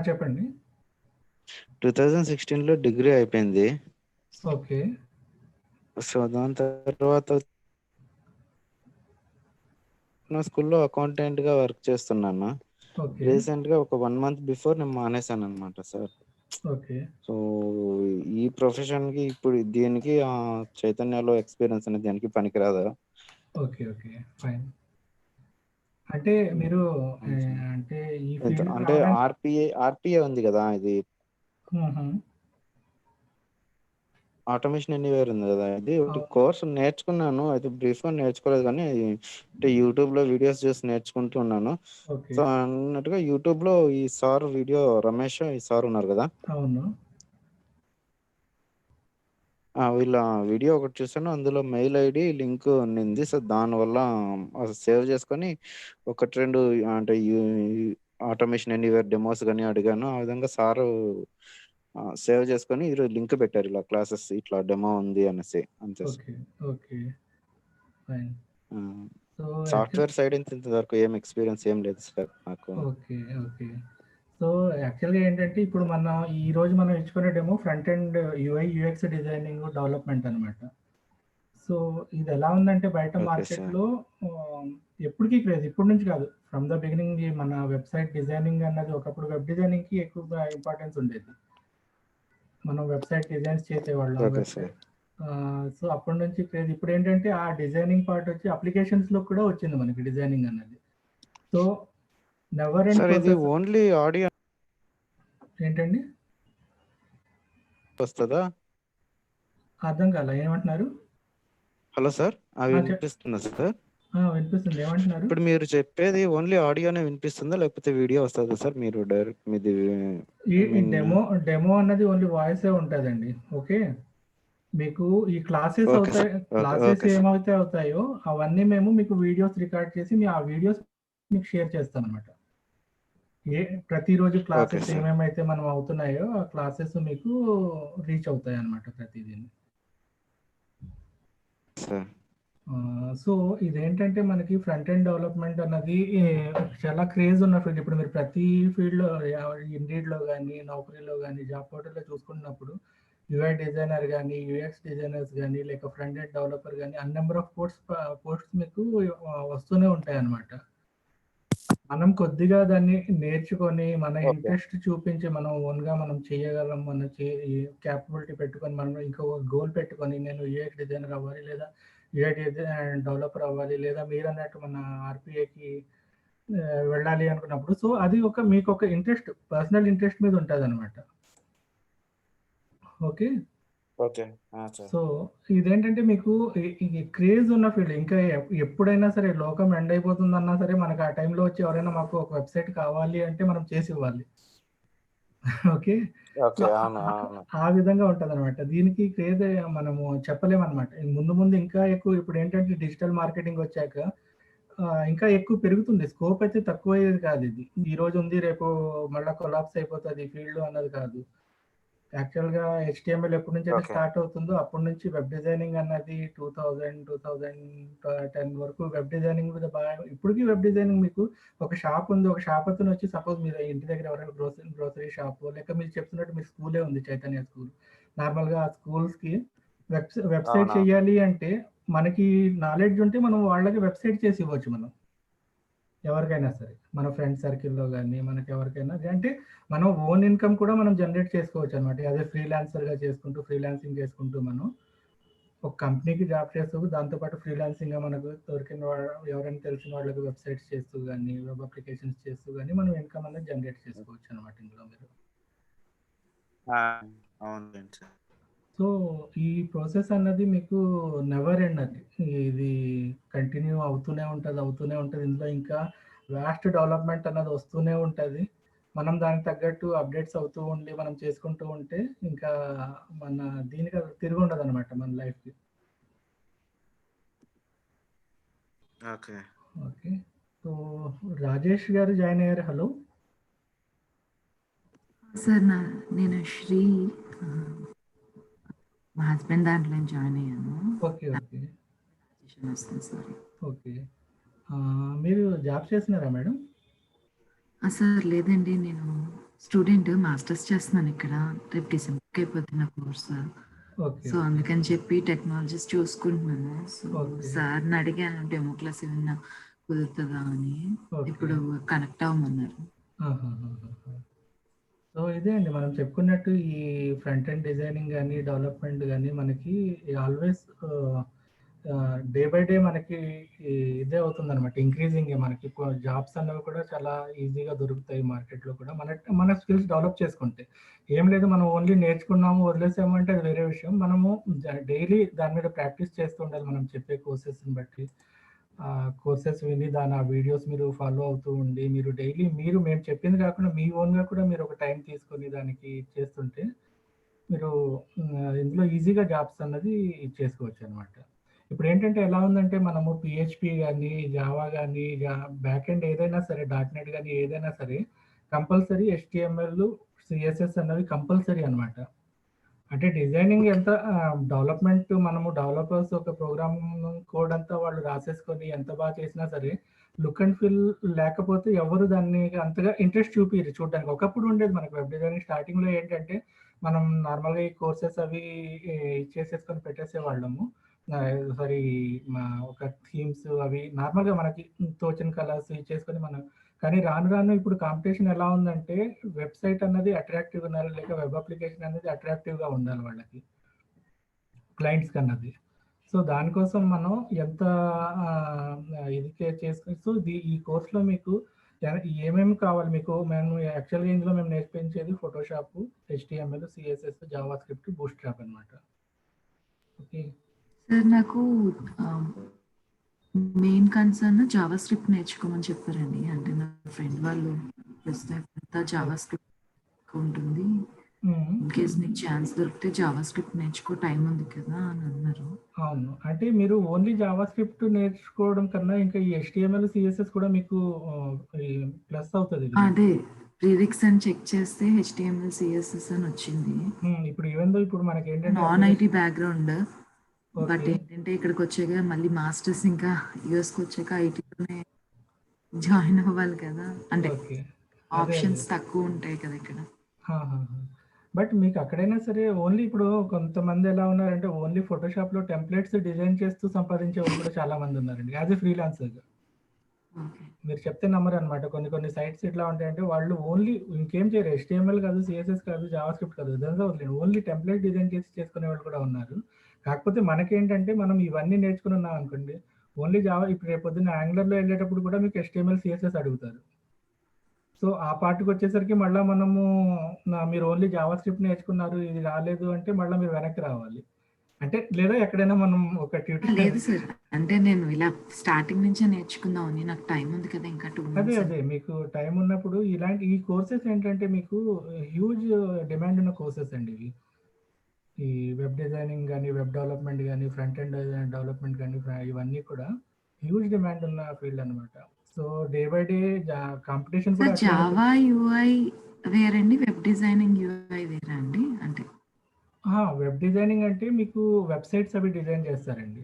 చెప్పండి. 2016లో డిగ్రీ అయిపోయింది. Okay. So, దాని తర్వాత నా స్కూల్లో అకౌంటెంట్‌గా వర్క్ చేస్తున్నాను. ఓకే. రీసెంట్‌గా ఒక 1 మంత్ బిఫోర్ నేను మానేశాననమాట సార్. ఓకే. సో, ఈ ప్రొఫెషన్‌కి ఇప్పుడు దీనికి చైతన్యలో ఎక్స్‌పీరియన్స్ అనేది దేనికి పనికిరాదా? ఓకే. ఓకే. ఫైన్. అంటే మీరు అవును సార్. అంటే ఈ ఫీల్డ్‌కి అంటే రావడానికి ఆర్‌పిఏ ఉంది గదా! ఇది హుహు. ఆటోమేషన్ ఎనీవేర్ ఉంది గదా! ఇది ఒకటి అవును. కోర్స్ నేర్చుకున్నాను. అయితే బ్రీఫ్‌గా నేర్చుకోలేదు గానీ, అంటే యూట్యూబ్‌లో వీడియోస్ చూసి నేర్చుకుంటూ ఉన్నాను. ఓకే. సో, అన్నట్టుగా యూట్యూబ్‌లో ఈ సార్ వీడియో రమేష్ ఈ సార్ ఉన్నారు గదా! అవును. వీళ్ళ వీడియో ఒకటి చూసాను. అందులో మెయిల్ ఐడీ లింక్ ఉండింది. సో, దానివల్ల సేవ్ చేసుకొని 1, 2 అంటే ఆటోమేషన్ ఎనీవేర్ డెమోస్ గాని అడిగాను. ఆ విధంగా సారు సేవ్ చేసుకొని ఈరోజు లింక్ పెట్టారు. ఇలా క్లాసెస్ ఇట్లా డెమో ఉంది అనేసి. అంతే సార్. ఓకే. ఓకే. ఫైన్. ఆ! సో, యాక్చువల్ సాఫ్ట్‌వేర్ సైడ్ ఇంతవరకు ఏం ఎక్స్‌పీరియన్స్ ఏం లేదు సార్ నాకు. ఓకే. ఓకే. సో, యాక్చువల్‌గా ఏంటంటే ఇప్పుడు ఈరోజు మనం ఎంచుకునే demo front end UI, UX designing development అనమాట. సో, ఇదెలా ఉందంటే బయట ఓకే సార్. మార్కెట్‌లో ఆహ్, ఎప్పటికి క్రేజ్ ఇప్పటి నుంచి కాదు. ఫ్రమ్ ద బిగినింగ్ మన వెబ్‌సైట్ డిజైనింగ్ అన్నది ఒకప్పుడు వెబ్ డిజైనింగ్‌కి ఎక్కువగా ఇంపార్టెన్స్ ఉండేది. మనం వెబ్‌సైట్ డిజైన్స్ చేసేవాళ్ళం. Okay sir. సో, అప్పటి నుంచి క్రేజ్ ఇప్పుడేంటంటే ఆ డిజైనింగ్ పార్ట్ వచ్చి అప్లికేషన్స్‌లో కూడా వచ్చింది మనకి డిజైనింగ్ అన్నది. సో, నెవర్ ఎండ్ సార్ ఇది ప్రాసెస్ ఓన్లీ ఆడియో ఏంటండి? వస్తదా? అర్థం కాలా ఏమంటున్నారు? Hello sir. ఆ! వినిపిస్తుందా సార్? వినిపిస్తుంది. ఏమంటున్నారు? ఇప్పుడు మీరు చెప్పేది ఓన్లీ ఆడియోనే వినిపిస్తుందా? లేకపోతే వీడియో వస్తదా సార్? మీరు డైరెక్ట్ మీది ఈ ఐ ఈ మీన్ డెమో అన్నది ఓన్లీ వాయిసే ఉంటదండి. ఓకే. మీకు ఈ క్లాసెస్ ఓకే అవుతాయి. Sir. Okay. Classes okay sir. ఏమైతే అవుతాయో అవన్నీ మేము మీకు వీడియోస్ రికార్డ్ చేసి ఆ వీడియోస్ మీకు షేర్ చేస్తామనమాట. ప్రతిరోజు ఓకే క్లాసెస్ సార్. ఏమేమైతే మనం అవుతున్నాయో ఆ క్లాసెస్ మీకు రీచ్ అవుతాయన్నమాట ప్రతిదీని. సార్. సో, ఇదేంటంటే మనకి ఫ్రంట్ ఎండ్ డెవలప్‌మెంట్ అన్నది చాలా క్రేజ్ ఉన్న ఫీల్డ్. ఇప్పుడు మీరు ప్రతి ఫీల్డ్‌లో ఇండీడ్‌లో గాని, నౌకరీలో గాని, జాబ్ పోర్టల్‌లో చూసుకున్నప్పుడు యూఐ డిజైనర్ గాని, యూఎక్స్ డిజైనర్స్ గాని, లేక ఫ్రంట్ ఎండ్ డెవలపర్ గాని అన్ని నంబర్ ఆఫ్ పోస్ట్స్ మీకు వస్తూనే ఉంటాయన్నమాట. మనం కొద్దిగా దాన్ని నేర్చుకొని, మన ఓకే. ఇంట్రెస్ట్ చూపించి, మనం ఓన్‌గా మనం చేయగలం. మన ఈ కేపబిలిటీ పెట్టుకొని, మనం ఇంకో గోల్ పెట్టుకొని, నేను యూఎక్స్ డిజైనర్ అవ్వాలి, లేదా యూఐ డెవలపర్ అవ్వాలి, లేదా మీరన్నట్టు మన ఆర్‌పిఏకి వెళ్ళాలి అనుకున్నప్పుడు, సో, అది మీకొక ఇంట్రెస్ట్, పర్సనల్ ఇంట్రెస్ట్ మీద ఉంటదనమాట. ఓకే. ఓకే. సార్. సో, ఇదేంటంటే మీకు ఈ క్రేజ్ ఉన్న ఫీల్డ్. ఇంకా ఎప్పుడైనా సరే లోకం ఎండ్ అయిపోతుందన్నా సరే, మనకు ఆ టైంలో వచ్చి ఎవరైనా మాకు ఒక వెబ్‌సైట్ కావాలి అంటే మనం చేసివ్వాలి. ఓకే. So, okay. అవును. అవును. ఆ విధంగా ఉంటదనమాట. దీనికి క్రేజ్ మనము చెప్పలేమనమాట. ముందు ముందు ఇంకా ఎక్కువ ఇప్పుడేంటంటే డిజిటల్ మార్కెటింగ్ వచ్చాక ఇంకా ఎక్కువ పెరుగుతుంది. స్కోప్ అయితే తక్కువయ్యేది కాదిది. ఈరోజు ఉంది రేపు మళ్ళా కొలాప్స్ అయిపోతది ఫీల్డ్ అన్నది కాదు. యాక్చువల్‌గా హెచ్‌టీఎంఎల్ ఎప్పటి నుంచైతే ఓకే. స్టార్ట్ అవుతుందో అప్పటి నుంచి వెబ్ డిజైనింగ్ అన్నది 2010 వరకు వెబ్ డిజైనింగ్ మీద ఇప్పటికి వెబ్ డిజైనింగ్ మీకు ఒక షాప్ ఉంది. ఒక షాప్ అతనొచ్చి సపోజ్ మీ ఇంటి దగ్గర ఎవరైనా గ్రోసరీ షాపో లేక మీరు చెప్తున్నట్టు మీ స్కూలే ఉంది చైతన్య స్కూల్. నార్మల్‌గా ఆ స్కూల్స్‌కి వెబ్‌సైట్ అవునవును. చేయాలి అంటే మనకి నాలెడ్జ్ ఉంటే మనం వాళ్ళకి వెబ్‌సైట్ చేసి ఇవ్వచ్చు మనం. ఎవరికైనా సరే. మన ఫ్రెండ్ సర్కిల్‌లో గాని, మనకెవరికైనా అంటే మనం ఓన్ ఇన్‌కమ్ కూడా మనం జనరేట్ చేసుకోవచ్చనమాట. యాస్ ఎ ఫ్రీలాన్సర్‌గా చేసుకుంటూ, ఫ్రీలాన్సింగ్ చేసుకుంటూ మనం ఒక కంపెనీకి జాబ్ చేస్తూ, దాంతో పాటు ఫ్రీలాన్సింగ్‌గా మనకు దొరికిన ఎవరైనా తెలిసిన వాళ్ళకి వెబ్‌సైట్స్ చేస్తూ గాని, వెబ్ అప్లికేషన్స్ చేస్తూ గాని మనం ఇన్‌కమ్ అనేది జనరేట్ చేసుకోవచ్చనమాట ఇందులో మీరు. ఆ! అవునులెండి సార్. సో, ఈ ప్రాసెస్ అన్నది మీకు నెవర్ ఎండ్ అది. ఇది కంటిన్యూ అవుతూనే ఉంటది, అవుతూనే ఉంటది. ఇందులో ఇంకా వాస్ట్ డెవలప్‌మెంట్ అన్నది వస్తూనే ఉంటది. మనం దానికి తగ్గట్టు అప్‌డేట్స్ అవుతూ ఉండి, మనం చేసుకుంటూ ఉంటే ఇంకా మన దీనికి అది తిరుగుండదనమాట మన లైఫ్‌కి. ఓకే. ఓకే. సో, రాజేష్ గారు జాయిన్ అయ్యారు. హలో! సార్ నేను శ్రీ ఆహ్, మా హస్బెండ్ దాంట్లో జాయిన్ అయ్యాను. ఓకే. ఓకే. రిజిస్ట్రేషన్ వస్తుంది సార్. ఓకే. మీరు జాబ్ చేస్తున్నారా మేడం? సార్ లేదండి. నేను స్టూడెంట్ మాస్టర్స్ చేస్తున్నాను ఇక్కడ. రేపు డిసెంబర్కి అయిపోతుంది నా కోర్స్. ఓకే. సో అందుకని చెప్పి టెక్నాలజీస్ చూసుకుంటున్నాను. So okay. సార్ని అడిగాను డెమో క్లాస్ ఏమన్నా కుదురుతుందా అని. ఓకే. ఇప్పుడు కనెక్ట్ అవ్వమన్నారు. ఆహాహాహా. సో ఇదే అండి మనం చెప్పుకున్నట్టు ఈ ఫ్రంట్ ఎండ్ డిజైనింగ్ కానీ డెవలప్మెంట్ కానీ మనకి ఆల్వేస్ డే బై డే మనకి ఇదే అవుతుంది అనమాట, ఇంక్రీజింగ్. మనకి జాబ్స్ అనేవి కూడా చాలా ఈజీగా దొరుకుతాయి మార్కెట్లో కూడా మన స్కిల్స్ డెవలప్ చేసుకుంటే. ఏం లేదు, మనం ఓన్లీ నేర్చుకున్నాము వదిలేసామంటే అది వేరే విషయం. మనము డైలీ దాని మీద ప్రాక్టీస్ చేస్తూ ఉండాలి. మనం చెప్పే కోర్సెస్ని బట్టి కోర్సెస్ విని ఆ వీడియోస్ మీరు ఫాలో అవుతూ ఉండి మీరు డైలీ మేము చెప్పింది కాకుండా మీ ఓన్గా కూడా మీరు ఒక టైం తీసుకొని దానికి చేస్తుంటే మీరు ఇందులో ఈజీగా జాబ్స్ అన్నది చేసుకోవచ్చు అనమాట. ఇప్పుడు ఏంటంటే ఎలా ఉందంటే మనము పిహెచ్పి కానీ జావా కానీ బ్యాక్ ఎండ్ ఏదైనా సరే .NET కానీ ఏదైనా సరే కంపల్సరీ HTML CSS అన్నవి కంపల్సరీ అనమాట. అంటే డిజైనింగ్ ఎంత డెవలప్మెంట్ మనము డెవలపర్స్ ఒక ప్రోగ్రామ్ కోడ్ అంతా వాళ్ళు రాసేసుకొని ఎంత బాగా చేసినా సరే లుక్ అండ్ ఫీల్ లేకపోతే ఎవరు దాన్ని అంతగా ఇంట్రెస్ట్ చూపిరు చూడడానికి. ఒకప్పుడు ఉండేది మనకి వెబ్ డిజైనింగ్ స్టార్టింగ్లో ఏంటంటే మనం నార్మల్గా ఈ కోర్సెస్ అవి ఇచ్చేసేసుకొని పెట్టేసేవాళ్ళము. సారీ ఒక థీమ్స్ అవి నార్మల్గా మనకి తోచిన కలర్స్ ఇచ్చేసుకొని మనం. కానీ రాను రాను ఇప్పుడు కాంపిటీషన్ ఎలా ఉందంటే వెబ్సైట్ అన్నది అట్రాక్టివ్గా ఉండాలి, లేక వెబ్ అప్లికేషన్ అనేది అట్రాక్టివ్గా ఉండాలి వాళ్ళకి, క్లయింట్స్కి అన్నది. సో దానికోసం మనం ఎంత ఇది చేసుకుని సో ఈ కోర్సులో మీకు ఏమేమి కావాలి మీకు మేము యాక్చువల్గా ఇందులో మేము నేర్పించేది Photoshop, HTML, CSS, JavaScript, Bootstrap అనమాట. ఓకే సార్ నాకు మెయిన్ కన్సర్న్ జావా స్క్రిప్ట్ నేర్చుకోమని చెప్పారండి. అంటే నా ఫ్రెండ్ వాళ్ళు ప్రస్తుతం జావా స్క్రిప్ట్ ఉంటుంది, ఇన్ కేస్ నీకు ఛాన్స్ దొరికితే జావా స్క్రిప్ట్ నేర్చుకో, టైం ఉంది కదా అని అన్నారు. అవును, అంటే మీరు ఓన్లీ జావా స్క్రిప్ట్ నేర్చుకోవడం కన్నా ఇంకా ఈ HTML, CSS కూడా మీకు ప్లస్ అవుతుంది. అదే ప్రీరిక్స్ అని చెక్ చేస్తే HTML, CSS అని వచ్చింది. ఇప్పుడు ఈవెన్ దో ఇప్పుడు మనకి ఏంటంటే నాన్ IT బ్యాక్గ్రౌండ్, బట్ ఏంటంటే ఇక్కడికి వచ్చాక మళ్ళీ మాస్టర్స్ ఇంకా యూఎస్కి వచ్చాక ఐటీలోనే జాయిన్ అవ్వాలి కదా, అంటే ఆప్షన్స్ తక్కువ ఉంటాయి కదా ఇక్కడ. బట్ మీకు అక్కడైనా సరే ఓన్లీ ఇప్పుడు కొంతమంది ఎలా ఉన్నారంటే ఓన్లీ ఫోటోషాప్ లో టెంప్లెట్స్ డిజైన్ చేస్తూ సంపాదించే వాళ్ళు కూడా చాలా మంది ఉన్నారండి యాజ్ ఎ ఫ్రీలాన్సర్. మీరు చెప్తే నమ్మరు అనమాట. కొన్ని సైట్స్ ఎట్లా ఉంటాయంటే వాళ్ళు ఓన్లీ ఇంకేం చేయరు, HTML కాదు, CSS కాదు, జావా స్క్రిప్ట్ కాదు, ఇదంతా వదిలేదు, ఓన్లీ టెంప్లెట్ డిజైన్ చేసి చేసుకునే వాళ్ళు కూడా ఉన్నారు. కాకపోతే మనకేంటంటే మనం ఇవన్నీ నేర్చుకుని ఉన్నాం అనుకోండి, ఓన్లీ జావా ఇప్పుడు రేపు పొద్దున్న యాంగులర్లో వెళ్ళేటప్పుడు కూడా మీకు HTML, CSS అడుగుతారు. సో ఆ పార్ట్కి వచ్చేసరికి మళ్ళీ మనము మీరు ఓన్లీ జావా స్క్రిప్ట్ నేర్చుకున్నారు ఇది రాలేదు అంటే మళ్ళీ మీరు వెనక్కి రావాలి. అంటే లేదా ఎక్కడైనా మనం ఒక ట్యూటర్. లేదు సార్, అంటే నేను ఇలా స్టార్టింగ్ నుంచే నేర్చుకుందామని, నాకు టైం ఉంది కదా ఇంకా 2 months. అదే మీకు టైం ఉన్నప్పుడు ఇలాంటి ఈ కోర్సెస్ ఏంటంటే మీకు హ్యూజ్ డిమాండ్ ఉన్న కోర్సెస్ అండి ఇవి. ఈ వెబ్ డిజైనింగ్ కానీ, వెబ్ డెవలప్మెంట్ కానీ, ఫ్రంట్ ఎండ్ డెవలప్మెంట్ కానీ ఇవన్నీ కూడా హ్యూజ్ డిమాండ్ ఉన్న ఫీల్డ్ అనమాట. So day by day competition కూడా. జావా UI వేరండి, వెబ్ డిజైనింగ్ UI వేరా అండి? అంటే వెబ్ డిజైనింగ్ అంటే మీకు వెబ్సైట్స్ అవి డిజైన్ చేస్తారండి.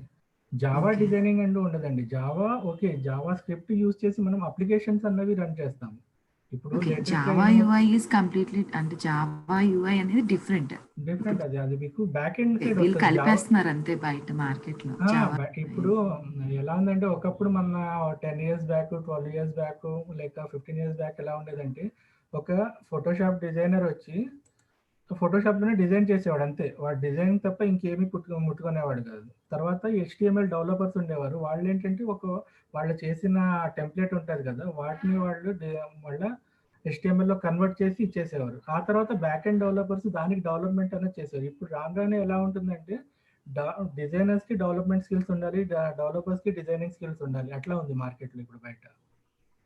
జావా డిజైనింగ్ అంటూ ఉండదండి. జావా జావా స్క్రిప్ట్ యూజ్ చేసి మనం అప్లికేషన్స్ అన్నవి రన్ చేస్తాం. ఇప్పుడు జావా UI ఇస్ కంప్లీట్లీ, అంటే జావా UI అనేది డిఫరెంట్ అది మీకు బ్యాక్ ఎండ్ సైడ్ వీళ్ళు కలిపేస్తున్నారు అంతే బయట మార్కెట్ లో. ఇప్పుడు ఎలా ఉందంటే ఒకప్పుడు మన 10 years బ్యాక్, 12 years బ్యాక్, లేక 15 years బ్యాక్ ఎలా ఉండేదంటే ఒక ఫోటోషాప్ డిజైనర్ వచ్చి ఫోటోషాప్ లోనే డిజైన్ చేసేవాడు అంతే, వాడు డిజైన్ తప్ప ఇంకేమీ ముట్టుకునేవాడు కాదు. తర్వాత HTML డెవలపర్స్ ఉండేవారు, వాళ్ళు ఏంటంటే వాళ్ళు చేసిన టెంప్లెట్ ఉంటుంది కదా వాటిని వాళ్ళు మళ్ళీ HTML లో కన్వర్ట్ చేసి ఇచ్చేసేవారు. ఆ తర్వాత బ్యాక్ ఎండ్ డెవలపర్స్ దానికి డెవలప్మెంట్ అనేది చేసేవారు. ఇప్పుడు రాగానే ఎలా ఉంటుందంటే డిజైనర్స్ కి డెవలప్మెంట్ స్కిల్స్ ఉండాలి, డెవలపర్స్ కి డిజైనింగ్ స్కిల్స్ ఉండాలి, అట్లా ఉంది మార్కెట్ లో ఇప్పుడు బయట.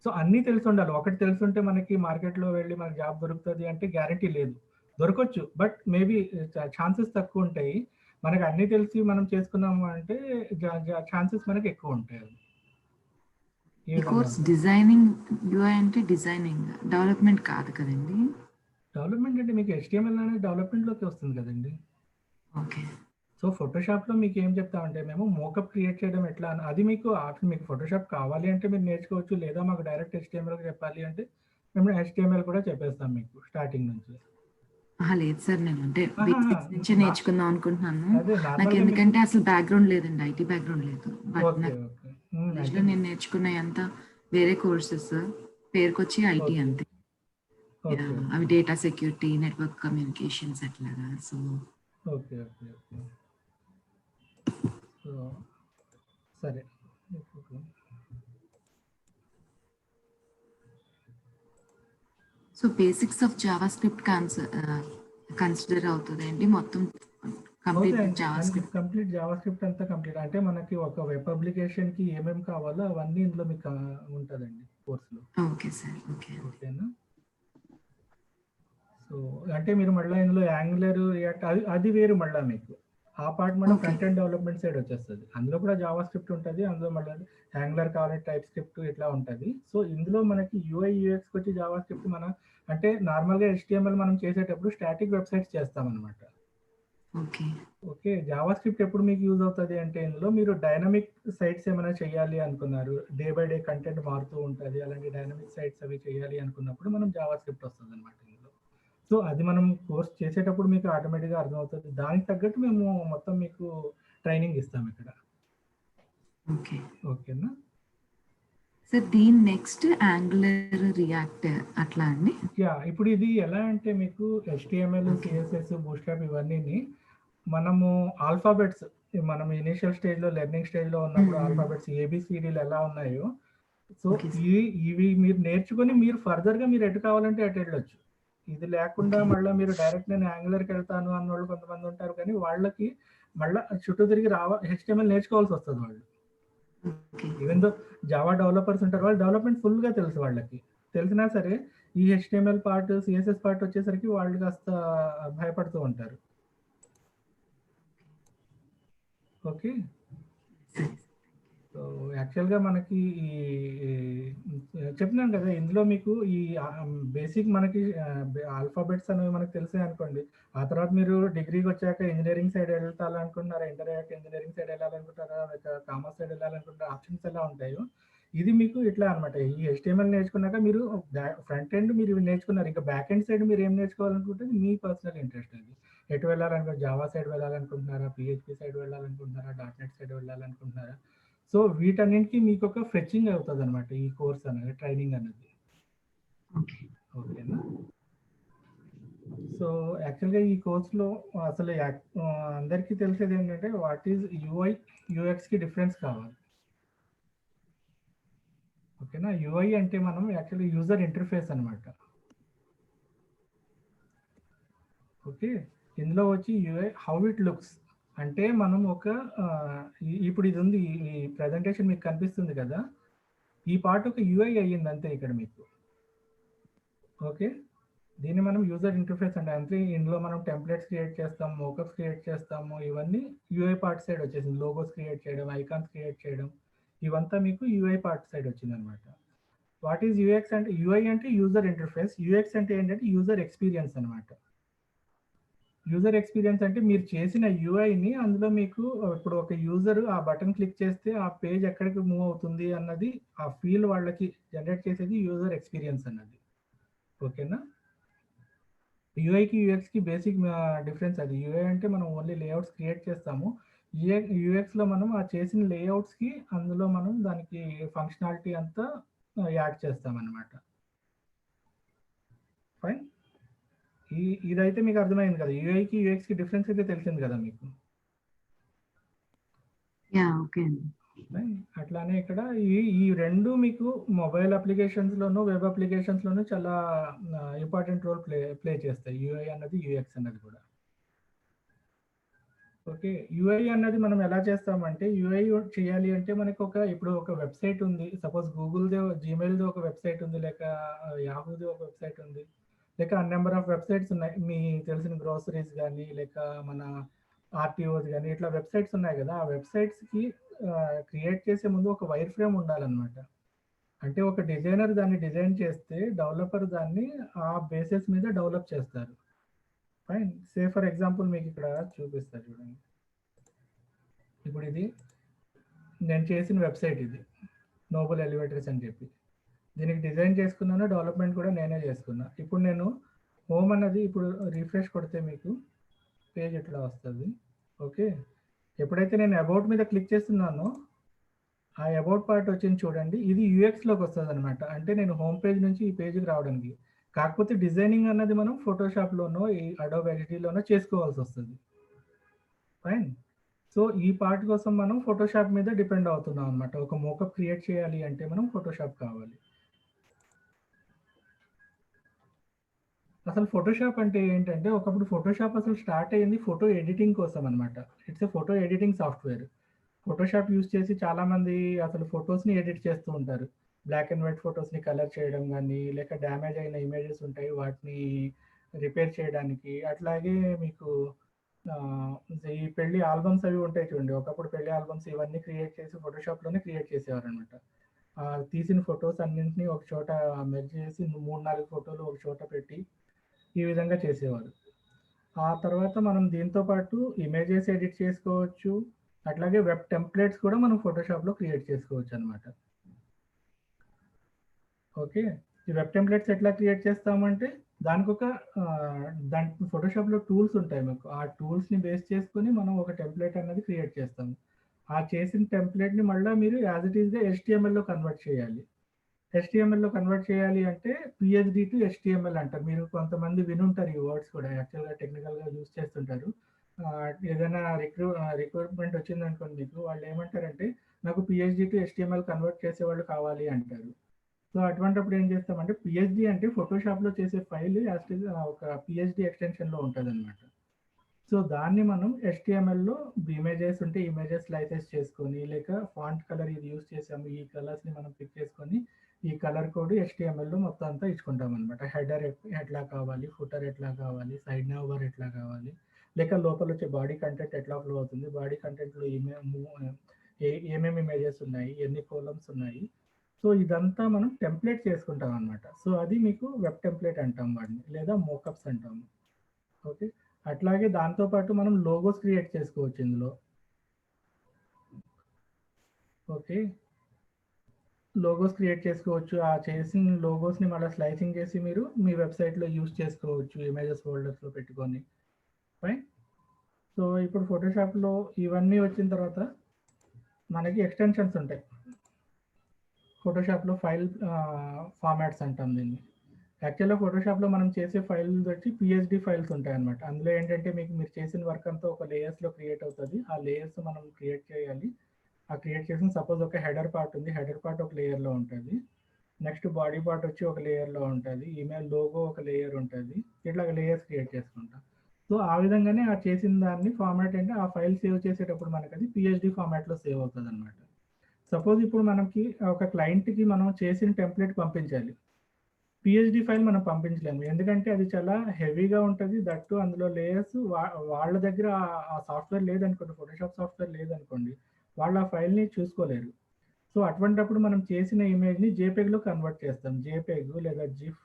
సో అన్నీ తెలిసి ఉండాలి. ఒకటి తెలుసుంటే మనకి మార్కెట్ లో వెళ్ళి మనకి జాబ్ దొరుకుతుంది అంటే గ్యారంటీ లేదు. దొరకవచ్చు, బట్ మేబీ ఛాన్సెస్ తక్కువ ఉంటాయి. మనకి అన్ని తెలిసి మనం చేసుకున్నాము అంటే ఛాన్సెస్ మనకి ఎక్కువ ఉంటాయి. ఈ కోర్స్ డిజైనింగ్ UI అంటే డిజైనింగ్ డెవలప్మెంట్ కాదు కదండి? డెవలప్మెంట్ అంటే మీకు HTML అనేది డెవలప్మెంట్ లోకి వస్తుంది కదండి. ఓకే. సో ఫోటోషాప్ లో మీకు ఏం చెప్తామంటే మేము మోకప్ క్రియేట్ చేయడం ఎట్లా అది మీకు ఫోటోషాప్ కావాలి అంటే మీరు నేర్చుకోవచ్చు, లేదా మాకు డైరెక్ట్ HTML చెప్పాలి అంటే మేము HTML కూడా చెప్పేస్తాం మీకు స్టార్టింగ్ నుంచి. లేదు సార్, నేను అంటే ఆహాహా! బేసిక్స్ నుంచే నేర్చుకుందాం అనుకుంటున్నాను. అదే నాకు నార్మల్‌గా మీకు ఎందుకంటే అసలు బ్యాక్‌గ్రౌండ్ లేదండి. ఐటీ బ్యాక్‌గ్రౌండ్ లేదు. But okay. నాకు ఓకే. అంటే కాలేజ్‌లో నేను నేర్చుకున్నయంతా వేరే కోర్సెస్. పేరుకొచ్చి ఐటీ ఓకే. అంతే. ఓకే. అవి డేటా సెక్యూరిటీ, నెట్వర్క్ కమ్యూనికేషన్స్ అట్లాగా. So okay. Okay. Okay. So సరే. So basics of JavaScript consider అవుతదండి మొత్తం కంప్లీట్ అవుతాయండి. JavaScript? Complete JavaScript అంతా కంప్లీట్. అంటే మనకి ఒక వెబ్ అప్లికేషన్‌కి ఏమేమి కావాలో అవన్నీ ఇందులో మీకు ఉంటదండి కోర్స్‌లో. Okay sir. ఓకే. ఓకేనా? సో అంటే మీరు మళ్ళా ఇందులో యాంగులర్, రియాక్ట్ అది వేరు మళ్ళా మీకు. ఆ పార్ట్ మళ్ళా okay. Front end development side వచ్చేస్తది. అందులో కూడా జావా స్క్రిప్ట్ ఉంటది. అందులో మళ్ళా యాంగులర్ కావాలంటే టైప్ స్క్రిప్ట్ ఇట్లా ఉంటది. సో ఇందులో మనకి యూఐ, యూఎక్స్‌కి వచ్చి జావా స్క్రిప్ట్ అంటే నార్మల్‌గా HTML మనం చేసేటప్పుడు స్టాటిక్ వెబ్‌సైట్స్ చేస్తామన్నమాట. ఓకే. ఓకే. జావా స్క్రిప్ట్ ఎప్పుడు మీకు యూజ్ అవుతది అంటే ఇందులో మీరు డైనమిక్ సైట్స్ ఏమైనా చేయాలి అనుకున్నారు. డే బై డే కంటెంట్ మారుతూ ఉంటది. అలాంటి డైనమిక్ సైట్స్ అవి చేయాలి అనుకున్నప్పుడు మనం జావా స్క్రిప్ట్ వస్తదన్నమాట ఇందులో. సో అది మనం కోర్స్ చేసేటప్పుడు మీకు ఆటోమేటిక్‌గా అర్థమవుతది. దానికి తగ్గట్టు మేము మొత్తం మీకు ట్రైనింగ్ ఇస్తాం ఇక్కడ. ఓకే. ఓకేనా? సార్ దీని నెక్స్ట్ యాంగులర్, రియాక్ట్ అట్లా అండి? ఇప్పుడు ఇది ఎలా అంటే మీకు HTML, ఓకే. CSS, బూట్‌స్ట్రాప్ ఇవన్నీని మనము ఆల్ఫాబెట్స్ మనం ఇనీషియల్ స్టేజ్‌లో లెర్నింగ్ స్టేజ్‌లో ఉన్నప్పుడు ఆల్ఫాబెట్స్ ఏబీసీడీలు ఎలా ఉన్నాయో, సో ఓకే సార్. ఇవి మీరు నేర్చుకొని మీరు ఫర్దర్‌గా మీరు ఎటు కావాలంటే అటు వెళ్ళొచ్చు. ఇది లేకుండా ఓకే. మళ్ళా మీరు డైరెక్ట్ నేను యాంగులర్‌కి వెళ్తాను అన్నోళ్ళు కొంతమంది ఉంటారు. కానీ వాళ్ళకి మళ్ళా చుట్టూ తిరిగి HTML నేర్చుకోవాల్సి వస్తది వాళ్ళు. Okay. Even though Java developers ఉంటారు. వాళ్ళు డెవలప్‌మెంట్ ఫుల్‌గా తెలుసు వాళ్ళకి. తెలిసినా సరే ఈ HTML పార్ట్, CSS పార్ట్ వచ్చేసరికి వాళ్ళు కాస్త భయపడుతూ ఉంటారు. ఓకే. సరే. సో, యాక్చువల్‌గా మనకి ఈ చెప్పినాను కదా! ఇందులో మీకు ఈ బేసిక్ మనకి ఆల్ఫాబెట్స్ అనేవి మనకు తెలిసాయనుకోండి. ఆ తర్వాత మీరు డిగ్రీకొచ్చాక ఇంజినీరింగ్ సైడ్ వెళ్ళాలనుకుంటున్నారా? ఇంటర్ అయ్యాక ఇంజినీరింగ్ సైడ్ వెళ్ళాలనుకుంటారా? లేక కామర్స్ సైడ్ వెళ్ళాలనుకుంటారా? ఆప్షన్స్ ఎలా ఉంటాయో, ఇది మీకు ఇట్లా అనమాట. ఈ HTML నేర్చుకున్నాక మీరు ఫ్రంట్ ఎండ్ మీరు ఇవి నేర్చుకున్నారు. ఇంకా బ్యాక్ ఎండ్ సైడ్ మీరు ఏం నేర్చుకోవాలనుకుంటే మీ పర్సనల్ ఇంట్రెస్ట్ అది. ఎటు జావా సైడ్ వెళ్ళాలనుకుంటున్నారా? PHP సైడ్ వెళ్ళాలనుకుంటున్నారా? డాట్‌నెట్ సైడ్ వెళ్ళాలనుకుంటున్నారా? సో వీటన్నిటికి మీకు ఒక ఫెచింగ్ అవుతదనమాట ఈ కోర్స్ అనేది, ట్రైనింగ్ అనేది. ఓకే. ఓకేనా? సో యాక్చువల్‌గా ఈ కోర్స్‌లో అసలు అందరికీ తెలిసేది ఏంటంటే వాట్ ఈస్ యూఐ, యూఎక్స్‌కి డిఫరెన్స్ కావాలి. ఓకేనా? యూఐ అంటే మనం యాక్చువల్లీ యూజర్ ఇంటర్ఫేస్ అనమాట. ఓకే. ఇందులో వచ్చి యూఐ హౌ ఇట్ లుక్స్ అంటే మనం ఒక ఇప్పుడు ఇది ఉంది. ఈ ప్రెజెంటేషన్ మీకు కనిపిస్తుంది కదా! ఈ పార్ట్ ఒక యూఐ అయ్యింది అంతే ఇక్కడ మీకు. ఓకే. దీన్ని మనం యూజర్ ఇంటర్ఫేస్ అంటే ఇందులో మనం టెంప్లెట్స్ క్రియేట్ చేస్తాము, మోకప్స్ క్రియేట్ చేస్తాము. ఇవన్నీ యూఐ పార్ట్ సైడ్ వచ్చేసింది. లోగోస్ క్రియేట్ చేయడం, ఐకాన్స్ క్రియేట్ చేయడం, ఇవంతా మీకు యూఐ పార్ట్ సైడ్ వచ్చిందనమాట. వాట్ ఈస్ యూఎక్స్ అంటే యూఐ అంటే యూజర్ ఇంటర్ఫేస్. యూఎక్స్ అంటే ఏంటంటే యూజర్ ఎక్స్పీరియన్స్ అనమాట. యూజర్ ఎక్స్పీరియన్స్ అంటే మీరు చేసిన యూఐని అందులో మీకు ఇప్పుడు ఒక యూజర్ ఆ బటన్ క్లిక్ చేస్తే ఆ పేజ్ ఎక్కడికి మూవ్ అవుతుంది అన్నది ఆ ఫీల్ వాళ్ళకి జనరేట్ చేసేది యూజర్ ఎక్స్పీరియన్స్ అన్నది. ఓకేనా? యూఐకి, యూఎక్స్‌కి బేసిక్ డిఫరెన్స్ అది. యూఐ అంటే మనం ఓన్లీ లేఅవుట్స్ క్రియేట్ చేస్తాము. యూఎక్స్‌లో మనం ఆ చేసిన లేఅవుట్స్‌కి అందులో మనం దానికి ఫంక్షనాలిటీ అంతా యాడ్ చేస్తామనమాట. ఫైన్. ఇదైతే మీకు అర్థమైంది కదా! యూఐకి, యూఎక్స్‌కి డిఫరెన్స్ అయితే తెలిసింది కదా మీకు. ఓకే అండి. అట్లానే ఇక్కడ ఈ 2 మీకు మొబైల్ అప్లికేషన్స్‌లోను, వెబ్ అప్లికేషన్స్‌లోను చాలా ఇంపార్టెంట్ రోల్ ప్లే చేస్తాయి. యూఐ అన్నది, యూఎక్స్ అన్నది కూడా. ఓకే. యూఐ అన్నది మనం ఎలా చేస్తామంటే, యూఐ చేయాలి అంటే ఇప్పుడు ఒక వెబ్‌సైట్ ఉంది. సపోజ్ జీమెయిల్‌ది ఒక వెబ్‌సైట్ ఉంది. లేక యాహూది ఒక వెబ్‌సైట్ ఉంది. లేక నంబర్ ఆఫ్ వెబ్‌సైట్స్ ఉన్నాయి. తెలిసిన గ్రోసరీస్ గాని, లేక మన ఆర్‌టిఓస్ గాని ఇట్లా వెబ్‌సైట్స్ ఉన్నాయి గదా! ఆ వెబ్‌సైట్స్‌కి క్రియేట్ చేసే ముందు ఒక వైర్ ఫ్రేమ్ ఉండాలన్నమాట. అంటే ఒక డిజైనర్ దాన్ని డిజైన్ చేస్తే, డెవలపర్ దాన్ని ఆ బేసిస్ మీద డెవలప్ చేస్తారు. ఫైన్. ఫర్ ఎగ్జాంపుల్ మీకిక్కడ చూపిస్తా చూడండి. ఇప్పుడు ఇది నేను చేసిన వెబ్‌సైట్ ఇది. నోబుల్ ఎలివేటర్స్ అని చెప్పి. దీనికి డిజైన్ చేసుకున్నాను, డెవలప్మెంట్ కూడా నేనే చేసుకున్నా. ఇప్పుడు నేను హోమ్ అన్నది ఇప్పుడు రిఫ్రెష్ కొడితే మీకు పేజ్ ఇట్లా వస్తుంది. ఓకే, ఎప్పుడైతే నేను అబౌట్ మీద క్లిక్ చేస్తున్నానో ఆ అబౌట్ పార్ట్ వచ్చింది చూడండి, ఇది యూఎక్స్లోకి వస్తుంది అనమాట. అంటే నేను హోమ్ పేజ్ నుంచి ఈ పేజ్కి రావడానికి. కాకపోతే డిజైనింగ్ అన్నది మనం ఫోటోషాప్లోనో ఈ అడోబ్ ఎడిటీలోనో చేసుకోవాల్సి వస్తుంది. ఫైన్. సో ఈ పార్ట్ కోసం మనం ఫోటోషాప్ మీద డిపెండ్ అవుతున్నాం అనమాట. ఒక మోకప్ క్రియేట్ చేయాలి అంటే మనం ఫోటోషాప్ కావాలి. అసలు ఫోటోషాప్ అంటే ఏంటంటే, ఒకప్పుడు ఫోటోషాప్ అసలు స్టార్ట్ అయ్యింది ఫోటో ఎడిటింగ్ కోసం అనమాట. It's a photo editing software. Photoshop use చేసి చాలామంది అసలు ఫోటోస్‌ని ఎడిట్ చేస్తూ ఉంటారు. బ్లాక్ అండ్ వైట్ ఫోటోస్‌ని కలర్ చేయడం గానీ, లేక డ్యామేజ్ అయిన ఇమేజెస్ ఉంటాయి. వాటిని రిపేర్ చేయడానికి. అట్లాగే మీకు ఆహ్, ఈ పెళ్లి ఆల్బమ్స్ అవి ఉంటాయి చూడండి. ఒకప్పుడు పెళ్లి ఆల్బమ్స్ ఇవన్నీ క్రియేట్ చేసి ఫోటోషాప్‌లోనే క్రియేట్ చేసేవారనమాట. తీసిన ఫోటోస్ అన్నింటిని ఒక చోట మెర్జ్ చేసి 3, 4 ఫోటోలు ఒక చోట పెట్టి ఈ విధంగా చేసేవారు. ఆ తర్వాత మనం దీంతో పాటు ఇమేజెస్ ఎడిట్ చేసుకోవచ్చు. అట్లాగే వెబ్ టెంప్లేట్స్ కూడా మనం ఫోటోషాప్‌లో క్రియేట్ చేసుకోవచ్చనమాట. ఓకే. ఈ వెబ్ టెంప్లేట్స్ ఎట్లా క్రియేట్ చేస్తామంటే దానికొక దానికి ఫోటోషాప్‌లో టూల్స్ ఉంటాయి మీకు. ఆ టూల్స్‌ని బేస్ చేసుకొని మనం ఒక టెంప్లేట్ అనేది క్రియేట్ చేస్తాము. ఆ చేసిన టెంప్లేట్‌ని మళ్ళా మీరు యాస్ ఇట్ ఈస్‌గా HTMLలో కన్వర్ట్ చేయాలి. HTMLలో కన్వర్ట్ చేయాలి అంటే పీహెచ్‌డీ టు HTML అంటారు. మీరు కొంతమంది వినుంటారు ఈ వర్డ్స్ కూడా యాక్చువల్‌గా టెక్నికల్‌గా యూజ్ చేస్తుంటారు. ఏదైనా రిక్రూట్‌మెంట్ వచ్చిందనుకోండి మీకు, వాళ్ళు ఏమంటారంటే నాకు పీహెచ్‌డీ టు HTML కన్వర్ట్ చేసేవాళ్ళు కావాలి అంటారు. సో అటువంటప్పుడు ఏం చేస్తామంటే పీహెచ్‌డీ అంటే ఫోటోషాప్‌లో చేసే ఫైల్ యాస్ ఇట్ ఈజ్ ఒక పీహెచ్‌డీ ఎక్స్‌టెన్షన్‌లో ఉంటదనమాట. సో దాన్ని మనం HTMLలో ఇమేజెస్ ఉంటే ఇమేజెస్ స్లైసెస్ చేసుకొని, లేక ఫాంట్ కలర్ ఇది యూజ్ చేసాము. ఈ కలర్స్‌ని మనం పిక్ చేసుకొని, ఈ కలర్ కోడ్ HTMLలో మొత్తం అంతా ఇచ్చుకుంటామనమాట. హెడర్ ఎట్లా కావాలి, ఫుటర్ ఎట్లా కావాలి, సైడ్ నోవర్ ఎట్లా కావాలి, లేక లోపలొచ్చే బాడీ కంటెంట్ ఎట్లా ఫ్లో అవుతుంది, బాడీ కంటెంట్‌లో ఏమేమి ఇమేజెస్ ఉన్నాయి, ఎన్ని కాలమ్స్ ఉన్నాయి. సో ఇదంతా మనం టెంప్లేట్ చేసుకుంటామనమాట. సో అది మీకు వెబ్ టెంప్లేట్ అంటాం వాటిని, లేదా మోకప్స్ అంటాము. ఓకే. అట్లాగే దాంతో పాటు మనం లోగోస్ క్రియేట్ చేసుకోవచ్చు ఇందులో. ఓకే. లోగోస్ క్రియేట్ చేసుకోవచ్చు. ఆ చేసిన లోగోస్‌ని మళ్ళా స్లైసింగ్ చేసి మీరు మీ వెబ్‌సైట్‌లో యూజ్ చేసుకోవచ్చు. ఇమేజెస్ ఫోల్డర్స్‌లో పెట్టుకొని. ఫైన్. సో ఇప్పుడు ఫోటోషాప్‌లో ఇవన్నీ వచ్చిన తర్వాత మనకి ఎక్స్‌టెన్షన్స్ ఉంటాయి. ఫోటోషాప్‌లో ఫార్మాట్స్ అంటాం దీన్ని. యాక్చువల్‌గా ఫోటోషాప్‌లో మనం చేసే ఫైల్ వచ్చి పీఎస్‌డీ ఫైల్స్ ఉంటాయన్నమాట. అందులో ఏంటంటే మీరు చేసిన వర్క్ అంతా ఒక లేయర్స్‌లో క్రియేట్ అవుతది. ఆ లేయర్స్ మనం క్రియేట్ చేయాలి. ఆ క్రియేట్ చేసిన సపోజ్ ఒక హెడర్ పార్ట్ ఉంది. హెడర్ పార్ట్ ఒక లేయర్‌లో ఉంటది. నెక్స్ట్ బాడీ పార్ట్ వచ్చి ఒక లేయర్‌లో ఉంటది. ఈమెయిల్ లోగో ఒక లేయర్ ఉంటది. ఇట్లాగ లేయర్స్ క్రియేట్ చేసుకుంటాం. సో ఆ విధంగానే ఆ చేసిన దాన్ని ఫార్మాట్ అంటే ఆ ఫైల్ సేవ్ చేసేటప్పుడు మనకది పీఎస్‌డీ ఫార్మాట్‌లో సేవ్ అవుతదన్నమాట. సపోజ్ ఇప్పుడు మనకి ఒక క్లయింట్‌కి మనం చేసిన టెంప్లేట్ పంపించాలి. పీహెచ్‌డీ ఫైల్ మనం పంపించలేము. ఎందుకంటే అది చాలా హెవీగా ఉంటది. దట్ టూ అందులో లేయర్స్ వాళ్ళ దగ్గర ఆ సాఫ్ట్‌వేర్ లేదనుకోండి, ఫోటోషాప్ సాఫ్ట్‌వేర్ లేదనుకోండి, వాళ్ళు ఆ ఫైల్‌ని చూసుకోలేరు. సో అటువంటప్పుడు మనం చేసిన ఇమేజ్‌ని జేపీఈజీలో కన్వర్ట్ చేస్తాం. జేపీఈజీ లేదా జిఫ్,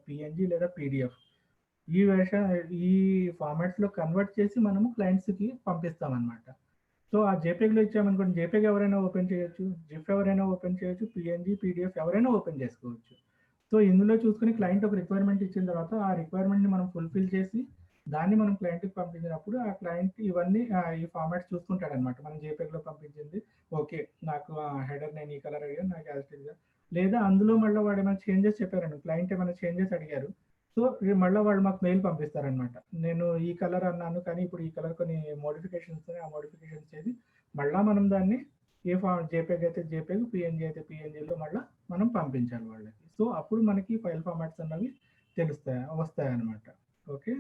పీఎన్జీ లేదా పీడీఎఫ్. ఈ వెర్షన్ ఈ ఫార్మాట్స్‌లో కన్వర్ట్ చేసి మనము క్లయింట్స్‌కి పంపిస్తామనమాట. సో ఆ జేపీఈజీలో ఇచ్చామనుకోండి, జేపీఈజీ ఎవరైనా ఓపెన్ చేయొచ్చు, జిఫ్ ఎవరైనా ఓపెన్ చేయొచ్చు, పీఎన్జీ, పీడీఎఫ్ ఎవరైనా ఓపెన్ చేసుకోవచ్చు. సో ఇందులో చూసుకొని క్లయింట్ ఒక రిక్వైర్మెంట్ ఇచ్చిన తర్వాత ఆ రిక్వైర్మెంట్‌ని మనం ఫుల్‌ఫిల్ చేసి దాన్ని మనం క్లయింట్‌కి పంపించినప్పుడు ఆ క్లయింట్ ఇవన్నీ ఈ ఫార్మాట్స్ చూసుకుంటాడనమాట. మనం జేపీఈజీలో పంపించింది ఓకే. నాకు హెడర్ నేను ఈ కలర్ అడిగాను. నాకు యాజ్ ఇట్ ఈస్‌గా లేదా అందులో మళ్ళీ వాడు ఏమైనా చేంజెస్ చెప్పారనుకో, క్లయింట్ ఏమైనా చేంజెస్ అడిగారు. సో మళ్ళా వాళ్ళు మాకు మెయిల్ పంపిస్తారనమాట. నేను ఈ కలర్ అన్నాను కానీ ఇప్పుడు ఈ కలర్ కొన్ని మోడిఫికేషన్స్ ఉన్నాయి. ఆ మోడిఫికేషన్స్ చేసి మళ్ళా మనం దాన్ని జేపీఈజీ అయితే జేపీఈజీ, పీఎన్జీ అయితే పీఎన్జీలో మళ్ళా మనం పంపించాలి వాళ్ళకి. సో అప్పుడు మనకి ఫైల్ ఫార్మాట్స్ అన్నవి వస్తాయన్నమాట. ఓకే.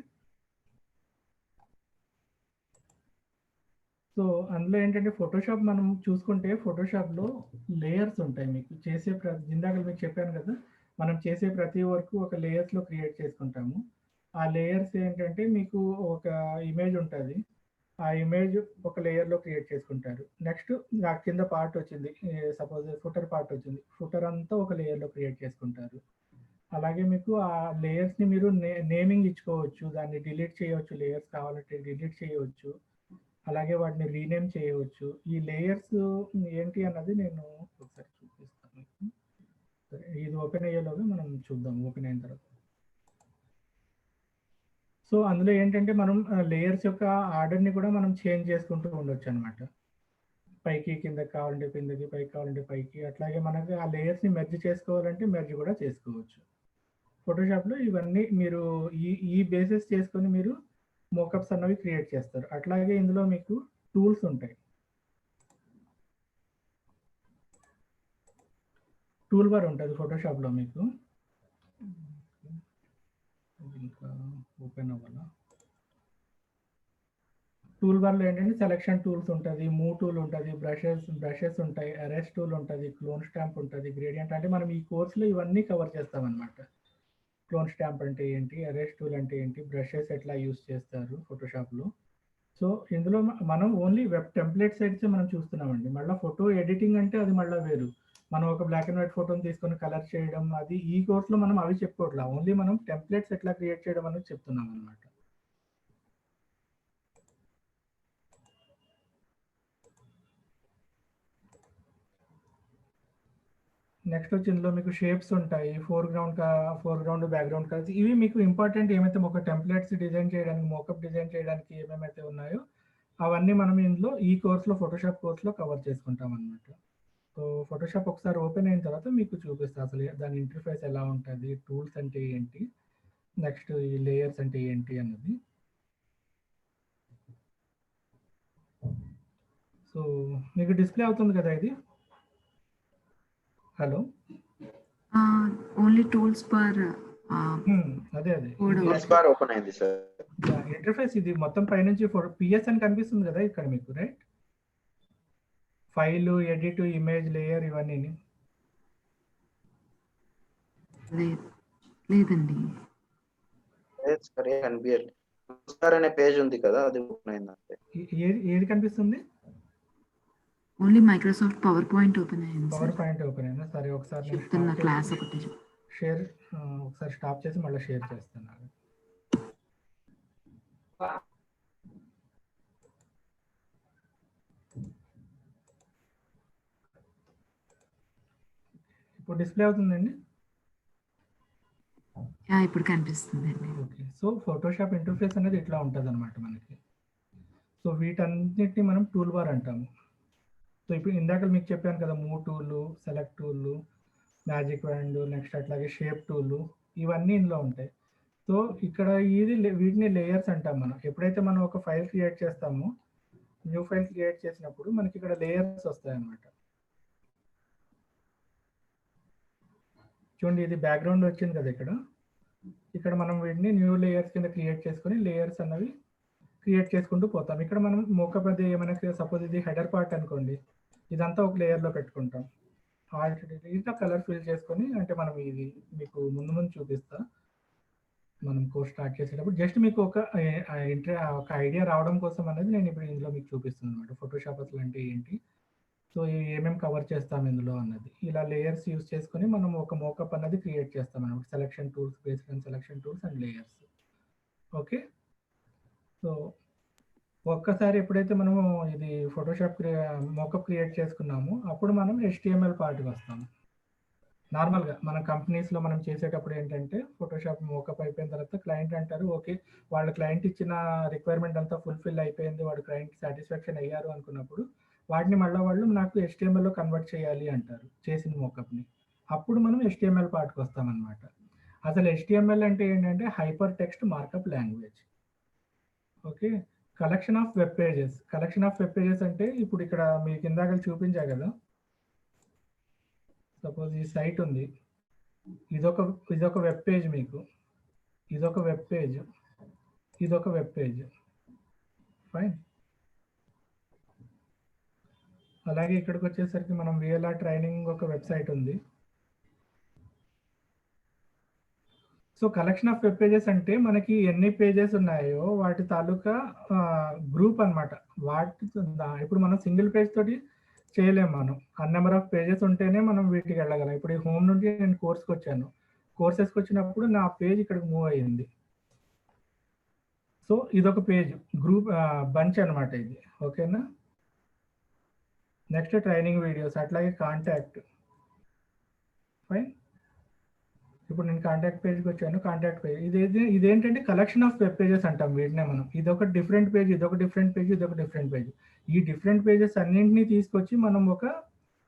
సో అందులో ఏంటంటే ఫోటోషాప్ మనం చూసుకుంటే ఫోటోషాప్‌లో లేయర్స్ ఉంటాయి. మీకు చేసే ఇందాక మీకు చెప్పాను కదా! మనం చేసే ప్రతి వర్క్ ఒక లేయర్స్‌లో క్రియేట్ చేసుకుంటాము. ఆ లేయర్స్ ఏంటంటే మీకు ఒక ఇమేజ్ ఉంటది. ఆ ఇమేజ్ ఒక లేయర్‌లో క్రియేట్ చేసుకుంటారు. నెక్స్ట్ ఆ కింద పార్ట్ వచ్చింది. సపోజ్ ఫుటర్ పార్ట్ వచ్చింది. ఫుటర్ అంతా ఒక లేయర్‌లో క్రియేట్ చేసుకుంటారు. అలాగే మీకు ఆ లేయర్స్‌ని మీరు నేమింగ్ ఇచ్చుకోవచ్చు. దాన్ని డిలీట్ చేయవచ్చు. లేయర్స్ కావాలంటే డిలీట్ చేయవచ్చు. అలాగే వాటిని రీనేమ్ చేయవచ్చు. ఈ లేయర్స్ ఏంటి అన్నది నేను ఒకసారి చూపిస్తాను మీకు. సరే, ఇది ఓపెన్ అయ్యేలోగా మనం చూద్దాం ఓపెన్ అయిన తర్వాత. సో అందులో ఏంటంటే మనం లేయర్స్ యొక్క ఆర్డర్ని కూడా మనం చేంజ్ చేసుకుంటూ ఉండొచ్చు అనమాట. పైకి కిందకి కావాలంటే కిందకి, పైకి కావాలంటే పైకి, అట్లాగే మనకి ఆ లేయర్స్ని మెర్జ్ చేసుకోవాలంటే మెర్జ్ కూడా చేసుకోవచ్చు. ఫోటోషాప్లో ఇవన్నీ మీరు ఈ బేసిస్ చేసుకొని మీరు మోకప్స్ అన్నవి క్రియేట్ చేస్తారు. అట్లాగే ఇందులో మీకు టూల్స్ ఉంటాయి. టూల్ బార్ ఉంటుంది ఫోటోషాప్లో మీకు. ఇంకా ఓపెన్ అవ్వాలా? టూల్ బార్లో ఏంటంటే సెలెక్షన్ టూల్స్ ఉంటుంది, మూవ్ టూల్ ఉంటుంది, బ్రషెస్ ఉంటాయి, అరెస్ట్ టూల్ ఉంటుంది, క్లోన్ స్టాంప్ ఉంటుంది, గ్రేడియంట్. అంటే మనం ఈ కోర్సులో ఇవన్నీ కవర్ చేస్తాం అనమాట. క్లోన్ స్టాంప్ అంటే ఏంటి, అరెస్ట్ టూల్ అంటే ఏంటి, బ్రషెస్ ఎట్లా యూస్ చేస్తారు ఫోటోషాప్లో. సో ఇందులో మనం ఓన్లీ వెబ్ టెంప్లెట్ సైడ్స్ మనం చూస్తున్నామండి. మళ్ళీ ఫోటో ఎడిటింగ్ అంటే అది మళ్ళీ వేరు. మనం ఒక బ్లాక్ అండ్ వైట్ ఫోటోని తీసుకొని కలర్ చేయడం, అది ఈ కోర్సులో మనం అవి చెప్పుకోవట్లా. ఓన్లీ మనం టెంప్లెట్స్ ఎట్లా క్రియేట్ చేయడం అనేది చెప్తున్నాం అనమాట. నెక్స్ట్ వచ్చి ఇందులో మీకు షేప్స్ ఉంటాయి, ఫోర్గ్రౌండ్ బ్యాక్గ్రౌండ్ కలర్స్. ఇవి మీకు ఇంపార్టెంట్ ఏమైతే ఒక టెంప్లెట్స్ డిజైన్ చేయడానికి, మోకప్ డిజైన్ చేయడానికి ఏమేమైతే ఉన్నాయో అవన్నీ మనం ఇందులో ఈ కోర్సులో, ఫోటోషాప్ కోర్సులో కవర్ చేసుకుంటాం అనమాట. సో ఫోటోషాప్ ఒకసారి ఓపెన్ అయిన తర్వాత మీకు చూపిస్తా అసలు దాని ఇంటర్ఫేస్ ఎలా ఉంటుంది, టూల్స్ అంటే ఏంటి, నెక్స్ట్ ఈ లేయర్స్ అంటే ఏంటి అన్నది. సో మీకు డిస్ప్లే అవుతుంది కదా ఇది? Hello, only tools bar. అదే టూల్స్ బార్ ఓపెన్ అయింది సార్. ఇంటర్ఫేస్ ఇది మొత్తం పైనుంచి పిఎస్ అని కనిపిస్తుంది కదా ఇక్కడ మీకు, right? File, edit, image, layer ఇవన్నీ. లేదండి, సరే కనిపించండి. టూల్స్ బార్ అనే పేజ్ ఉంది కదా, అది ఓపెన్ అయింది అంతే. ఏది కనిపిస్తుంది? Only Microsoft power point open అయింది. పవర్ పాయింట్ ఓపెన్ అయిందా? సరే ఒకసారి చెప్తున్నా, క్లాస్ ఒకటి షేర్ ఒకసారి స్టాప్ చేసి మళ్ళీ షేర్ చేస్తున్నాను. ఇప్పుడు డిస్ప్లే అవుతుందండి? ఇప్పుడు కనిపిస్తుందండి. ఓకే, సో ఫోటోషాప్ ఇంటర్ఫేస్ అనేది ఇట్లా ఉంటుంది అనమాట మనకి. సో వీటన్నిటిని మనం టూల్ బార్ అంటాము. సో ఇప్పుడు ఇందాక మీకు చెప్పాను కదా, move tool, select tool, magic wand, next అట్లాగే షేప్ టూల్, ఇవన్నీ ఇందులో ఉంటాయి. సో ఇక్కడ వీటిని లేయర్స్ అంటాం మనం. ఎప్పుడైతే మనం ఒక ఫైల్ క్రియేట్ చేస్తామో, న్యూ ఫైల్ క్రియేట్ చేసినప్పుడు మనకి ఇక్కడ లేయర్స్ వస్తాయి అన్నమాట. చూడండి, ఇది బ్యాక్గ్రౌండ్ వచ్చింది కదా ఇక్కడ మనం వీటిని న్యూ లేయర్స్ కింద క్రియేట్ చేసుకొని లేయర్స్ అన్నవి క్రియేట్ చేసుకుంటూ పోతాం. ఇక్కడ మనం మోకప్ అది ఏమైనా, సపోజ్ ఇది హెడర్ పార్ట్ అనుకోండి, ఇదంతా ఒక లేయర్లో పెట్టుకుంటాం. ఇట్లా కలర్ ఫిల్ చేసుకొని, అంటే మనం ఇది మీకు ముందు చూపిస్తా మనం కోర్స్ స్టార్ట్ చేసేటప్పుడు. జస్ట్ మీకు ఒక ఐడియా రావడం కోసం అనేది నేను ఇప్పుడు ఇందులో మీకు చూపిస్తున్నాను అనమాట. ఫోటోషాప్ అసలు అంటే ఏంటి, సో ఏమేమి కవర్ చేస్తాం ఇందులో అన్నది. ఇలా లేయర్స్ యూస్ చేసుకొని మనం ఒక మోకప్ అన్నది క్రియేట్ చేస్తాం అనమాట. Selection tools, based on selection tools and layers. Okay, so ఒక్కసారి ఎప్పుడైతే మనము ఇది ఫోటోషాప్ మోకప్ క్రియేట్ చేసుకున్నామో అప్పుడు మనం HTML పార్ట్కి వస్తాము. నార్మల్గా మన కంపెనీస్లో మనం చేసేటప్పుడు ఏంటంటే, ఫోటోషాప్ మోకప్ అయిపోయిన తర్వాత క్లయింట్ అంటారు, ఓకే వాళ్ళ క్లయింట్ ఇచ్చిన రిక్వైర్మెంట్ అంతా ఫుల్ఫిల్ అయిపోయింది, వాడు క్లయింట్ సాటిస్ఫాక్షన్ అయ్యారు అనుకున్నప్పుడు వాటిని మళ్ళీ వాళ్ళు నాకు HTMLలో కన్వర్ట్ చేయాలి అంటారు, చేసిన మోకప్ని. అప్పుడు మనం HTML పార్ట్కి వస్తామన్నమాట. అసలు HTML అంటే ఏంటంటే hyper text markup language. Okay, collection of web pages. Collection of web pages అంటే ఇప్పుడు ఇక్కడ మీకు ఇందాక చూపించా కదా, సపోజ్ ఈ సైట్ ఉంది, ఇదొక వెబ్ పేజ్, మీకు ఇదొక వెబ్ పేజ్, ఇదొక వెబ్ పేజ్, ఫైన్. అలాగే ఇక్కడికి వచ్చేసరికి మనం VLR ట్రైనింగ్ ఒక వెబ్సైట్ ఉంది. So collection of web pages అంటే మనకి ఎన్ని పేజెస్ ఉన్నాయో వాటి తాలూకా గ్రూప్ అనమాట. ఇప్పుడు మనం సింగిల్ పేజ్ తోటి చేయలేము. మనం నెంబర్ ఆఫ్ పేజెస్ ఉంటేనే మనం వీటికి వెళ్ళగలం. ఇప్పుడు ఈ హోమ్ నుండి నేను కోర్స్కి వచ్చాను, కోర్సెస్కి వచ్చినప్పుడు నా పేజ్ ఇక్కడికి మూవ్ అయ్యింది. సో ఇదొక పేజ్, గ్రూప్ బంచ్ అనమాట ఇది. ఓకేనా, నెక్స్ట్ ట్రైనింగ్ వీడియోస్, అట్లాగే కాంటాక్ట్, ఫైన్. ఇప్పుడు నేను కాంటాక్ట్ పేజ్కి వచ్చాను. కాంటాక్ట్ పేజ్ ఇదేంటంటే కలెక్షన్ ఆఫ్ వెబ్ పేజెస్ అంటాం వీటినే మనం. ఇదొక డిఫరెంట్ పేజ్, ఇదొక డిఫరెంట్ పేజ్, ఇదొక డిఫరెంట్ పేజ్. ఈ డిఫరెంట్ పేజెస్ అన్నింటినీ తీసుకొచ్చి మనం ఒక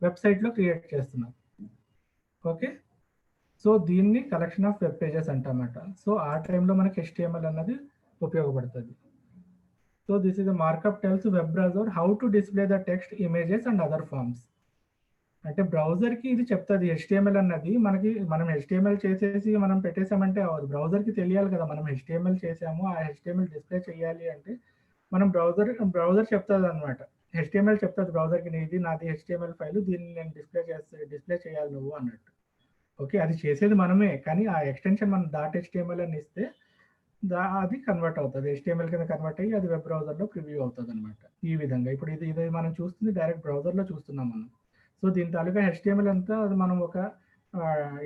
వెబ్సైట్లో క్రియేట్ చేస్తున్నాం. ఓకే, సో దీన్ని కలెక్షన్ ఆఫ్ వెబ్ పేజెస్ అంటామట. సో ఆ టైంలో మనకి HTML అన్నది ఉపయోగపడుతుంది. So this is the markup tells web browser how to display the text, images and other forms. అంటే బ్రౌజర్కి ఇది చెప్తుంది HTML అన్నది. మనం HTML చేసేసి మనం పెట్టేసామంటే అవ్వదు. బ్రౌజర్కి తెలియాలి కదా మనం HTML చేసాము, ఆ HTML డిస్ప్లే చేయాలి అంటే మనం బ్రౌజర్ చెప్తుంది అనమాట. HTML చెప్తుంది బ్రౌజర్కి, ఇది నాది HTML ఫైల్, దీన్ని నేను డిస్ప్లే చేయాలి నువ్వు అన్నట్టు. ఓకే, అది చేసేది మనమే, కానీ ఆ ఎక్స్టెన్షన్ మనం .html అని ఇస్తే అది కన్వర్ట్ అవుతుంది, HTML కింద కన్వర్ట్ అయ్యి అది వెబ్ బ్రౌజర్లో ప్రివ్యూ అవుతుంది అనమాట. ఈ విధంగా ఇప్పుడు ఇది మనం చూస్తుంది డైరెక్ట్ బ్రౌజర్లో చూస్తున్నాం మనం. సో దీని తాలూకా HTML అంతా అది మనం ఒక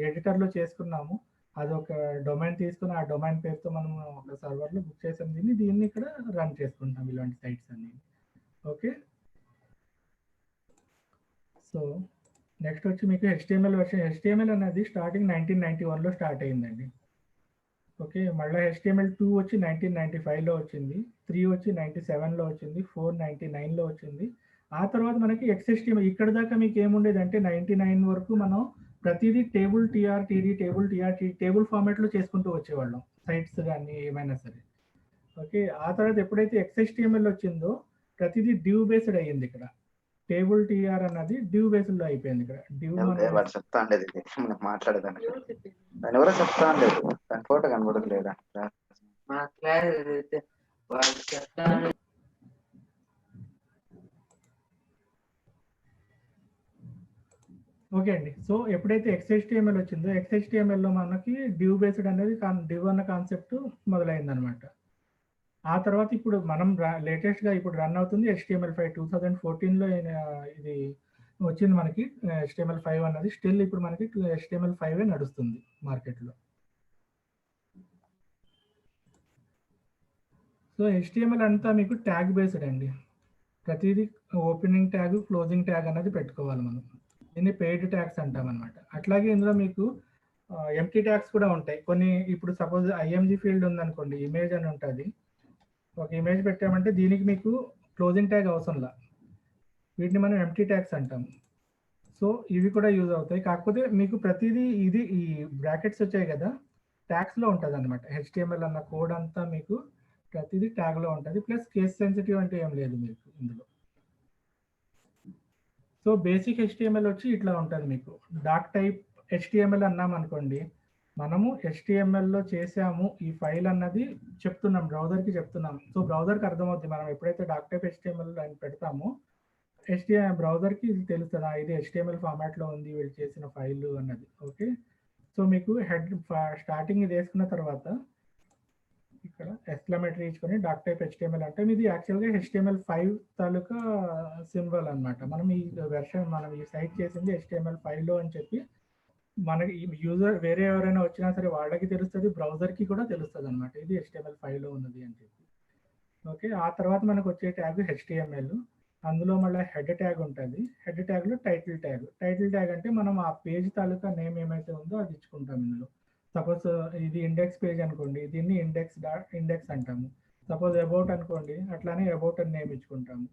ఎడిటర్లో చేసుకున్నాము. అది ఒక డొమైన్ తీసుకుని ఆ డొమైన్ పేరుతో మనం ఒక సర్వర్లో బుక్ చేసాం. దీన్ని ఇక్కడ రన్ చేసుకుంటాం ఇలాంటి సైట్స్ అన్ని. ఓకే, సో నెక్స్ట్ వచ్చి మీకు HTML వర్షన్. HTML అనేది స్టార్టింగ్ 1991లో స్టార్ట్ అయిందండి. ఓకే, మళ్ళీ HTML2 వచ్చి 1995లో వచ్చింది, 3 వచ్చి 97లో వచ్చింది, 4 99లో వచ్చింది. ఆ తర్వాత మనకి XHTML. ఇక్కడ దాకా మీకు ఏముండేది అంటే 99 వరకు మనం ప్రతిదీ టేబుల్ TR-TD టేబుల్ ఫార్మాట్లో చేసుకుంటూ వచ్చేవాళ్ళం సైట్స్ కానీ ఏమైనా సరే. ఓకే, ఆ తర్వాత ఎప్పుడైతే XHTML వచ్చిందో ప్రతిదీ డివ్ బేస్డ్ అయ్యింది. ఇక్కడ టేబుల్ TR అన్నది డివ్ బేస్డ్ లో అయిపోయింది. ఇక్కడ డివ్ వాడు చెప్తా ఉండేది మాట్లాడేదానికి దాని ఎవరో చెప్తా ఉండేది, దాని ఫోటో కనబడదు లేదా? ఓకే అండి, సో ఎప్పుడైతే XHTML వచ్చిందో XHTML లో మనకి డివ్ బేస్డ్ అనేది డివ్ అన్న కాన్సెప్ట్ మొదలైంది అనమాట. ఆ తర్వాత ఇప్పుడు మనం లేటెస్ట్ గా ఇప్పుడు రన్ అవుతుంది HTML5. 2014లో ఇది వచ్చింది మనకి HTML5 అన్నది. స్టిల్ ఇప్పుడు మనకి HTML5 నడుస్తుంది మార్కెట్లో. సో HTML అంతా మీకు ట్యాగ్ బేస్డ్ అండి. ప్రతిదీ ఓపెనింగ్ ట్యాగ్, క్లోజింగ్ ట్యాగ్ అనేది పెట్టుకోవాలి మనం. దీన్ని పెయిడ్ ట్యాగ్స్ అంటాం అనమాట. అట్లాగే ఇందులో మీకు ఎంప్టీ ట్యాగ్స్ కూడా ఉంటాయి కొన్ని. ఇప్పుడు సపోజ్ IMG ఫీల్డ్ ఉందనుకోండి, ఇమేజ్ అని ఉంటుంది. ఒక ఇమేజ్ పెట్టామంటే దీనికి మీకు క్లోజింగ్ ట్యాగ్ అవసరంలా, వీటిని మనం ఎంప్టీ ట్యాగ్స్ అంటాము. సో ఇవి కూడా యూజ్ అవుతాయి. కాకపోతే మీకు ప్రతిదీ ఈ బ్రాకెట్స్ వచ్చాయి కదా, ట్యాగ్స్లో ఉంటుంది అనమాట. HTML అన్న కోడ్ అంతా మీకు ప్రతిదీ ట్యాగ్లో ఉంటుంది. ప్లస్ కేస్ సెన్సిటివ్ అంటే ఏం లేదు మీకు ఇందులో. సో బేసిక్ HTML వచ్చి ఇట్లా ఉంటుంది మీకు. డాక్ టైప్ HTML అన్నాం అనుకోండి, మనము HTMLలో చేసాము ఈ ఫైల్ అన్నది చెప్తున్నాం, బ్రౌజర్కి చెప్తున్నాం. సో బ్రౌజర్కి అర్థమవుతుంది. మనం ఎప్పుడైతే డాక్ టైప్ HTML అని పెడతామో బ్రౌజర్కి ఇది తెలుస్తుందా, ఇది HTML ఫార్మాట్లో ఉంది వీళ్ళు చేసిన ఫైల్ అన్నది. ఓకే, సో మీకు స్టార్టింగ్ ఇది వేసుకున్న తర్వాత ఇక్కడ ఎక్స్క్లమేటరీ ఇచ్చుకొని డాక్ టైప్ HTML అంటే ఇది యాక్చువల్గా HTML5 తాలూకా సింబల్ అనమాట. మనం ఈ వెర్షన్ మనం ఈ సైట్ చేసింది HTML5లో అని చెప్పి మనకి యూజర్ వేరే ఎవరైనా వచ్చినా సరే వాళ్ళకి తెలుస్తుంది, బ్రౌజర్కి కూడా తెలుస్తుంది అనమాట ఇది HTML5లో ఉన్నది అని చెప్పి. ఓకే, ఆ తర్వాత మనకు వచ్చే ట్యాగ్ HTML. అందులో మళ్ళీ హెడ్ ట్యాగ్ ఉంటుంది. హెడ్ ట్యాగ్లో టైటిల్ ట్యాగ్ అంటే మనం ఆ పేజ్ తాలూకా నేమ్ ఏమైతే ఉందో అది ఇచ్చుకుంటాం ఇందులో. సపోజ్ ఇది ఇండెక్స్ పేజ్ అనుకోండి, దీన్ని ఇండెక్స్ అంటాము. సపోజ్ అబౌట్ అనుకోండి, అట్లానే అబౌట్ అని నేమ్ ఇచ్చుకుంటాము.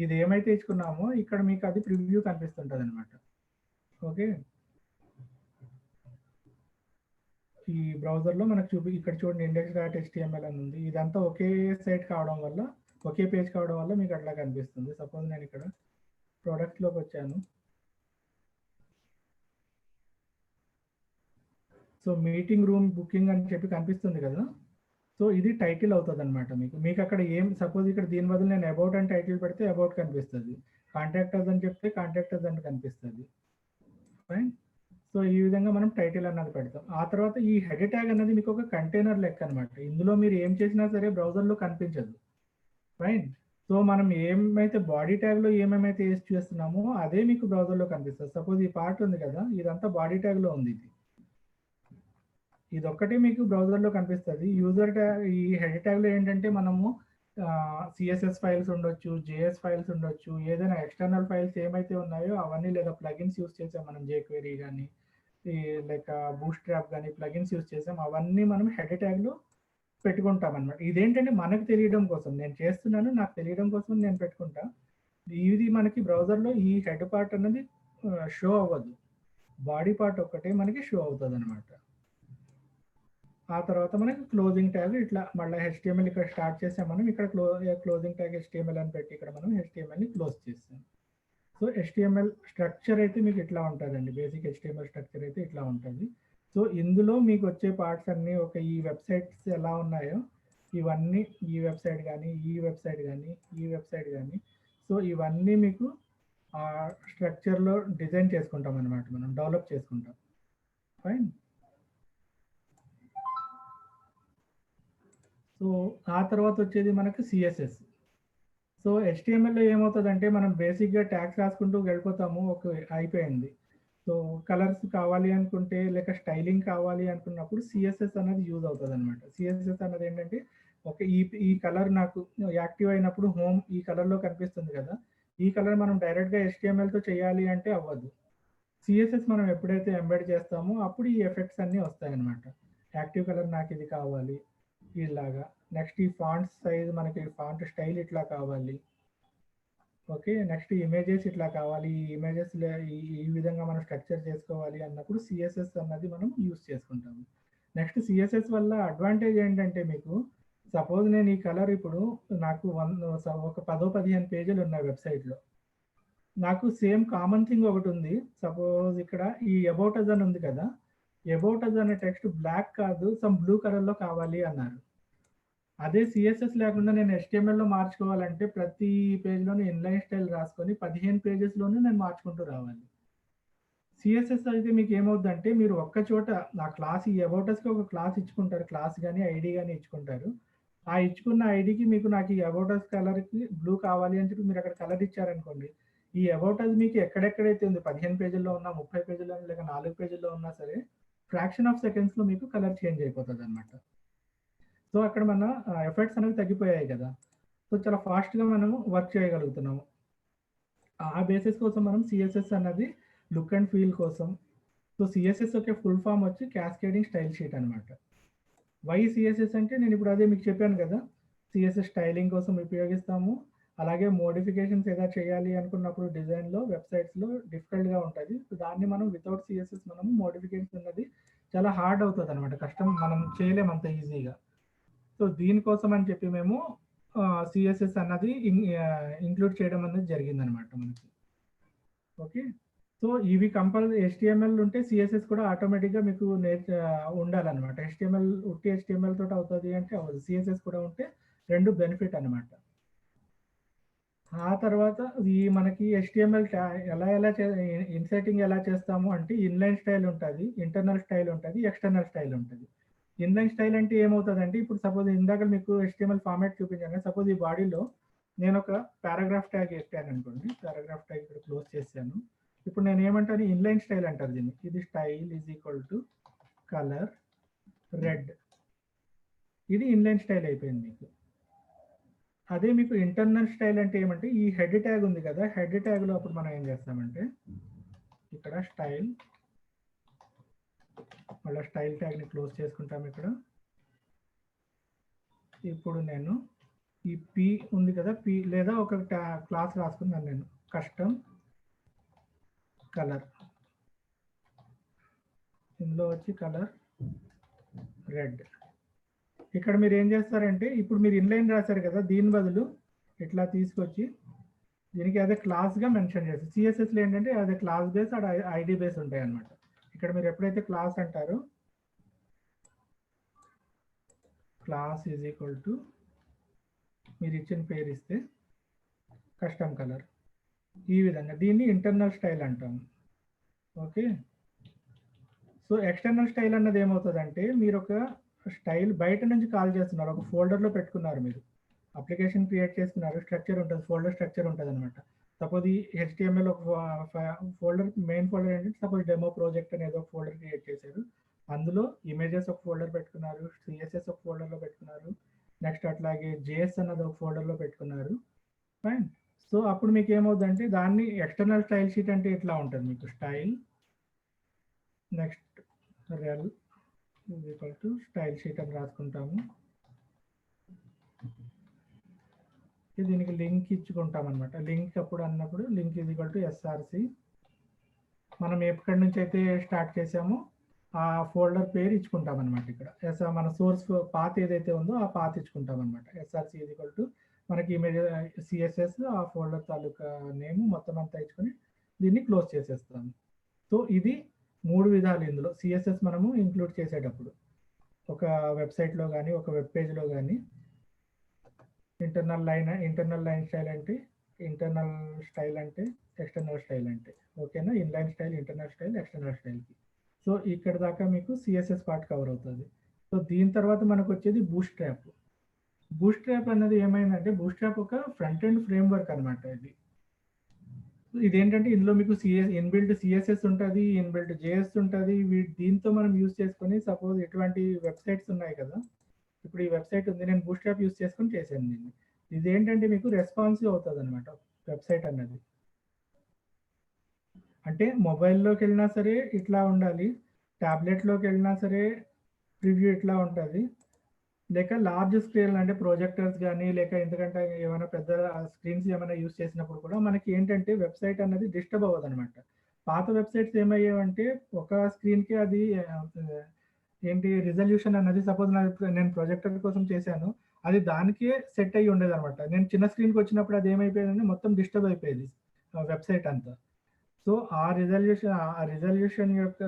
ఇది ఏమైతే ఇచ్చుకున్నామో ఇక్కడ మీకు అది ప్రివ్యూ కనిపిస్తుంటుంది అనమాట. ఓకే, ఈ బ్రౌజర్లో మనకు ఇక్కడ చూడండి index.html అని ఉంది. ఇదంతా ఒకే సైట్ కావడం వల్ల, ఒకే పేజ్ కావడం వల్ల మీకు అట్లా కనిపిస్తుంది. సపోజ్ నేను ఇక్కడ ప్రోడక్ట్లోకి వచ్చాను. సో మీటింగ్ రూమ్ బుకింగ్ అని చెప్పి కనిపిస్తుంది కదా. సో ఇది టైటిల్ అవుతుంది అనమాట. మీకు అక్కడ సపోజ్ ఇక్కడ దీని బదులు నేను అబౌట్ అని టైటిల్ పెడితే అబౌట్ కనిపిస్తుంది, కాంటాక్టర్స్ అని చెప్తే కాంటాక్టర్స్ అని కనిపిస్తుంది. ఫైన్. సో ఈ విధంగా మనం టైటిల్ అన్నది పెడతాం. ఆ తర్వాత ఈ హెడ్ ట్యాగ్ అనేది మీకు ఒక కంటైనర్ లెక్క అనమాట. ఇందులో మీరు ఏం చేసినా సరే బ్రౌజర్లో కనిపించదు. ఫైన్. సో మనం ఏమైతే బాడీ ట్యాగ్లో ఏమేమైతే వేసి చేస్తున్నామో అదే మీకు బ్రౌజర్లో కనిపిస్తుంది. సపోజ్ ఈ పార్ట్ ఉంది కదా, ఇదంతా బాడీ ట్యాగ్లో ఉంది. ఇది ఒక్కటే మీకు బ్రౌజర్లో కనిపిస్తుంది. యూజర్ ట్యాగ్ ఈ హెడ్ ట్యాగ్లో ఏంటంటే మనము CSS ఫైల్స్ ఉండొచ్చు, JS ఫైల్స్ ఉండొచ్చు, ఏదైనా ఎక్స్టర్నల్ ఫైల్స్ ఏమైతే ఉన్నాయో అవన్నీ, లేదా ప్లగిన్స్ యూస్ చేసాం మనం jQuery కానీ ఈ లైక్ బూస్ట్ ట్రాప్ కానీ ప్లగిన్స్ యూజ్ చేసాం, అవన్నీ మనం హెడ్ ట్యాగ్లో పెట్టుకుంటాం అనమాట. ఇదేంటంటే మనకు తెలియడం కోసం నేను చేస్తున్నాను, నాకు తెలియడం కోసం నేను పెట్టుకుంటా. ఇది మనకి బ్రౌజర్లో ఈ హెడ్ పార్ట్ అనేది షో అవ్వదు, బాడీ పార్ట్ ఒక్కటే మనకి షో అవుతుంది అనమాట. ఆ తర్వాత మనకి క్లోజింగ్ ట్యాగ్ ఇట్లా మళ్ళీ HTML ఇక్కడ స్టార్ట్ చేసాం మనం, ఇక్కడ క్లోజింగ్ ట్యాగ్ HTML అని పెట్టి ఇక్కడ మనం HTMLని క్లోజ్ చేస్తాం. సో HTML స్ట్రక్చర్ అయితే మీకు ఇట్లా ఉంటుందండి, బేసిక్ HTML స్ట్రక్చర్ అయితే ఇట్లా ఉంటుంది. సో ఇందులో మీకు వచ్చే పార్ట్స్ అన్నీ ఒక ఈ వెబ్సైట్స్ ఎలా ఉన్నాయో ఇవన్నీ, ఈ వెబ్సైట్ కానీ ఈ వెబ్సైట్ కానీ ఈ వెబ్సైట్ కానీ, సో ఇవన్నీ మీకు ఆ స్ట్రక్చర్లో డిజైన్ చేసుకుంటాం అనమాట, మనం డెవలప్ చేసుకుంటాం. ఫైన్. సో ఆ తర్వాత వచ్చేది మనకు CSS. సో HTMLలో ఏమవుతుందంటే మనం బేసిక్గా ట్యాగ్స్ రాసుకుంటూ వెళ్ళిపోతాము, అయిపోయింది. సో కలర్స్ కావాలి అనుకుంటే లేక స్టైలింగ్ కావాలి అనుకున్నప్పుడు CSS అనేది యూజ్ అవుతుంది అనమాట. CSS అనేది ఏంటంటే ఒక ఈ కలర్ నాకు యాక్టివ్ అయినప్పుడు హోమ్ ఈ కలర్లో కనిపిస్తుంది కదా, ఈ కలర్ మనం డైరెక్ట్గా HTMLతో చేయాలి అంటే అవ్వదు. CSS మనం ఎప్పుడైతే ఎంబెడ్ చేస్తామో అప్పుడు ఈ ఎఫెక్ట్స్ అన్నీ వస్తాయి అనమాట. యాక్టివ్ కలర్ నాకు ఇది కావాలి ఇలాగా, నెక్స్ట్ ఈ ఫాంట్ సైజ్ మనకి ఫాంట్ స్టైల్ ఇట్లా కావాలి, ఓకే, నెక్స్ట్ ఇమేజెస్ ఇట్లా కావాలి, ఈ ఇమేజెస్ ఈ విధంగా మనం స్ట్రక్చర్ చేసుకోవాలి అన్నప్పుడు CSS అన్నది మనం యూస్ చేసుకుంటాము. నెక్స్ట్ CSS వల్ల అడ్వాంటేజ్ ఏంటంటే మీకు సపోజ్ నేను ఈ కలర్ ఇప్పుడు నాకు ఒక 10-15 పేజీలు ఉన్నాయి వెబ్సైట్లో, నాకు సేమ్ కామన్ థింగ్ ఒకటి ఉంది. సపోజ్ ఇక్కడ ఈ అబౌట్ అస్ అని ఉంది కదా, అబౌట్ అస్ అనే టెక్స్ట్ బ్లాక్ కాదు సమ్ బ్లూ కలర్లో కావాలి అన్నారు. అదే CSS లేకుండా నేను HTMLలో మార్చుకోవాలంటే ప్రతి పేజ్లోనే ఇన్లైన్ స్టైల్ రాసుకొని 15 పేజెస్లోనే నేను మార్చుకుంటూ రావాలి. CSS అయితే మీకు ఏమవుతుందంటే మీరు ఒక్క చోట ఆ క్లాస్, ఈ అబౌట్ అస్కి ఒక క్లాస్ ఇచ్చుకుంటారు, క్లాస్ కానీ ఐడి కానీ ఇచ్చుకుంటారు. ఆ ఇచ్చుకున్న ఐడికి మీకు నాకు ఈ అబౌట్ అస్ కలర్కి బ్లూ కావాలి అని చెప్పి మీరు అక్కడ కలర్ ఇచ్చారనుకోండి, ఈ అబౌట్ అస్ మీకు ఎక్కడెక్కడైతే ఉంది 15 పేజీల్లో ఉన్నా, 30 పేజీల్లో లేక 4 పేజీల్లో ఉన్నా సరే ఫ్రాక్షన్ ఆఫ్ సెకండ్స్లో మీకు కలర్ చేంజ్ అయిపోతుంది అనమాట. సో అక్కడ మన ఎఫర్ట్స్ అనేవి తగ్గిపోయాయి కదా, సో చాలా ఫాస్ట్గా మనము వర్క్ చేయగలుగుతున్నాము. ఆ బేసిస్ కోసం మనం CSS అన్నది లుక్ అండ్ ఫీల్ కోసం. సో CSS యొక్క ఫుల్ ఫామ్ వచ్చి క్యాస్కేడింగ్ స్టైల్ షీట్ అనమాట. వై CSS అంటే నేను ఇప్పుడు అదే మీకు చెప్పాను కదా, CSS స్టైలింగ్ కోసం ఉపయోగిస్తాము, అలాగే మోడిఫికేషన్స్ ఏదైనా చేయాలి అనుకున్నప్పుడు డిజైన్లో వెబ్సైట్స్లో డిఫికల్ట్గా ఉంటుంది, సో దాన్ని మనం వితౌట్ CSS మనం మోడిఫికేషన్ అన్నది చాలా హార్డ్ అవుతుంది అనమాట, కష్టం, మనం చేయలేము అంత ఈజీగా. సో దీనికోసం అని చెప్పి మేము CSS అన్నది ఇంక్లూడ్ చేయడం అనేది జరిగిందనమాట మనకి. ఓకే, సో ఇవి HTML ఉంటే CSS కూడా ఆటోమేటిక్గా మీకు ఉండాలన్నమాట. ఉట్టి HTML తోటి అవుతుంది అంటే అవ్వదు, CSS కూడా ఉంటే రెండు బెనిఫిట్ అనమాట. ఆ తర్వాత ఈ మనకి HTML ఎలా ఇన్సర్టింగ్ ఎలా చేస్తాము అంటే ఇన్లైన్ స్టైల్ ఉంటుంది, ఇంటర్నల్ స్టైల్ ఉంటుంది, ఎక్స్టర్నల్ స్టైల్ ఉంటుంది. ఇన్లైన్ స్టైల్ అంటే ఏమవుతుందంటే ఇప్పుడు సపోజ్ ఇందాక మీకు HTML ఫార్మాట్ చూపించాను, సపోజ్ ఈ బాడీలో నేను ఒక పారాగ్రాఫ్ ట్యాగ్ పెట్టాను అనుకోండి, పారాగ్రాఫ్ ట్యాగ్ ఇక్కడ క్లోజ్ చేశాను. ఇప్పుడు నేను ఏమంటాను, ఇన్లైన్ స్టైల్ అంటారు దీన్ని. ఇది style is equal to colour red, ఇది ఇన్లైన్ స్టైల్ అయిపోయింది మీకు. అదే మీకు ఇంటర్నల్ స్టైల్ అంటే ఏమంటే ఈ హెడ్ ట్యాగ్ ఉంది కదా, హెడ్ ట్యాగ్లో అప్పుడు మనం ఏం చేస్తామంటే ఇక్కడ స్టైల్, మళ్ళీ స్టైల్ ట్యాగ్ని క్లోజ్ చేసుకుంటాం ఇక్కడ. ఇప్పుడు నేను ఈ P ఉంది కదా, P లేదా ఒక క్లాస్ రాసుకున్నాను నేను, కస్టమ్ కలర్, ఇందులో వచ్చి కలర్ రెడ్. ఇక్కడ మీరు ఏం చేస్తారంటే ఇప్పుడు మీరు ఇన్లైన్ రాశారు కదా, దీని బదులు ఇట్లా తీసుకొచ్చి దీనికి అదే క్లాస్గా మెన్షన్ చేస్తారు. CSSలో ఏంటంటే అదే క్లాస్ బేస్ అక్కడ ఐడి బేస్ ఉంటాయి అన్నమాట. ఇక్కడ మీరు ఎప్పుడైతే క్లాస్ అంటారో క్లాస్ ఈజ్ ఈక్వల్ టు మీరు ఇచ్చిన పేరు ఇస్తే కస్టమ్ కలర్, ఈ విధంగా దీన్ని ఇంటర్నల్ స్టైల్ అంటాము. ఓకే, సో ఎక్స్టర్నల్ స్టైల్ అన్నది ఏమవుతుందంటే మీరు ఒక స్టైల్ బయట నుంచి కాల్ చేస్తున్నారు, ఒక ఫోల్డర్లో పెట్టుకున్నారు, మీరు అప్లికేషన్ క్రియేట్ చేసుకున్నారు, స్ట్రక్చర్ ఉంటుంది, ఫోల్డర్ స్ట్రక్చర్ ఉంటుంది అనమాట. సపోజ్ ఈ HTML ఒక ఫోల్డర్, మెయిన్ ఫోల్డర్ ఏంటంటే సపోజ్ డెమో ప్రాజెక్ట్ అనేది ఒక ఫోల్డర్ క్రియేట్ చేశారు, అందులో ఇమేజెస్ ఒక ఫోల్డర్ పెట్టుకున్నారు, CSS ఒక ఫోల్డర్లో పెట్టుకున్నారు, నెక్స్ట్ అట్లాగే JS అన్నది ఒక ఫోల్డర్లో పెట్టుకున్నారు. ఫైన్. సో అప్పుడు మీకు ఏమవుతుందంటే దాన్ని ఎక్స్టర్నల్ స్టైల్ షీట్ అంటే ఇట్లా ఉంటుంది మీకు, style next రెల్ equal to style sheet అని రాసుకుంటాము. దీనికి లింక్ ఇచ్చుకుంటాం అనమాట. లింక్ అప్పుడు అన్నప్పుడు link is equal to SRC. మనం ఎక్కడి నుంచి అయితే స్టార్ట్ చేసామో ఆ ఫోల్డర్ పేరు ఇచ్చుకుంటాం అనమాట. ఇక్కడ మన సోర్స్ పాత్ ఏదైతే ఉందో ఆ పాత్ ఇచ్చుకుంటాం అనమాట. ఎస్ఆర్సి ఈజ్ ఈక్వల్ టు మనకి ఇమేజ్ సిఎస్ఎస్ ఆ ఫోల్డర్ తాలూకా నేమ్ మొత్తం అంతా ఇచ్చుకొని దీన్ని క్లోజ్ చేసేస్తాము. సో ఇది 3 విధాలు ఇందులో సిఎస్ఎస్ మనము ఇంక్లూడ్ చేసేటప్పుడు ఒక వెబ్సైట్లో కానీ ఒక వెబ్ పేజ్లో కానీ. ఇంటర్నల్ లైన్ స్టైల్ అంటే, ఇంటర్నల్ స్టైల్ అంటే, ఎక్స్టర్నల్ స్టైల్ అంటే, ఓకేనా. Inline style, internal style, external స్టైల్కి. సో ఇక్కడ దాకా మీకు సిఎస్ఎస్ పార్ట్ కవర్ అవుతుంది. సో దీని తర్వాత మనకు వచ్చేది బూట్ స్ట్రాప్. బూట్ స్ట్రాప్ అనేది ఏమైందంటే బూట్ ఒక ఫ్రంట్ ఎండ్ ఫ్రేమ్వర్క్ అనమాట. ఇదేంటంటే ఇందులో మీకు ఇన్బిల్ట్ సిఎస్ఎస్ ఉంటుంది, ఇన్బిల్ట్ జేఎస్ ఉంటుంది. దీంతో మనం యూజ్ చేసుకొని సపోజ్ ఎటువంటి వెబ్సైట్స్ ఉన్నాయి కదా, ఇప్పుడు ఈ వెబ్సైట్ ఉంది, నేను బూట్ స్ట్రాప్ యూజ్ చేసుకొని చేశాను దీన్ని. ఇదేంటంటే మీకు రెస్పాన్సివ్ అవుతుంది అనమాట వెబ్సైట్ అన్నది. అంటే మొబైల్లోకి వెళ్ళినా సరే ఇట్లా ఉండాలి, ట్యాబ్లెట్లోకి వెళ్ళినా సరే ప్రివ్యూ ఇట్లా ఉంటుంది, లేక లార్జ్ స్క్రీన్ అంటే ప్రొజెక్టర్స్ కానీ లేక ఎందుకంటే ఏమైనా పెద్ద స్క్రీన్స్ ఏమైనా యూజ్ చేసినప్పుడు కూడా మనకి ఏంటంటే వెబ్సైట్ అనేది డిస్టర్బ్ అవ్వదు అనమాట. పాత వెబ్సైట్స్ ఏమయ్యేవంటే ఒక స్క్రీన్కి అది ఏంటి రిజల్యూషన్ అన్నది సపోజ్ నేను ప్రొజెక్టర్ కోసం చేశాను, అది దానికే సెట్ అయ్యి ఉండేది అనమాట. నేను చిన్న స్క్రీన్కి వచ్చినప్పుడు అది ఏమైపోయేదంటే మొత్తం డిస్టర్బ్ అయిపోయేది వెబ్సైట్ అంతా. సో ఆ రిజల్యూషన్ యొక్క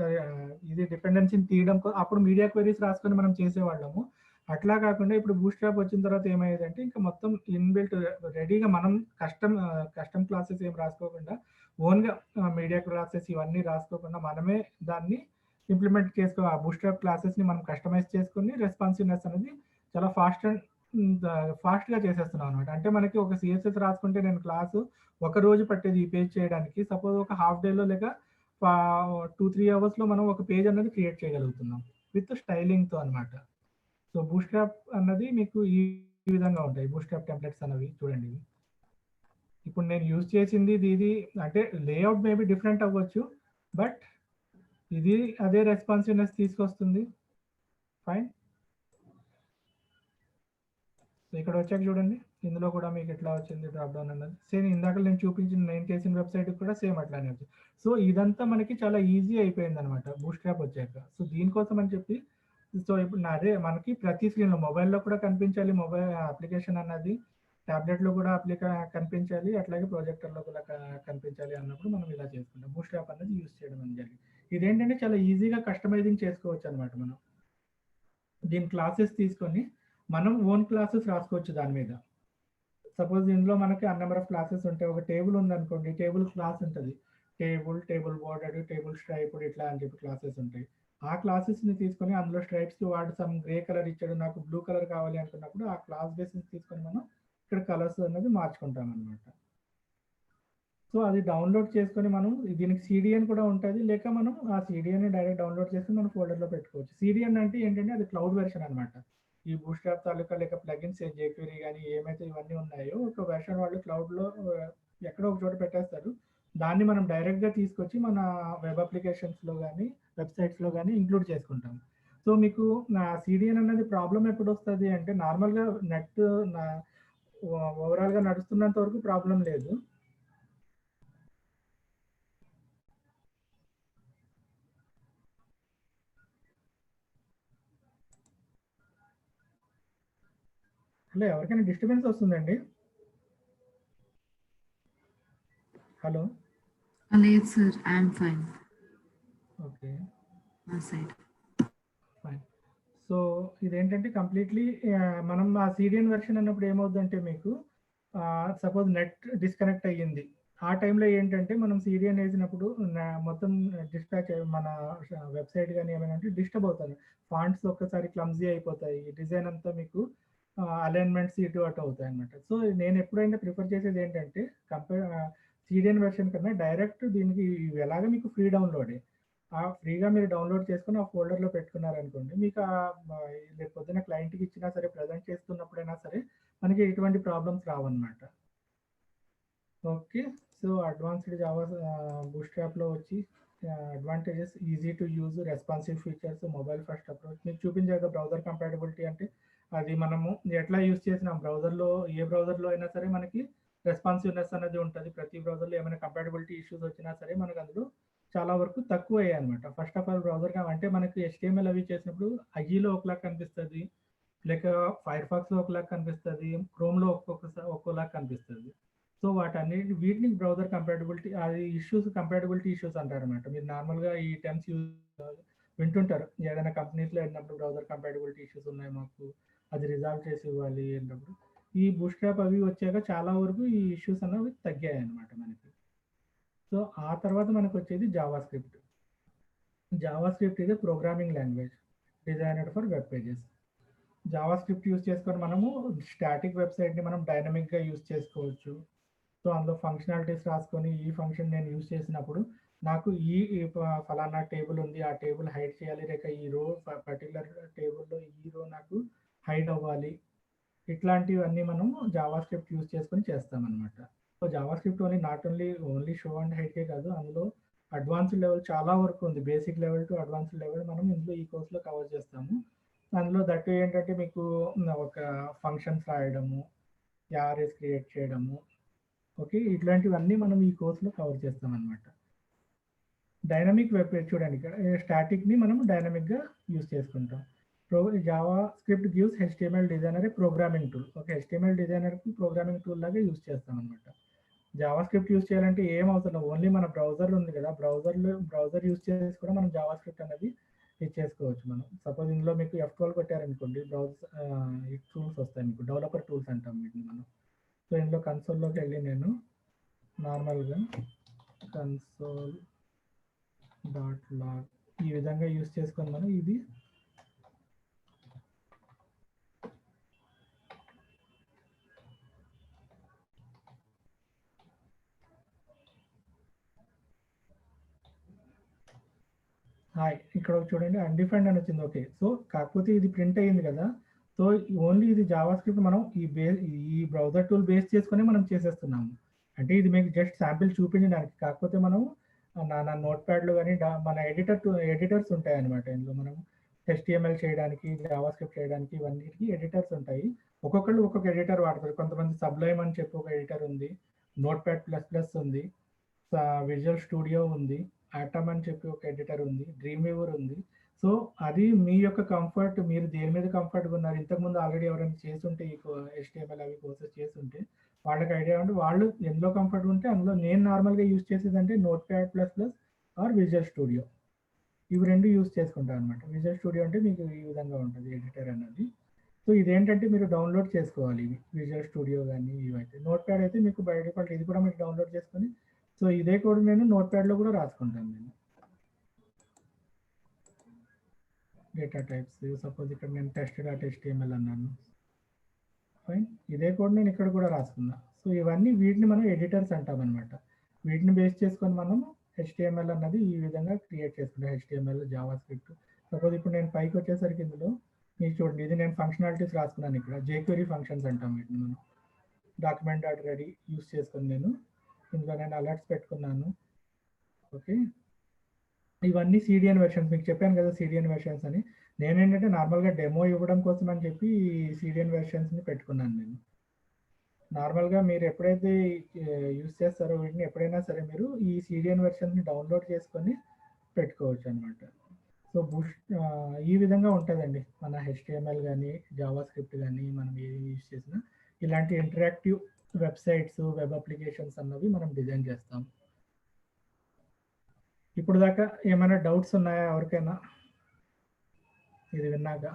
ఇది డిపెండెన్సీని తీయడం అప్పుడు మీడియా క్వెరీస్ రాసుకొని మనం చేసేవాళ్ళము. అట్లా కాకుండా ఇప్పుడు బూట్ స్ట్రాప్ వచ్చిన తర్వాత ఏమయ్యేదంటే ఇంకా మొత్తం ఇన్బిల్ట్ రెడీగా మనం కస్టమ్ క్లాసెస్ ఏం రాసుకోకుండా ఓన్గా మీడియా క్లాసెస్ ఇవన్నీ రాసుకోకుండా మనమే దాన్ని ఇంప్లిమెంట్ చేసుకో ఆ బూట్ స్ట్రాప్ క్లాసెస్ని మనం కస్టమైజ్ చేసుకుని రెస్పాన్సివ్నెస్ అనేది చాలా ఫాస్ట్గా చేసేస్తున్నాం అనమాట. అంటే మనకి ఒక సిఎస్ఎస్ రాసుకుంటే నేను క్లాసు ఒక రోజు పట్టేది ఈ పేజ్ చేయడానికి, సపోజ్ ఒక హాఫ్ డేలో లేక 2-3 అవర్స్లో మనం ఒక పేజ్ అనేది క్రియేట్ చేయగలుగుతున్నాం విత్ స్టైలింగ్తో అనమాట. సో బూట్ స్ట్రాప్ అన్నది మీకు ఈ విధంగా ఉంటాయి. బూట్ స్ట్రాప్ టెంప్లెట్స్ అనేవి చూడండి. ఇప్పుడు నేను యూజ్ చేసింది ఇది అంటే లేఅవుట్ మేబీ డిఫరెంట్ అవ్వచ్చు, బట్ ఇది అదే రెస్పాన్సివ్నెస్ తీసుకొస్తుంది. ఫైన్. ఇక్కడ వచ్చాక చూడండి, ఇందులో కూడా మీకు ఎట్లా వచ్చింది డ్రాప్ డౌన్ అన్నది సేమ్ ఇందాక నేను చూపించిన నేను చేసిన వెబ్సైట్ కూడా సేమ్ అట్లానే వచ్చింది. సో ఇదంతా మనకి చాలా ఈజీ అయిపోయింది అనమాట బూట్ స్ట్రాప్ వచ్చాక. సో దీనికోసం అని చెప్పి సో ఇప్పుడు అదే మనకి ప్రతి స్క్రీన్లో మొబైల్లో కూడా కనిపించాలి, మొబైల్ అప్లికేషన్ అన్నది ట్యాబ్లెట్లో కూడా కనిపించాలి, అట్లాగే ప్రొజెక్టర్లో కూడా కనిపించాలి అన్నప్పుడు మనం ఇలా చేసుకుంటాం. బూట్ స్ట్రాప్ అనేది యూజ్ చేయడం అని జరిగింది. ఇదేంటంటే చాలా ఈజీగా కస్టమైజింగ్ చేసుకోవచ్చు అనమాట. మనం దీని క్లాసెస్ తీసుకొని మనం ఓన్ క్లాసెస్ రాసుకోవచ్చు దాని మీద. సపోజ్ ఇందులో మనకి నెంబర్ ఆఫ్ క్లాసెస్ ఉంటాయి. ఒక టేబుల్ ఉందనుకోండి, టేబుల్ క్లాస్ ఉంటుంది, టేబుల్ బోర్డర్, టేబుల్ స్ట్రైప్డ్ ఇట్లా అని చెప్పి క్లాసెస్ ఉంటాయి. ఆ క్లాసెస్ని తీసుకొని అందులో స్ట్రైప్స్కి వాడు సమ్ గ్రే కలర్ ఇచ్చాడు, నాకు బ్లూ కలర్ కావాలి అనుకున్నప్పుడు ఆ క్లాస్ బేసిస్ తీసుకొని మనం ఇక్కడ కలర్స్ అనేది మార్చుకుంటాం అనమాట. సో అది డౌన్లోడ్ చేసుకొని మనం దీనికి సిడిఎన్ కూడా ఉంటుంది, లేక మనం ఆ సిడిఎన్ డైరెక్ట్ డౌన్లోడ్ చేసుకొని మనం ఫోల్డర్లో పెట్టుకోవచ్చు. సిడిఎన్ అంటే ఏంటంటే అది క్లౌడ్ వెర్షన్ అనమాట. ఈ బూట్ స్ట్రాప్ తాలూకా లేక ప్లగిన్స్ జేక్వెరీ కానీ ఏమైతే ఇవన్నీ ఉన్నాయో ఒక వెర్షన్ వాళ్ళు క్లౌడ్లో ఎక్కడో ఒక చోట పెట్టేస్తారు. దాన్ని మనం డైరెక్ట్గా తీసుకొచ్చి మన వెబ్ అప్లికేషన్స్లో కానీ వెబ్సైట్స్లో కానీ ఇంక్లూడ్ చేసుకుంటాం. సో మీకు నా సిడిఎన్ అన్నది ప్రాబ్లం ఎప్పుడు వస్తుంది అంటే నార్మల్గా నెట్ ఓవరాల్గా నడుస్తున్నంత వరకు ప్రాబ్లం లేదు. హలో, ఎవరికైనా డిస్టర్బెన్స్ వస్తుందండి? హలో. లేదు sir, I'm fine. Okay, side fine. So ఇదేంటంటే కంప్లీట్లీ మనం ఆ సిడిఎన్ వెర్షన్ అన్నప్పుడు ఏమవుతుందంటే మీకు సపోజ్ నెట్ డిస్కనెక్ట్ అయ్యింది, ఆ టైంలో ఏంటంటే మనం సిడిఎన్ వేసినప్పుడు మొత్తం డిస్పాచ్ మన వెబ్సైట్ కానీ ఏమైనా అంటే డిస్టర్బ్ అవుతుంది. ఫాంట్స్ ఒక్కసారి క్లమ్జీ అయిపోతాయి, డిజైన్ అంతా మీకు అలైన్మెంట్స్ ఇటు అటు అవుతాయి అనమాట. సో నేను ఎప్పుడైనా ప్రిఫర్ చేసేది ఏంటంటే సిడిఎన్ వెర్షన్ కన్నా డైరెక్ట్ దీనికి ఎలాగ మీకు ఫ్రీ డౌన్లోడే, ఆ ఫ్రీగా మీరు డౌన్లోడ్ చేసుకుని ఆ ఫోల్డర్లో పెట్టుకున్నారనుకోండి, మీకు రేపు పొద్దున క్లయింట్కి ఇచ్చినా సరే ప్రజెంట్ చేస్తున్నప్పుడైనా సరే మనకి ఎటువంటి ప్రాబ్లమ్స్ రావన్నమాట. ఓకే, సో అడ్వాన్స్డ్ జావా బూట్ స్ట్రాప్లో వచ్చి advantages easy to use, responsive features, mobile first approach. మీకు చూపించాక బ్రౌజర్ కంపాటబిలిటీ అంటే అది మనము ఎట్లా యూజ్ చేసినాం బ్రౌజర్లో, ఏ బ్రౌజర్లో అయినా సరే మనకి రెస్పాన్సివ్నెస్ అనేది ఉంటుంది. ప్రతి బ్రౌజర్లో ఏమైనా కంపాటబిలిటీ ఇష్యూస్ వచ్చినా సరే మనకు అందులో చాలా వరకు తక్కువ అయ్యాయి అనమాట. ఫస్ట్ ఆఫ్ ఆల్ బ్రౌజర్ అంటే మనకి HTML అవి చేసినప్పుడు ఐఈలో ఒకలా కనిపిస్తుంది, లేక ఫైర్ ఫాక్స్లో ఒకలా కనిపిస్తుంది, క్రోమ్లో ఒక్కోలా కనిపిస్తుంది. సో వీటిని బ్రౌజర్ కంపాటబిలిటీ అది ఇష్యూస్, కంపాటబిలిటీ ఇష్యూస్ అంటారనమాట. మీరు నార్మల్గా ఈ టర్మ్స్ వింటుంటారు ఏదైనా కంపెనీస్లో వెళ్ళినప్పుడు, బ్రౌజర్ కంపాటబిలిటీ ఇష్యూస్ ఉన్నాయి మాకు, అది రిజాల్వ్ చేసి ఇవ్వాలి అన్నప్పుడు. ఈ బూట్స్ట్రాప్ అవి వచ్చాక చాలా వరకు ఈ ఇష్యూస్ అనేవి తగ్గాయి అనమాట మనకి. సో ఆ తర్వాత మనకు వచ్చేది జావా స్క్రిప్ట్. జావా స్క్రిప్ట్ ఇది programming language డిజైనర్డ్ for web pages. Java script use చేసుకొని మనము స్టాటిక్ వెబ్సైట్ని మనం డైనమిక్గా యూస్ చేసుకోవచ్చు. సో అందులో ఫంక్షనాలిటీస్ రాసుకొని ఈ ఫంక్షన్ నేను యూస్ చేసినప్పుడు నాకు ఈ ఫలానా టేబుల్ ఉంది, ఆ టేబుల్ హైడ్ చేయాలి, లేక ఈ రో పర్టికులర్ టేబుల్లో ఈ రో నాకు హైడ్ అవ్వాలి, ఇట్లాంటివన్నీ మనము జావా స్క్రిప్ట్ యూస్ చేసుకొని చేస్తామన్నమాట. So JavaScript only show and హైడ్కే కాదు, అందులో అడ్వాన్స్డ్ లెవెల్ చాలా వరకు ఉంది. Basic level to advanced level మనం ఇందులో ఈ కోర్సులో కవర్ చేస్తాము. అందులో దట్టు ఏంటంటే మీకు ఒక ఫంక్షన్స్ రాయడము, యారేస్ క్రియేట్ చేయడము, ఓకే, ఇట్లాంటివన్నీ మనం ఈ కోర్సులో కవర్ చేస్తాం అనమాట. డైనమిక్ వెబ్ పేజ్ చూడండి, ఇక్కడ స్టాటిక్ని మనం డైనమిక్గా యూస్ చేసుకుంటాం. JavaScript gives HTML designer a programming tool. Okay, HTML డిజైనర్కి ప్రోగ్రామింగ్ టూల్ లాగా యూస్ చేస్తాం అనమాట. జావా స్క్రిప్ట్ యూస్ చేయాలంటే ఏం అవసరం, ఓన్లీ మన బ్రౌజర్ ఉంది కదా, బ్రౌజర్ యూస్ చేసి కూడా మనం జావా స్క్రిప్ట్ అనేది ఇది చేసుకోవచ్చు. మనం సపోజ్ ఇందులో మీకు F12 కొట్టారనుకోండి, ఈ టూల్స్ వస్తాయి మీకు, డెవలపర్ టూల్స్ అంటాం వీటిని మనం. సో ఇందులో కన్సోల్లోకి వెళ్ళి నేను నార్మల్గా console.log ఈ విధంగా యూస్ చేసుకొని మనం ఇది ఇక్కడ చూడండి అన్డిఫైన్డ్ అని వచ్చింది. ఓకే, సో కాకపోతే ఇది ప్రింట్ అయ్యింది కదా, సో ఓన్లీ ఇది జావా స్క్రిప్ట్ మనం ఈ బ్రౌజర్ టూల్ బేస్ చేసుకొని మనం చేసేస్తున్నాము. అంటే ఇది మీకు జస్ట్ శాంపిల్ చూపించడానికి. కాకపోతే మనం నా నోట్ ప్యాడ్లో కానీ మన ఎడిటర్స్ ఉంటాయి అనమాట. ఇందులో మనం HTML చేయడానికి, జావా స్క్రిప్ట్ చేయడానికి ఇవన్నిటికీ ఎడిటర్స్ ఉంటాయి. ఒక్కొక్కళ్ళు ఒక్కొక్క ఎడిటర్ వాడతారు. కొంతమంది సబ్లైమ్ అని చెప్పి ఒక ఎడిటర్ ఉంది, నోట్ ప్యాడ్ ++ ఉంది, విజువల్ స్టూడియో ఉంది, ఆటమ్ అని చెప్పి ఒక ఎడిటర్ ఉంది, డ్రీమ్ వీవర్ ఉంది. సో అది మీ యొక్క కంఫర్ట్, మీరు దేని మీద కంఫర్ట్గా ఉన్నారు. ఇంతకుముందు ఆల్రెడీ ఎవరైనా చేస్తుంటే ఈ HTML అవి కోర్సెస్ చేస్తుంటే వాళ్ళకి ఐడియా ఉంటే వాళ్ళు ఎందులో కంఫర్ట్ ఉంటే అందులో. నేను నార్మల్గా యూస్ చేసేది అంటే notepad ++ or visual studio, ఇవి రెండు యూస్ చేసుకుంటాను అనమాట. విజువల్ స్టూడియో అంటే మీకు ఈ విధంగా ఉంటుంది ఎడిటర్ అన్నది. సో ఇదేంటంటే మీరు డౌన్లోడ్ చేసుకోవాలి ఇవి, విజువల్ స్టూడియో కానీ ఇవైతే. నోట్ ప్యాడ్ అయితే మీకు బై డిఫాల్ట్ ఇది కూడా మీరు డౌన్లోడ్ చేసుకొని, సో ఇదే కోడ్ నేను నోట్ ప్యాడ్లో కూడా రాసుకుంటాను. నేను డేటా టైప్స్, సపోజ్ ఇక్కడ నేను test.html అన్నాను, ఫైన్, ఇదే కోడ్ నేను ఇక్కడ కూడా రాసుకున్నా. సో ఇవన్నీ వీటిని మనం ఎడిటర్స్ అంటాం అనమాట. వీటిని బేస్ చేసుకొని మనం HTML అన్నది ఈ విధంగా క్రియేట్ చేసుకుంటాం. HTML, Java script. సపోజ్ ఇప్పుడు నేను పైకి వచ్చేసరికి ఇందులో మీకు చూడండి, ఇది నేను ఫంక్షనాలిటీస్ రాసుకున్నాను. ఇక్కడ jQuery ఫంక్షన్స్ అంటాం వీటిని మనం. document.ready యూస్ చేసుకొని నేను ఇందులో అలర్ట్స్ పెట్టుకున్నాను. ఓకే, ఇవన్నీ CDN వెర్షన్స్. మీకు చెప్పాను కదా CDN వెర్షన్స్ అని. నేనేంటంటే నార్మల్గా డెమో ఇవ్వడం కోసం అని చెప్పి CDN వెర్షన్స్ని పెట్టుకున్నాను నేను. నార్మల్గా మీరు ఎప్పుడైతే యూస్ చేస్తారో వీటిని, ఎప్పుడైనా సరే మీరు ఈ CDN వెర్షన్స్ని డౌన్లోడ్ చేసుకొని పెట్టుకోవచ్చు అనమాట. సో ఈ విధంగా ఉంటుందండి మన HTML కానీ, జావా స్క్రిప్ట్ కానీ మనం ఏది యూస్ చేసినా ఇలాంటి ఇంటరాక్టివ్ వెబ్సైట్స్, వెబ్ అప్లికేషన్స్ అన్నవి మనం డిజైన్ చేస్తాం. ఇప్పుడు దాకా ఏమైనా డౌట్స్ ఉన్నాయా ఎవరికైనా ఇది విన్నాక?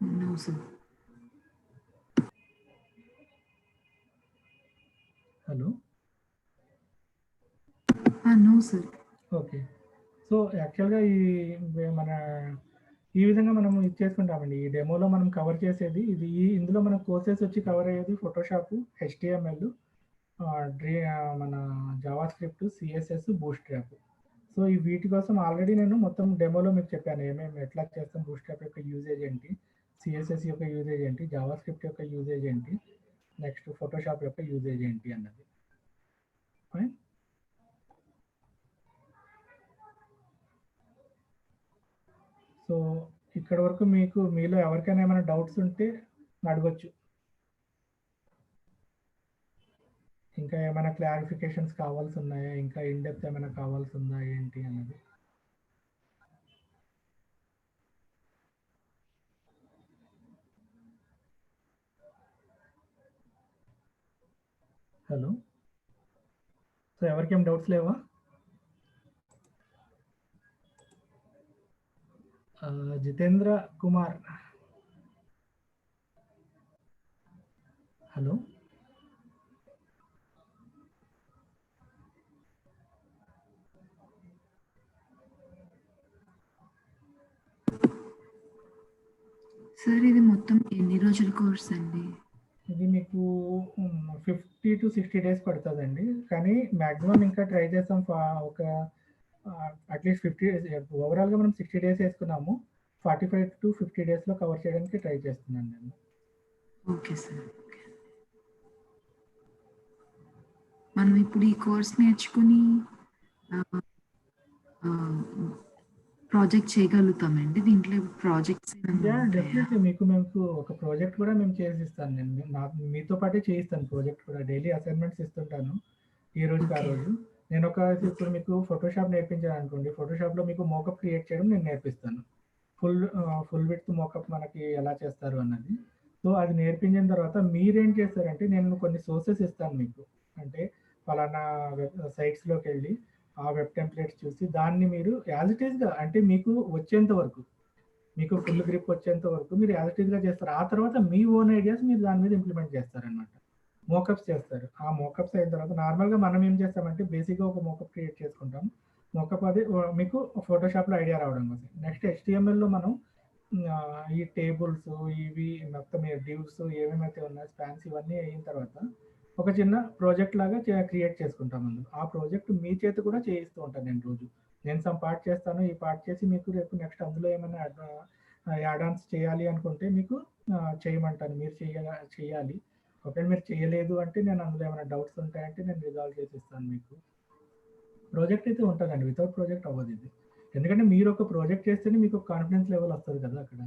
No, sir. Hello, No, sir. Okay. So యాక్చువల్గా ఈ విధంగా మనం ఇది చేసుకుంటామండి. ఈ డెమోలో మనం కవర్ చేసేది ఇది. ఇందులో మన కోర్సెస్ వచ్చి కవర్ అయ్యేది ఫోటోషాప్, HTML, మన Java script, CSS, bootstrap. So ఈ వీటి కోసం ఆల్రెడీ నేను మొత్తం డెమోలో మీకు చెప్పాను ఏమేమి ఎట్లా చేస్తాం. బూట్స్ట్రాప్ యొక్క యూజేజ్ ఏంటి, CSS యొక్క యూజేజ్ ఏంటి, జావా స్క్రిప్ట్ యొక్క యూజేజ్ ఏంటి, నెక్స్ట్ ఫోటోషాప్ యొక్క యూజేజ్ ఏంటి అన్నది. ఫైన్. సో ఇక్కడ వరకు మీకు మీలో ఎవరికైనా ఏమైనా డౌట్స్ ఉంటే అడగొచ్చు. ఇంకా ఏమైనా క్లారిఫికేషన్స్ కావాల్సి ఉన్నాయా, ఇంకా ఇన్ డెప్త్ ఏమైనా కావాల్సి ఉందా ఏంటి అన్నది. హలో, సో ఎవరికేం డౌట్స్ లేవా? జితేంద్ర కుమార్, హలో. సార్ ఇది మొత్తం ఎన్ని రోజుల కోర్స్ అండి? ఇది మీకు 50 to 60 డేస్ పడుతుందండి. కానీ మ్యాక్సిమం ఇంకా ట్రై చేస్తాం ఒక అట్లీస్ట్ 50 ఓవరాల్గా మనం 60 డేస్ వేసుకున్నాము. 45 to 50 డేస్లో కవర్ చేయడానికి ట్రై చేస్తున్నాను నేను. Okay sir. మనం ఇప్పుడు ఈ కోర్స్ నేర్చుకుని ప్రాజెక్ట్ చేయగలుగుతామండి? దీంట్లో ప్రాజెక్ట్స్ డెఫినెట్లీ మీకు ఒక ప్రాజెక్ట్ కూడా మేము చేసిస్తాను. నేను మీతో పాటే చేయిస్తాను ప్రాజెక్ట్ కూడా. డైలీ అసైన్మెంట్స్ ఇస్తుంటాను ఈ రోజుకి ఆ రోజు. నేను ఇప్పుడు మీకు ఫోటోషాప్ నేర్పించాను అనుకోండి, ఫోటోషాప్లో మీకు మోకప్ క్రియేట్ చేయడం నేను నేర్పిస్తాను. ఫుల్ విడ్త్ మోకప్ మనకి ఎలా చేస్తారు అన్నది. సో అది నేర్పించిన తర్వాత మీరేం చేస్తారంటే నేను కొన్ని సోర్సెస్ ఇస్తాను మీకు. అంటే ఫలానా సైట్స్లోకి వెళ్ళి ఆ వెబ్ టెంప్లెట్స్ చూసి దాన్ని మీరు యాజ్ ఇట్ ఈస్గా, అంటే మీకు వచ్చేంత వరకు, మీకు ఫుల్ గ్రిప్ వచ్చేంత వరకు మీరు యాజ్ ఇట్ ఈస్గా చేస్తారు. ఆ తర్వాత మీ ఓన్ ఐడియాస్ మీరు దాని మీద ఇంప్లిమెంట్ చేస్తారనమాట. మోకప్స్ చేస్తారు. ఆ మోకప్స్ అయిన తర్వాత నార్మల్గా మనం ఏం చేస్తామంటే బేసిక్గా ఒక మోకప్ క్రియేట్ చేసుకుంటాం. మోకప్ అది మీకు ఫోటోషాప్లో ఐడియా రావడం కోసం. నెక్స్ట్ HTML మనం ఈ టేబుల్స్ ఇవి మొత్తం డివ్స్ ఏమేమైతే ఉన్నాయో స్పాన్స్ ఇవన్నీ అయిన తర్వాత ఒక చిన్న ప్రాజెక్ట్ లాగా క్రియేట్ చేసుకుంటాం. అందులో ఆ ప్రాజెక్ట్ మీ చేత కూడా చేయిస్తూ ఉంటాను నేను రోజు. నేను సమ్ పార్ట్ చేస్తాను, ఈ పార్ట్ చేసి మీకు రేపు నెక్స్ట్ అందులో ఏమైనా యాడ్ ఆన్స్ చేయాలి అనుకుంటే మీకు చేయమంటాను, మీరు చేయాలి. ఒకవేళ మీరు చేయలేదు అంటే నేను అందులో ఏమైనా డౌట్స్ ఉంటాయంటే నేను రిజాల్వ్ చేసిస్తాను మీకు. ప్రాజెక్ట్ అయితే ఉంటుందండి, వితౌట్ ప్రాజెక్ట్ అవ్వదు ఇది. ఎందుకంటే మీరు ఒక ప్రాజెక్ట్ చేస్తేనే మీకు కాన్ఫిడెన్స్ లెవెల్ వస్తుంది కదా. అక్కడ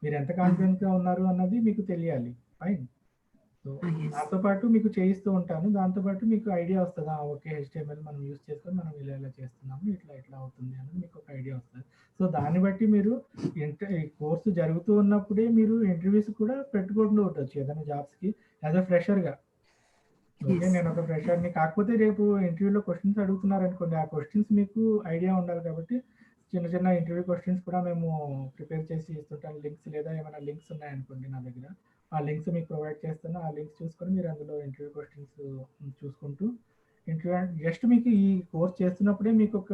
మీరు ఎంత కాన్ఫిడెన్స్గా ఉన్నారు అన్నది మీకు తెలియాలి. ఫైన్. సో దాంతోపాటు మీకు చేయిస్తూ ఉంటాను. దాంతోపాటు మీకు ఐడియా వస్తుంది, ఓకే HTML మనం యూజ్ చేసుకొని మనం ఇలా చేస్తున్నాము, ఇట్లా అవుతుంది అనేది మీకు ఒక ఐడియా వస్తుంది. సో దాన్ని బట్టి మీరు ఈ కోర్సు జరుగుతూ ఉన్నప్పుడే మీరు ఇంటర్వ్యూస్ కూడా పెట్టుకుంటూ ఉండొచ్చు ఏదైనా జాబ్స్కి యాజ్ అ ఫ్రెషర్గా. ఓకే, నేను ఒక ఫ్రెషర్ని, కాకపోతే రేపు ఇంటర్వ్యూలో క్వశ్చన్స్ అడుగుతున్నారు అనుకోండి, ఆ క్వశ్చన్స్ మీకు ఐడియా ఉండాలి కాబట్టి చిన్న ఇంటర్వ్యూ క్వశ్చన్స్ కూడా మేము ప్రిపేర్ చేసి ఇస్తుంటాను. లింక్స్ లేదా ఏమైనా లింక్స్ ఉన్నాయనుకోండి నా దగ్గర, ఆ లింక్స్ మీకు ప్రొవైడ్ చేస్తాను. ఆ లింక్స్ చూసుకొని మీరు అందులో ఇంటర్వ్యూ క్వశ్చన్స్ చూసుకుంటూ ఇంటర్వ్యూ జస్ట్ మీకు ఈ కోర్స్ చేస్తున్నప్పుడే మీకు ఒక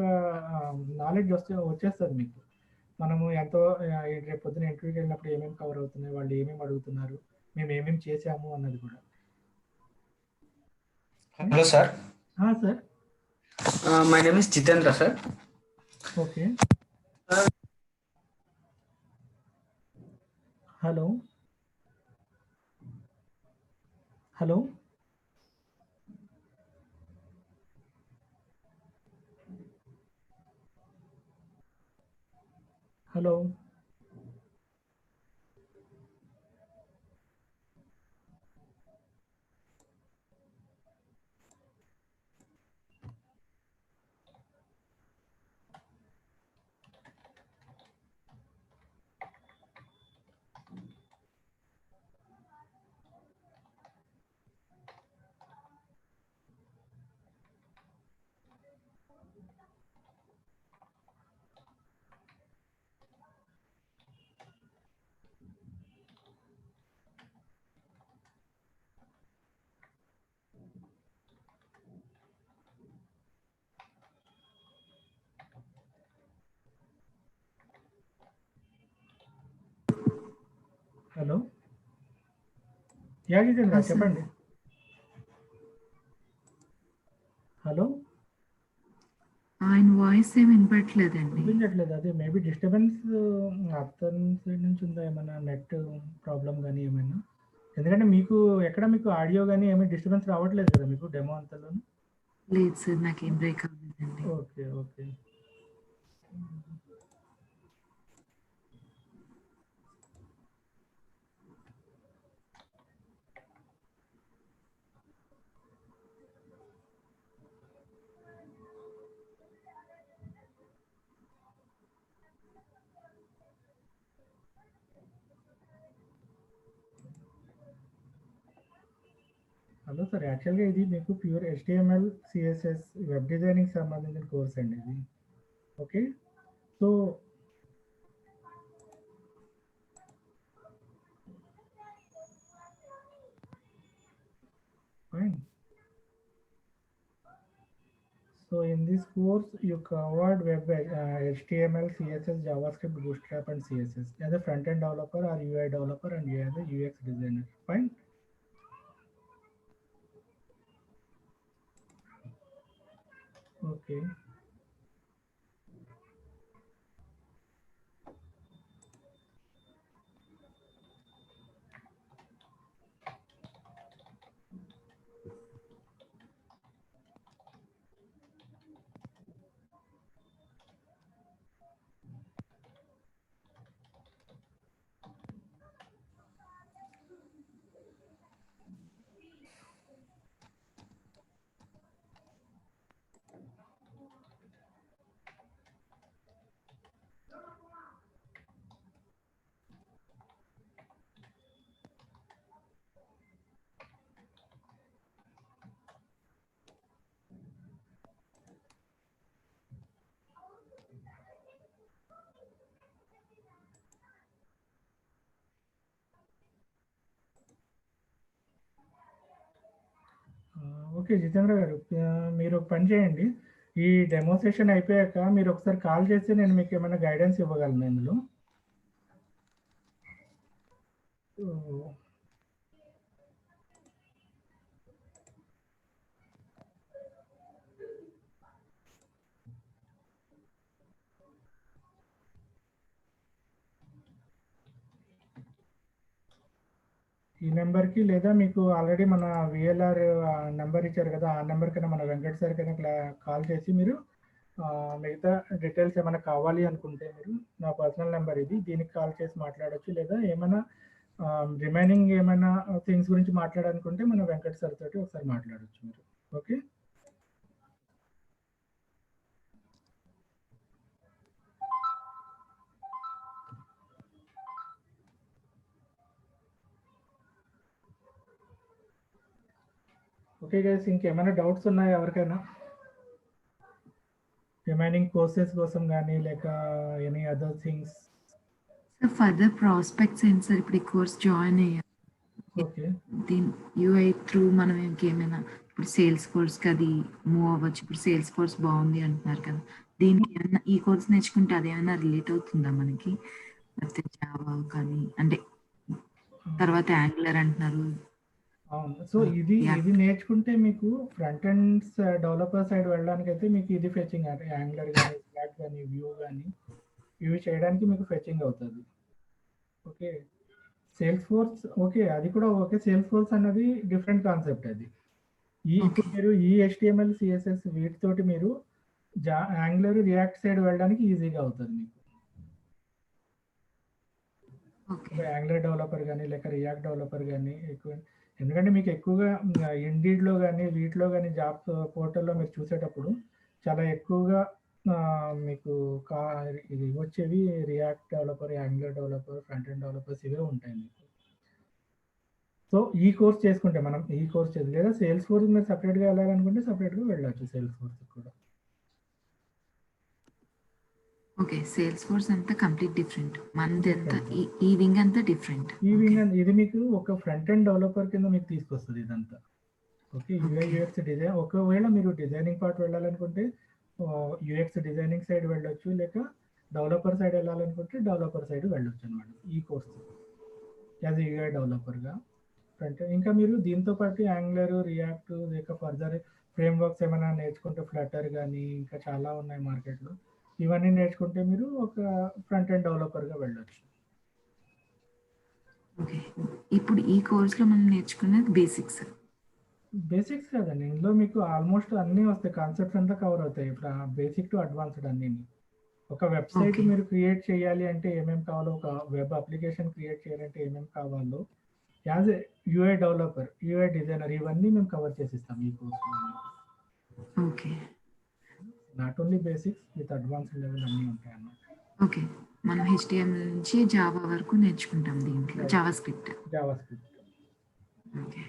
నాలెడ్జ్ వచ్చేస్తుంది మీకు. మనము ఎంతో రేపు పొద్దున ఇంటర్వ్యూకి వెళ్ళినప్పుడు ఏమేమి కవర్ అవుతున్నాయి, వాళ్ళు ఏమేమి అడుగుతున్నారు, మేము ఏమేమి చేసాము అన్నది కూడా. Hello, sir. Sir. My name is Jitendra, sir. Okay. Hello. Hello. Hello. Hello, యాజితేంద్ర చెప్పండి. హలో, ఆయన వాయిస్ ఏమి వినపట్లేదండి. వినిపించట్లేదు. అదే మేబీ డిస్టర్బెన్స్ అతని సైడ్ నుంచి ఉందా, ఏమైనా నెట్ ప్రాబ్లం కానీ ఏమైనా. ఎందుకంటే మీకు ఎక్కడ మీకు ఆడియో గాని ఏమి డిస్టర్బెన్స్ రావట్లేదు కదా మీకు డెమో అంతలోను? లేదు సార్, నాకేం బ్రేక్ అవ్వలేదండి. ఓకే. ఓకే. హలో సార్, యాక్చువల్‌గా ఇది మీకు ప్యూర్ HTML, CSS వెబ్ డిజైనింగ్‌కి సంబంధించిన కోర్స్ అండి ఇది. Okay. So fine. So in this course, you covered web HTML, CSS, JavaScript, Bootstrap, and CSS as a front-end developer or UI developer, and you as a UX designer. Fine. Okay. Okay Jitendra గారు, మీరు ఒక పని చేయండి. ఈ demo session అయిపోయాక మీరు ఒకసారి call చేస్తే నేను మీకు ఏమైనా గైడెన్స్ ఇవ్వగలను ఇందులో. ఈ నెంబర్‌కి లేదా మీకు ఆల్రెడీ మన VLR నెంబర్ ఇచ్చారు కదా! ఆ నెంబర్‌కైనా మన వెంకట్ సార్‌కైనా కాల్ చేసి మీరు మిగతా డీటెయిల్స్ ఏమైనా కావాలి అనుకుంటే మీరు నా పర్సనల్ నెంబర్ ఇది. దీనికి కాల్ చేసి మాట్లాడొచ్చు. లేదా ఏమైనా రిమైనింగ్ ఏమైనా థింగ్స్ గురించి మాట్లాడాలనుకుంటే మన వెంకట్ సార్ తోటి ఒకసారి మాట్లాడొచ్చు మీరు. ఓకే. ఓకే గైస్, ఇంకేమైనా డౌట్స్ ఉన్నాయా ఎవరికైనా? రిమైనింగ్ కోర్సెస్ కోసం గానీ లేక any other things? Sir further prospects ఏంటి సార్? ఇప్పుడు ఈ కోర్స్ జాయిన్ అయ్యాం, ఓకే. దీని UI త్రూ మనం ఇంకేమైనా ఇప్పుడు సేల్స్ ఫోర్స్‌కి అది మూవ్ అవ్వచ్చు. ఇప్పుడు సేల్స్ ఫోర్స్ బాగుంది అంటున్నారు కదా! దీనికి ఏమన్నా ఈ కోర్స్ నేర్చుకుంటే అదేమైనా రిలేట్ అవుతుందా మనకి? లేకపోతే జావా కానీ అంటే తర్వాత యాంగులర్ అంటున్నారు. అవును. సో ఇది నేర్చుకుంటే మీకు ఫ్రంట్ ఎండ్స్ డెవలపర్ సైడ్ వెళ్ళడానికైతే మీకు ఇది ఫెచింగ్ అంటే యాంగులర్ గానీ, రియాక్ట్ గానీ, వ్యూ గానీ ఇవి చేయడానికి మీకు ఫెచింగ్ అవుతది. ఓకే. Sales force okay. అది కూడా ఓకే. సేల్స్ ఫోర్స్ అన్నది డిఫరెంట్ కాన్సెప్ట్ అది. ఇప్పుడు మీరు ఈ HTML, CSS వీటితోటి మీరు యాంగులర్, రియాక్ట్ సైడ్ వెళ్ళడానికి ఈజీగా అవుతది మీకు. యాంగులర్ డెవలపర్ గానీ, లేక రియాక్ట్ డెవలపర్ గానీ ఎక్కువ. ఎందుకంటే మీకు ఎక్కువగా ఇండీడ్‌లో గానీ, వీటిలో గానీ జాబ్ పోర్టల్‌లో మీరు చూసేటప్పుడు చాలా ఎక్కువగా మీకు ఇది వచ్చేవి react developer, angular developer, front end developers ఇవే ఉంటాయి మీకు. సో ఈ కోర్స్ చేసుకుంటే మనం ఈ కోర్స్ లేదా సేల్స్ ఫోర్స్ మీరు సెపరేట్‌గా వెళ్ళాలనుకుంటే సెపరేట్‌గా వెళ్ళొచ్చు సేల్స్ ఫోర్స్‌కి కూడా. ఓకే. సేల్స్ ఫోర్స్ అంతా కంప్లీట్ డిఫరెంట్. మనది అంతా ఈ వింగ్ అంతా డిఫరెంట్. ఈ వింగ్ ఇది మీకు ఒక ఫ్రంట్ ఎండ్ డెవలపర్ కింద మీకు తీసుకొస్తది ఇదంతా. ఓకే. UI UX డిజైన్ ఒకవేళ మీరు డిజైనింగ్ పార్ట్ వెళ్ళాలనుకుంటే UX డిజైనింగ్ సైడ్ వెళ్ళొచ్చు. లేక డెవలపర్ సైడ్ వెళ్ళాలనుకుంటే డెవలపర్ సైడ్ వెళ్ళొచ్చు అన్నమాట ఈ కోర్స్. యాజ్ ఏ UI డెవలపర్‌గా ఫ్రంట్. ఇంకా మీరు దీంతో పాటు యాంగులర్, రియాక్ట్ లేక ఫర్దర్ ఫ్రేమ్‌వర్క్స్ ఏమైనా నేర్చుకుంటే ఫ్లటర్ గానీ ఇంకా చాలా ఉన్నాయి మార్కెట్‌లో. ఇవన్నీ నేర్చుకుంటే మీరు ఒక ఫ్రంట్ ఎండ్ డెవలపర్‌గా వెళ్ళొచ్చు. ఓకే. ఇప్పుడు ఈ కోర్స్‌లో మనం నేర్చుకునేది బేసిక్స్. బేసిక్స్ కాదండి. ఇందులో మీకు ఆల్మోస్ట్ అన్నీ వస్తాయి. కాన్సెప్ట్స్ అంతా కవర్ అవుతాయి. బేసిక్ టు అడ్వాన్స్‌డ్ అన్నీని. ఒక వెబ్‌సైట్ ఓకే. మీరు క్రియేట్ చేయాలి అంటే ఏమేమి కావాలో, ఒక వెబ్ అప్లికేషన్ క్రియేట్ చేయాలంటే ఏమేమి కావాలో, as a UI developer, UI designer ఇవన్నీ మేము కవర్ చేసిస్తాం ఈ కోర్స్‌లో. Okay. Not only basics with advanced level అన్నీ ఉంటాయన్నమాట. ఓకే. మనం హెచ్‌టీఎంఎల్ నుంచి జావా వరకు నేర్చుకుంటాం దీంట్లో. Right. Java script. JavaScript. Okay.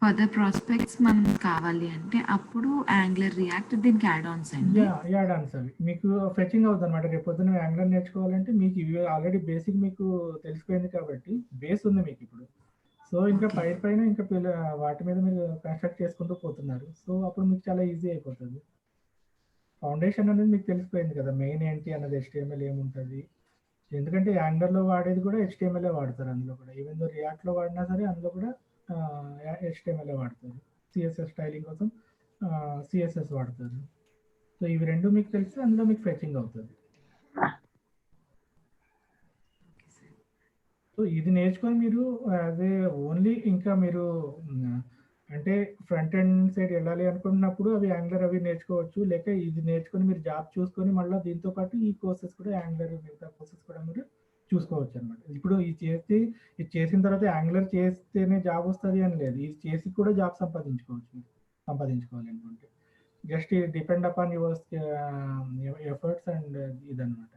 Further prospects మనం కావాలి అంటే అప్పుడు యాంగులర్, రియాక్ట్ దీనికి యాడ్ ఆన్స్ అండి. యాడ్ ఆన్స్ అవి మీకు ఫెచింగ్ అవుతుందన్నమాట. రేపు పొద్దున యాంగులర్ నేర్చుకోవాలంటే మీకు ఇవి ఆల్రెడీ బేసిక్ మీకు తెలిసిపోయింది కాబట్టి బేస్ ఉంది మీకు ఇప్పుడు. సో ఇంకా ఓకే. పైన ఇంకా వాటి మీద మీరు కన్స్ట్రక్ట్ చేసుకుంటూ పోతున్నారు. సో అప్పుడు మీకు చాలా ఈజీ అయిపోతుంది. ఫౌండేషన్ అనేది మీకు తెలిసిపోయింది కదా, మెయిన్ ఏంటి అన్నది, HTML ఏముంటుంది. ఎందుకంటే యాంగులర్లో వాడేది కూడా HTML వాడతారు అందులో కూడా. ఈవెన్ దో రియాక్ట్లో వాడినా సరే అందులో కూడా HTML వాడతారు. CSS స్టైలింగ్ కోసం CSS వాడతారు. సో ఇవి రెండు మీకు తెలిస్తే అందులో మీకు ఫెచింగ్ అవుతుంది. Okay sir. సో ఇది నేర్చుకొని మీరు యాజ్ ఏ ఓన్లీ ఇంకా మీరు అంటే ఫ్రంట్ ఎండ్ సైడ్ వెళ్ళాలి అనుకున్నప్పుడు అవి యాంగులర్ అవి నేర్చుకోవచ్చు. లేక ఇది నేర్చుకొని మీరు జాబ్ చూసుకొని మళ్ళీ దీంతో పాటు ఈ కోర్సెస్ కూడా యాంగులర్ మిగతా కోర్సెస్ కూడా మీరు చూసుకోవచ్చు అనమాట. ఇప్పుడు ఇది చేసిన తర్వాత యాంగులర్ చేస్తేనే జాబ్ వస్తుంది అని లేదు. ఇది చేసి కూడా జాబ్ సంపాదించుకోవచ్చు మీరు, సంపాదించుకోవాలి అనుకుంటే. Just depend upon your efforts and ఇదనమాట.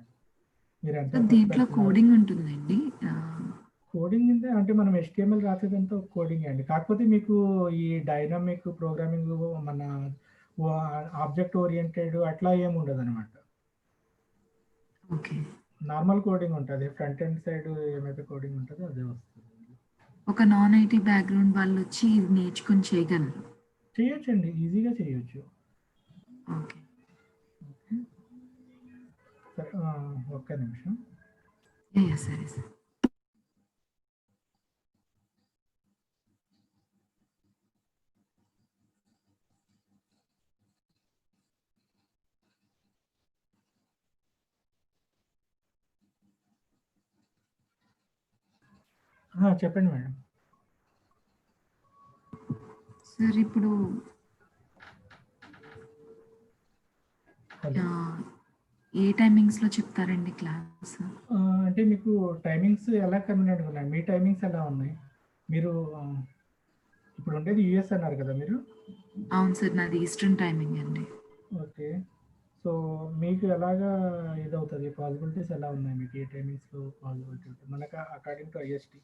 మీరు ఎంత సో ఎఫర్ట్స్ దీంట్లో పెడుతున్నారు. కోడింగ్ ఉంటుందండి. కోడింగ్ అంటే మనం HTML రాసేదంతా కోడింగ్ అండి. కాకపోతే మీకు ఈ డైనమిక్ ప్రోగ్రామింగ్, మన ఆబ్జెక్ట్ ఓరియంటెడ్ అట్లా ఏమి ఉండదనమాట. ఓకే. నార్మల్ కోడింగ్ ఉంటుంది. ఫ్రంట్ ఎండ్ సైడ్ ఏమైతే కోడింగ్ ఉంటుందో అదే వస్తుంది. ఒక నాన్ ఐటీ బ్యాక్గ్రౌండ్ వాళ్ళు వచ్చి ఇది నేర్చుకొని చేయగలరు. చేయొచ్చండి, ఈజీగా చేయొచ్చు. ఓకే. సరే, ఒక్క నిమిషం. సరే సార్. చెప్పండి మేడం. సార్ ఇప్పుడు హలో. ఏ టైమింగ్స్లో చెప్తారండి క్లాస్? అంటే మీకు టైమింగ్స్ ఎలా కన్వీనియంట్గా ఉన్నాయి? మీ టైమింగ్స్ ఎలా ఉన్నాయి? మీరు ఇప్పుడు ఉండేది US అన్నారు కదా మీరు? అవును సార్, నాది ఈస్టర్న్ టైమింగ్ అండి. ఓకే. సో మీకు ఎలాగా ఇదవుతుంది? పాసిబిలిటీస్ ఎలా ఉన్నాయి మీకు? ఏ టైమింగ్స్లో పాసిబిలిటీ ఉంటుంది మనకు అకార్డింగ్ టు IST?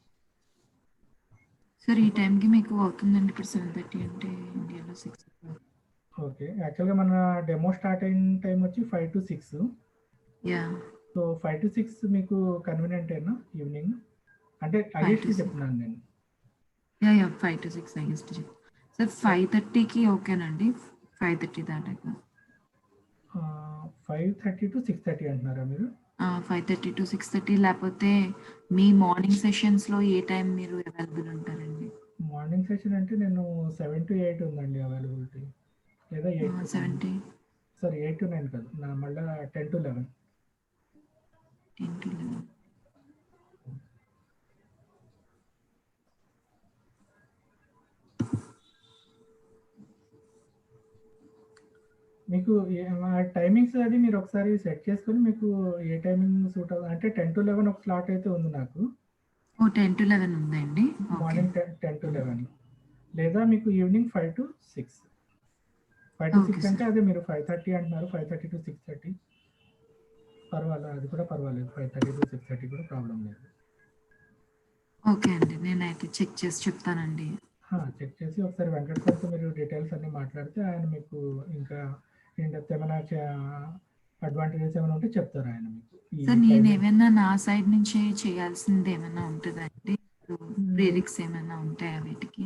సార్ ఈ టైంకి మీకు అవుతుందండి. ఇప్పుడు 7:30 అంటే ఇండియాలో 6 o'clock. ఓకే. యాక్చువల్గా మన డెమో స్టార్ట్ అయిన టైం వచ్చి 5 to 6. యా. సో 5 to 6 మీకు కన్వీనియంట్ అయినా ఈవినింగ్? అంటే 5 to IST 6. చెప్తున్నాను నేను. Yeah 5 to 6 IST sir. 5:30కి ఓకేనండి. 5:30 దాటాక 5:30 to 6:30 అంటున్నారా మీరు? 5:30 to 6:30 లేకపోతే మీ మార్నింగ్ సెషన్స్లో ఏ టైం మీరు అవైలబుల్ ఉంటారండి? మార్నింగ్ సెషన్ అంటే నేను 7 to 8 ఉందండి అవైలబిలిటీ. లేదా 8 to 9. 70 సారీ 8 to 9 కాదు, నా మళ్ళీ 10 to 11. 10 to 11. మీకు టైమింగ్స్ అది మీరు ఒకసారి సెట్ చేసుకొని మీకు ఏ టైమింగ్ సూట్ అవుతుంది అంటే 10 to 11 ఒక స్లాట్ అయితే ఉంది నాకు. 10 to 11 ఉందండి. మార్నింగ్ 10 to 11 లేదా మీకు ఈవినింగ్ 5 to 6. 5 to 6 అంటే అదే మీరు 5:30 అంటున్నారు. 5:30 to 6:30 పర్వాలేదు, అది కూడా పర్వాలేదు. 5:30 to 6:30 కూడా ప్రాబ్లం లేదు. ఓకే అండి, నేనైతే చెక్ చేసి చెప్తానండి. చెక్ చేసి ఒకసారి వెంకట్ సార్తో మీరు డీటెయిల్స్ అన్ని మాట్లాడితే ఆయన మీకు ఇంకా ఏంటంటే ఏమైనా అడ్వాంటేజెస్ ఏమైనా ఉంటే చెప్తారు ఆయన మీకు. సార్ నేను ఏమైనా నా సైడ్ నుంచి చేయాల్సింది ఏమైనా ఉంటుందా అండి? ప్రీరిక్స్ ఏమైనా ఉంటాయా వీటికి?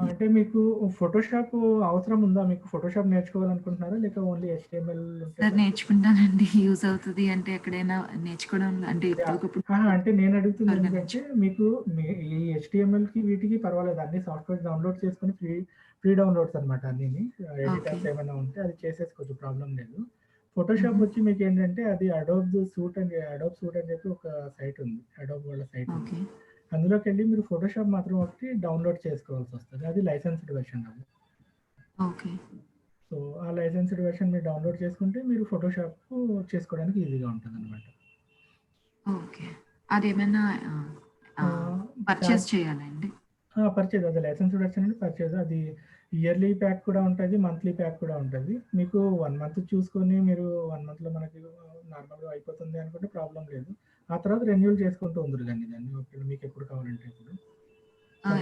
అంటే మీకు ఫోటోషాప్ అవసరం ఉందా? మీకు ఫోటోషాప్ నేర్చుకోవాలనుకుంటున్నారా లేక ఓన్లీ HTML? సార్ నేర్చుకుంటానండి. యూజ్ అవుతుంది అంటే ఎక్కడైనా నేర్చుకోవడం అంటే అంటే నేను అడుగుతుంది ఏంటంటే మీకు ఈ HTMLకి వీటికి పర్వాలేదు, అన్ని సాఫ్ట్వేర్ డౌన్లోడ్ చేసుకొని ఫ్రీ డౌన్లోడ్స్ అనమాట. అన్ని ఎడిటర్స్ ఏమైనా ఉంటే అది చేసేసుకోవచ్చు, ప్రాబ్లం లేదు. ఫోటోషాప్ వచ్చి మీకు ఏంటంటే అది అడోబ్ సూట్ అని చెప్పి ఒక సైట్ ఉంది, అడోబ్ వాళ్ళ సైట్ ఉంది. అందులోకి వెళ్ళి మీరు ఫోటోషాప్ మాత్రం ఒకటి డౌన్లోడ్ చేసుకోవాల్సి వస్తుంది. అది లైసెన్స్డ్ వెర్షన్ అది. ఓకే. సో ఆ లైసెన్స్డ్ వెర్షన్ మీరు డౌన్లోడ్ చేసుకుంటే మీరు ఫోటోషాప్ చేసుకోవడానికి ఈజీగా ఉంటుంది అనమాట. ఓకే. అదేమైనా పర్చేస్ చేయాలండి? పర్చేజ్ అది లైసెన్స్డ్ వెర్షన్ అంటే పర్చేజ్. అది ఇయర్లీ ప్యాక్ కూడా ఉంటుంది, మంత్లీ ప్యాక్ కూడా ఉంటుంది. మీకు 1 మంత్ చూసుకొని మీరు 1 మంత్లో మనకి నార్మల్గా అయిపోతుంది అనుకుంటే ప్రాబ్లం లేదు. ఆ తర్వాత రెన్యూల్ చేసుకుంటూ ఉందరు కానీ దాన్ని ఒకవేళ మీకు ఎప్పుడు కావాలంటే ఇప్పుడు.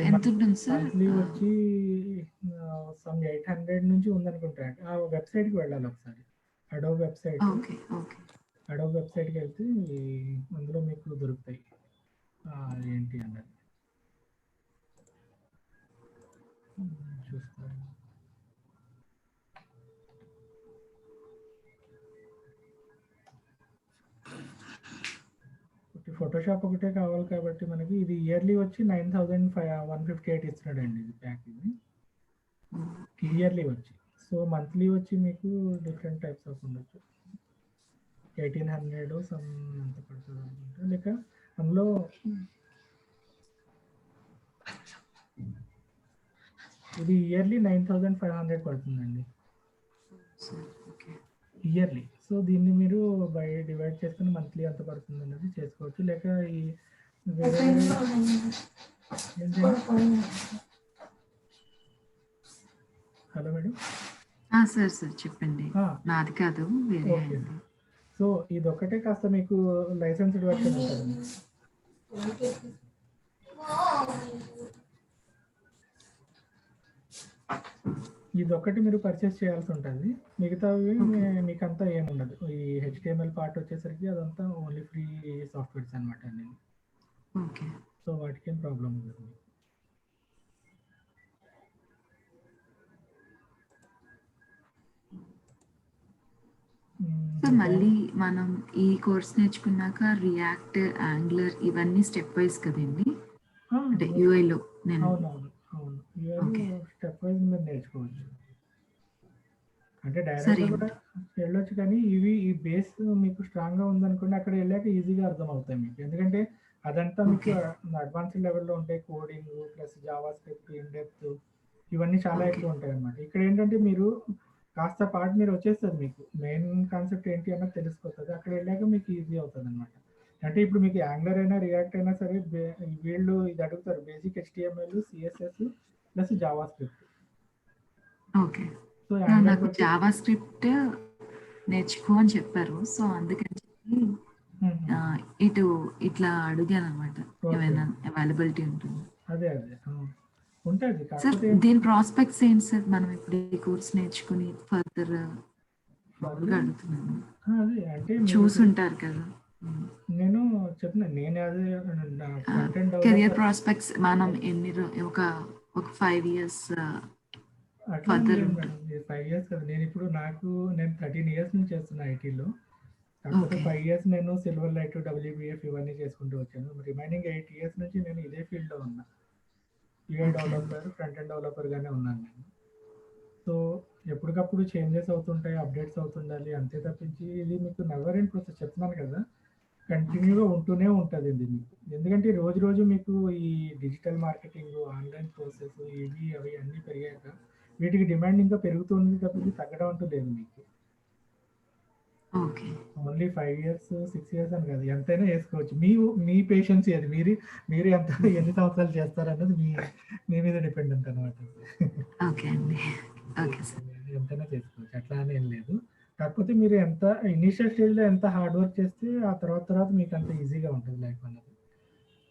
ఎంత ఉంటుంది సార్? మంత్లీ వచ్చి సమ్ 800 నుంచి ఉందనుకుంటా. ఆ వెబ్సైట్కి వెళ్ళాలి ఒకసారి, Adobe website. Okay. Okay. Adobe వెబ్సైట్కి వెళ్తే అందులో మీకు దొరుకుతాయి ఏంటి అన్నది చూసుకోండి. ఫోటోషాప్ ఒకటే కావాలి కాబట్టి మనకి ఇది ఇయర్లీ వచ్చి 9,158 ఇస్తున్నాడండి ఇది ప్యాక్. ఇది ఇయర్లీ వచ్చి. సో మంత్లీ వచ్చి మీకు డిఫరెంట్ టైప్స్ ఆఫ్ ఉండొచ్చు. 1,800 సమ్ ఎంత పడుతుంది అనుకుంటా. లేక అందులో ఇది ఇయర్లీ 9,500 పడుతుందండి ఇయర్లీ. సో దీన్ని మీరు బై డివైడ్ చేసుకుని మంత్లీ ఎంత పడుతుంది అనేది చేసుకోవచ్చు. లేక ఈ వేరే హలో మేడం. సార్ చెప్పండి. నాది కాదు, వేరే. సో ఇది ఒక్కటే కాస్త మీకు లైసెన్స్డ్ వెర్షన్ ఉంటుంది. ఇది ఒక్కటి మీరు పర్చేస్ చేయాల్సి ఉంటుంది. మిగతావి మీకు అంతా ఏముండదు. ఈ HTML పార్ట్ వచ్చేసరికి అదంతా ఓన్లీ ఫ్రీ సాఫ్ట్వేర్స్ అనమాట అండి. ఓకే. సో వాటికి ఏం ప్రాబ్లం ఉండదు. మళ్ళీ మనం ఈ కోర్స్ నేర్చుకున్నాక రియాక్ట్, యాంగులర్ ఇవన్నీ స్టెప్ వైజ్ కదండి, అంటే యూఐలో నేను. అవునవును, స్టెప్ వైజ్ మీరు నేర్చుకోవచ్చు. అంటే డైరెక్ట్ కూడా వెళ్ళొచ్చు, కానీ ఇవి ఈ బేస్ మీకు స్ట్రాంగ్ గా ఉందనుకోండి, అక్కడ వెళ్ళాక ఈజీగా అర్థం అవుతాయి మీకు. ఎందుకంటే అదంతా మీకు అడ్వాన్స్డ్ లెవెల్లో ఉంటాయి. Coding plus Java script, in depth ఇవన్నీ చాలా ఎక్కువ ఉంటాయి అన్నమాట. ఇక్కడ ఏంటంటే మీరు కాస్త పాటు మీరు వచ్చేస్తుంది, మీకు మెయిన్ కాన్సెప్ట్ ఏంటి అన్నది తెలిసిపోతుంది. అక్కడ వెళ్ళాక మీకు ఈజీ అవుతుంది అనమాట. అంటే ఇప్పుడు మీకు యాంగులర్ అయినా రియాక్ట్ అయినా సరే వీళ్ళు ఇది అడుగుతారు, basic HTML, CSS plus Java script. Okay. నాకు జావా స్క్రిప్ట్ నేర్చుకో అని చెప్పారు. సో అందుకని చెప్పి ఇట్లా అడిగాను అనమాట, ఏమైనా అవైలబిలిటీ ఉంటుంది. అదే ఉంటుంది సార్. దీని ప్రాస్పెక్ట్స్ ఏంటి సార్? మనం ఇప్పుడు ఈ కోర్స్ నేర్చుకుని ఫర్దర్ అడుగుతున్నాను. అదే అంటే చూసుంటారు కదా, నేను చెప్పిన నేను అదే కెరియర్ ప్రాస్పెక్ట్స్ మనం ఎన్ని ఒక 5 years ఫర్దర్ 5 years కదా. నేను ఇప్పుడు నేను 13 years నుంచి చేస్తున్నా ఐటీలో. కాకపోతే 5 years నేను సిల్వర్ లైట్, WBF ఇవన్నీ చేసుకుంటూ వచ్చాను. రిమైనింగ్ 8 years నుంచి నేను ఇదే ఫీల్డ్లో ఉన్నా. UI developer, front end developer గానే ఉన్నాను నేను. సో ఎప్పటికప్పుడు చేంజెస్ అవుతుంటాయి, అప్డేట్స్ అవుతుండాలి అంతే తప్పించి ఇది మీకు నెవర్ ఎండ్ ప్రాసెస్. చెప్తున్నాను కదా, కంటిన్యూగా ఉంటూనే ఉంటుంది ఇది మీకు. ఎందుకంటే రోజు రోజు మీకు ఈ డిజిటల్ మార్కెటింగ్, ఆన్లైన్ కోర్సెస్ ఇవి అవి అన్నీ పెరిగాక వీటికి డిమాండ్ ఇంకా పెరుగుతుంది తప్పించి తగ్గడం అంటూ లేదు మీకు. ఓన్లీ 5 years 6 years అని కాదు, ఎంతైనా చేసుకోవచ్చు. మీ పేషెన్స్ అది, మీరు ఎన్ని సంవత్సరాలు చేస్తారన్నది మీ మీద డిపెండెంట్ అనమాట. ఎంతైనా చేసుకోవచ్చు, అట్లా అని ఏం లేదు. కాకపోతే మీరు ఎంత ఇనిషియల్ స్టేజ్లో ఎంత హార్డ్ వర్క్ చేస్తే ఆ తర్వాత మీకు అంత ఈజీగా ఉంటుంది లైఫ్ అన్నది.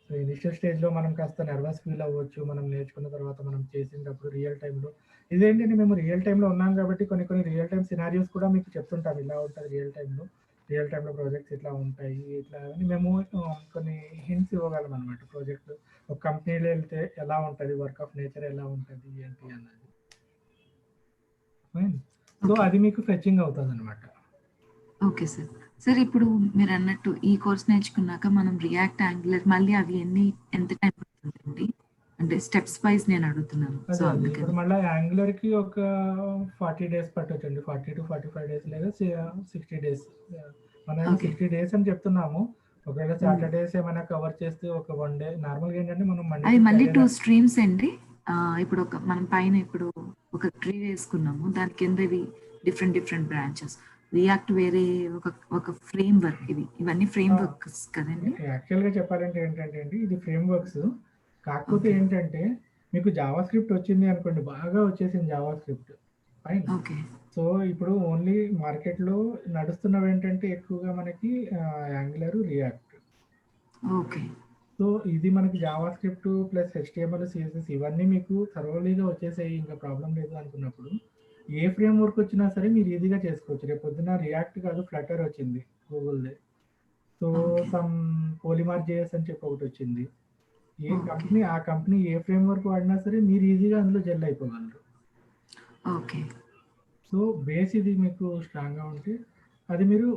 సో ఇనిషియల్ స్టేజ్లో మనం కాస్త నర్వస్ ఫీల్ అవ్వచ్చు. మనం నేర్చుకున్న తర్వాత మనం చేసినప్పుడు రియల్ టైంలో ఇదేంటంటే మేము రియల్ టైంలో ఉన్నాం కాబట్టి కొన్ని రియల్ టైం సినారియోస్ కూడా మీకు చెప్తుంటాం. ఇలా ఉంటుంది రియల్ టైంలో ప్రాజెక్ట్స్ ఇట్లా ఉంటాయి, ఇట్లా అని మేము కొన్ని హింట్స్ ఇవ్వగలం అనమాట. ప్రాజెక్ట్ ఒక కంపెనీలో వెళ్తే ఎలా ఉంటుంది, వర్క్ ఆఫ్ నేచర్ ఎలా ఉంటుంది ఏంటి అన్నది. సో అది మీకు ఫెచింగ్ అవుతుంది అనమాట. Okay sir. సార్ ఇప్పుడు మీరు అన్నట్టు ఈ కోర్స్ నేర్చుకున్నాక మనం రియాక్ట్, యాంగులర్ మళ్ళీ అవి ఎంత టైం పడుతుందండి? అంటే స్టెప్స్ వైజ్ నేను అడుగుతున్నాను. ఇప్పుడు మళ్ళీ యాంగులర్ కి ఒక 40 days పట్టొచ్చండి. 40 to 45 days లేదా 60 days. మనం 60 days అని చెప్తున్నాము. ఒకవేళ సాటర్డేస్ ఏమైనా కవర్ చేస్తే ఒక 1 డే నార్మల్‌గా ఏంటంటే మనం మండే అది టు మళ్ళీ ఫ్రైడే 2 స్ట్రీమ్స్ అండి. ఇప్పుడు మనం పైన ఇప్పుడు ఒక ట్రీ వేసుకున్నాము. దాని కింద ఇవి డిఫరెంట్ బ్రాంచెస్. రియాక్ట్ వేరే ఒక ఫ్రేమ్ వర్క్ ఇది. ఇవన్నీ ఫ్రేమ్ వర్క్స్ కదండి. యాక్చువల్‌గా చెప్పాలంటే ఏంటంటే అండి, ఇది ఫ్రేమ్ వర్క్స్. కాకపోతే ఓకే. ఏంటంటే మీకు జావా స్క్రిప్ట్ వచ్చింది అనుకోండి, బాగా వచ్చేసింది Java script. Fine. Okay. So, ఇప్పుడు ఓన్లీ మార్కెట్‌లో నడుస్తున్నవేంటంటే ఎక్కువగా మనకి యాంగులర్, రియాక్ట్. ఓకే. సో, ఇది మనకి Java script plus HTML, CSS ఇవన్నీ మీకు థరోలీగా వచ్చేసాయి. ఇంకా ప్రాబ్లమ్ లేదు అనుకున్నప్పుడు, ఏ ఫ్రేమ్ వర్క్ వచ్చినా సరే మీరు ఈజీగా చేసుకోవచ్చు. రేపొద్దున రియాక్ట్ కాదు ఫ్లటర్ వచ్చింది గూగుల్‌ది. So, okay. Some Polymer JS అని చెప్పి ఒకటొచ్చింది. ఓకే. ఆ కంపెనీ ఏ ఫ్రేమ్ వర్క్ వాడినా సరే మీరు ఈజీగా అందులో జెల్ అయిపోగలరు. ఓకే. సో, బేస్ ఇది మీకు స్ట్రాంగ్‌గా ఉంటే, అది మీరు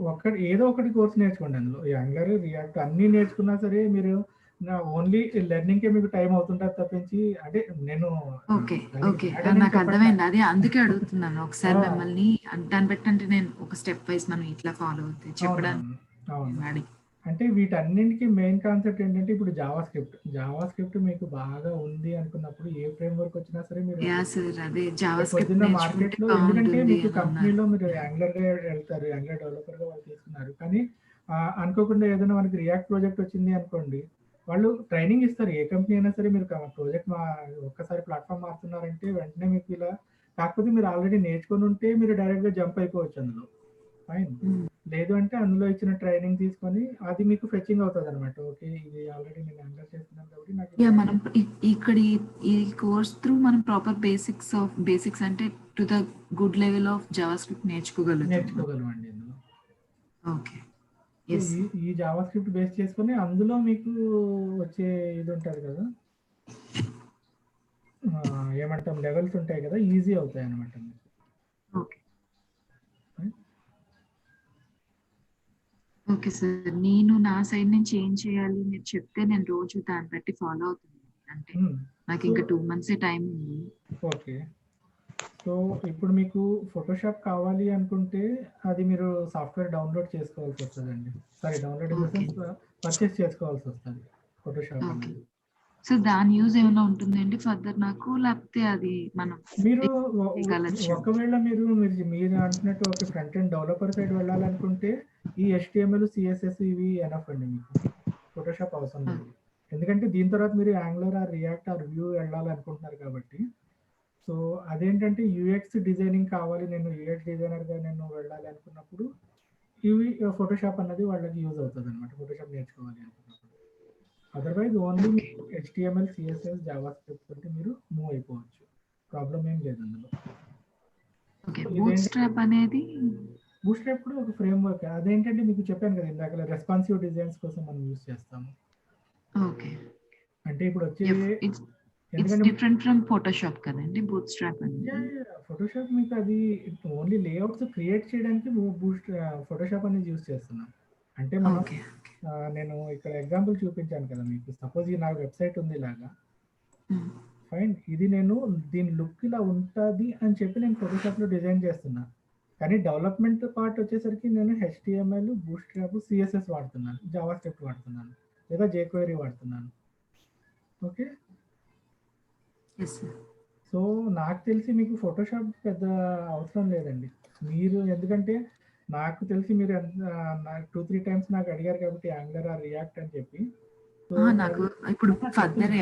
ఏదో ఒకటి కోర్స్ నేర్చుకోండి అందులో. యాంగులర్, రియాక్ట్ అన్నీ నేర్చుకున్నా సరే మీరు ఓన్లీ లెర్నింగ్‌కే మీకు టైం అవుతుంటది తప్పించి అంటే నేను ఓకే. దానికి ఓకే. బ్యాడ్ అనేం నాకు చెప్పట్లా. అర్థమైంది. అదే అందుకే అడుగుతున్నాను. ఒకసారి ఆ! మిమ్మల్ని దాన్ని బట్టి నేను ఒక స్టెప్ వైస్ మనం ఇట్లా ఫాలో అవుతే చెప్పడానికి అవునవును. అవును. అడిగి అంటే వీటన్నింటికి మెయిన్ కాన్సెప్ట్ ఏంటంటే ఇప్పుడు జావా స్క్రిప్ట్. జావా స్క్రిప్ట్ మీకు బాగా ఉంది అనుకున్నప్పుడు ఏ ఫ్రేమ్ వర్క్ వచ్చినా సరే మీరు యాహ్! సార్ అదే జావా స్క్రిప్ట్ రేపొద్దున్న నేర్చుకుంటే మార్కెట్‌లో ఎందుకంటే బావుంటుంది మీకు అని అన్నారు. కంపెనీలో మీరు యాంగులర్‌గా వెళ్తారు. యాంగులర్ డెవలపర్‌గా వాళ్ళు తీసుకున్నారు. కానీ అనుకోకుండా ఏదైనా మనకి రియాక్ట్ ప్రాజెక్ట్ వచ్చింది అనుకోండి. వాళ్ళు ట్రైనింగ్ ఇస్తారు. ఏ కంపెనీ అయినా సరే మీరు ప్రాజెక్ట్ ఒక్కసారి ప్లాట్‌ఫార్మ్ మారుతున్నారంటే వెంటనే మీకు ఇలా కాకపోతే మీరు ఆల్రెడీ నేర్చుకొని ఉంటే మీరు డైరెక్ట్‌గా జంప్ అయిపోవచ్చు అందులో. ఫైన్. హ్మ్. లేదు అంటే అందులో ఇచ్చిన ట్రైనింగ్ తీసుకొని అది మీకు ఫెచింగ్ అవుతదనమాట. ఓకే. ఇది ఆల్రెడీ నేను యాంగులర్ చేస్తున్నాను కాబట్టి నాకు యాహ్! మనం ఇక్కడ ఈ కోర్స్ త్రూ మనం ప్రాపర్ బేసిక్స్ అంటే to the good level of JavaScript నేర్చుకోగలుగుతాం. నేర్చుకోగలమండి ఇందులో. ఓకే. So, yes. ఈ జావా స్క్రిప్ట్ బేస్ చేసుకొని అందులో మీకు వచ్చే ఇది ఉంటది కదా! ఏమంటాం లెవెల్స్ ఉంటాయి కదా! ఈజీ అవుతాయన్నమాట మీకు. ఓకే. Okay sir. నేను నా సైడ్ నుంచి ఏం చేయాలి మీరు చెప్తే నేను రోజు దాన్ని బట్టి ఫాలో అవుతున్నాను. అంటే హ్మ్. నాకు సో, ఇంకా 2 మంత్సే టైం ఉంది. ఓకే. సో, ఇప్పుడు మీకు ఫోటోషాప్ కావాలి అనుకుంటే అది మీరు సాఫ్ట్‌వేర్ డౌన్‌లోడ్ చేసుకోవాల్సొస్తదండి. Sorry download in the okay. Sense purchase చేసుకోవాల్సొస్తది ఫోటోషాప్ ఓకే. అనేది. సో, దాని యూజ్ ఏమైనా ఉంటుందండి ఫర్దర్ నాకు? లేకపోతే అది మనం మీరు ఒ ఒ చేయగలచ్చా? ఒకవేళ మీరు అంటున్నట్టు ఒక ఫ్రంట్ ఎండ్ డెవలపర్ సైడ్ వెళ్ళాలనుకుంటే, ఈ హెచ్‌టీఎంఎల్, సీఎస్ఎస్ ఇవి ఎనఫ్ అండి మీకు. ఫోటోషాప్ అవసరం ఆ! లేదు. ఎందుకంటే దీని తర్వాత మీరు Angular or React or Vue వెళ్ళాలనుకుంటున్నారు కాబట్టి. సో, అదేంటంటే యూఎక్స్ డిజైనింగ్ కావాలి. నేను యూఎక్స్ డిజైనర్‌గా నేను వెళ్ళాలి అనుకున్నప్పుడు, ఇవి ఫోటోషాప్ అన్నది వాళ్ళకి యూజ్ అవుతదనమాట. ఫోటోషాప్ నేర్చుకోవాలి అనుకున్నప్పుడు. Otherwise only okay. మీకు హెచ్‌టీఎంఎల్, సీఎస్ఎస్, జావా స్క్రిప్ట్ తోటి మీరు మూవ్ అయిపోవచ్చు. ప్రాబ్లమ్ ఏం లేదు అందులో. ఓకే. సో, బూట్ స్ట్రాప్ అనేది బూట్‌స్ట్రాప్ కూడా ఒక ఫ్రేమ్‌వర్క్. అదేంటంటే మీకు చెప్పాను కదా! ఇందాకల రెస్పాన్సివ్ డిజైన్స్ కోసం మనం యూజ్ చేస్తాము. ఓకే. అంటే ఇప్పుడు వచ్చే ఇట్స్ ఇట్స్ ఎందుకంటే డిఫరెంట్ ఫ్రమ్ ఫోటోషాప్ కదండీ బూట్ స్ట్రాప్ అనేది. ఫోటోషాప్ మీకు అది ఓన్లీ లేఅవుట్స్ క్రియేట్ చేయడానికి ఫోటోషాప్ అనేది యూజ్ చేస్తున్నాం. అంటే మనం ఓకే. నేను ఇక్కడ ఎగ్జాంపుల్ చూపించాను కదా మీకు. సపోజ్ ఇది నా వెబ్‌సైట్ ఉంది ఇలాగా. హ్మ్. ఫైన్. ఇది నేను దీని లుక్ ఇలా ఉంటది అని చెప్పి నేను ఫోటోషాప్‌లో డిజైన్ చేస్తున్నా. కానీ డెవలప్‌మెంట్ పార్ట్ వచ్చేసరికి నేను హెచ్‌టీఎంఎల్, బూట్‌స్ట్రాప్, సీఎస్ఎస్ వాడుతున్నాను. జావా స్క్రిప్ట్ వాడుతున్నాను. లేదా జేక్వెరీ వాడుతున్నాను. ఓకే. Yes sir. సో, నాకు తెలిసి మీకు ఫోటోషాప్ పెద్ద అవసరం లేదండి. మీరు ఎందుకంటే నాకు తెలిసి మీరు నాకు 2, 3 టైమ్స్ నాకు అడిగారు కాబట్టి యాంగులర్ ఆర్ రియాక్ట్ అని చెప్పి. సో, నాకు అది ఇప్పుడు ఫర్దర్ చెప్తున్నా.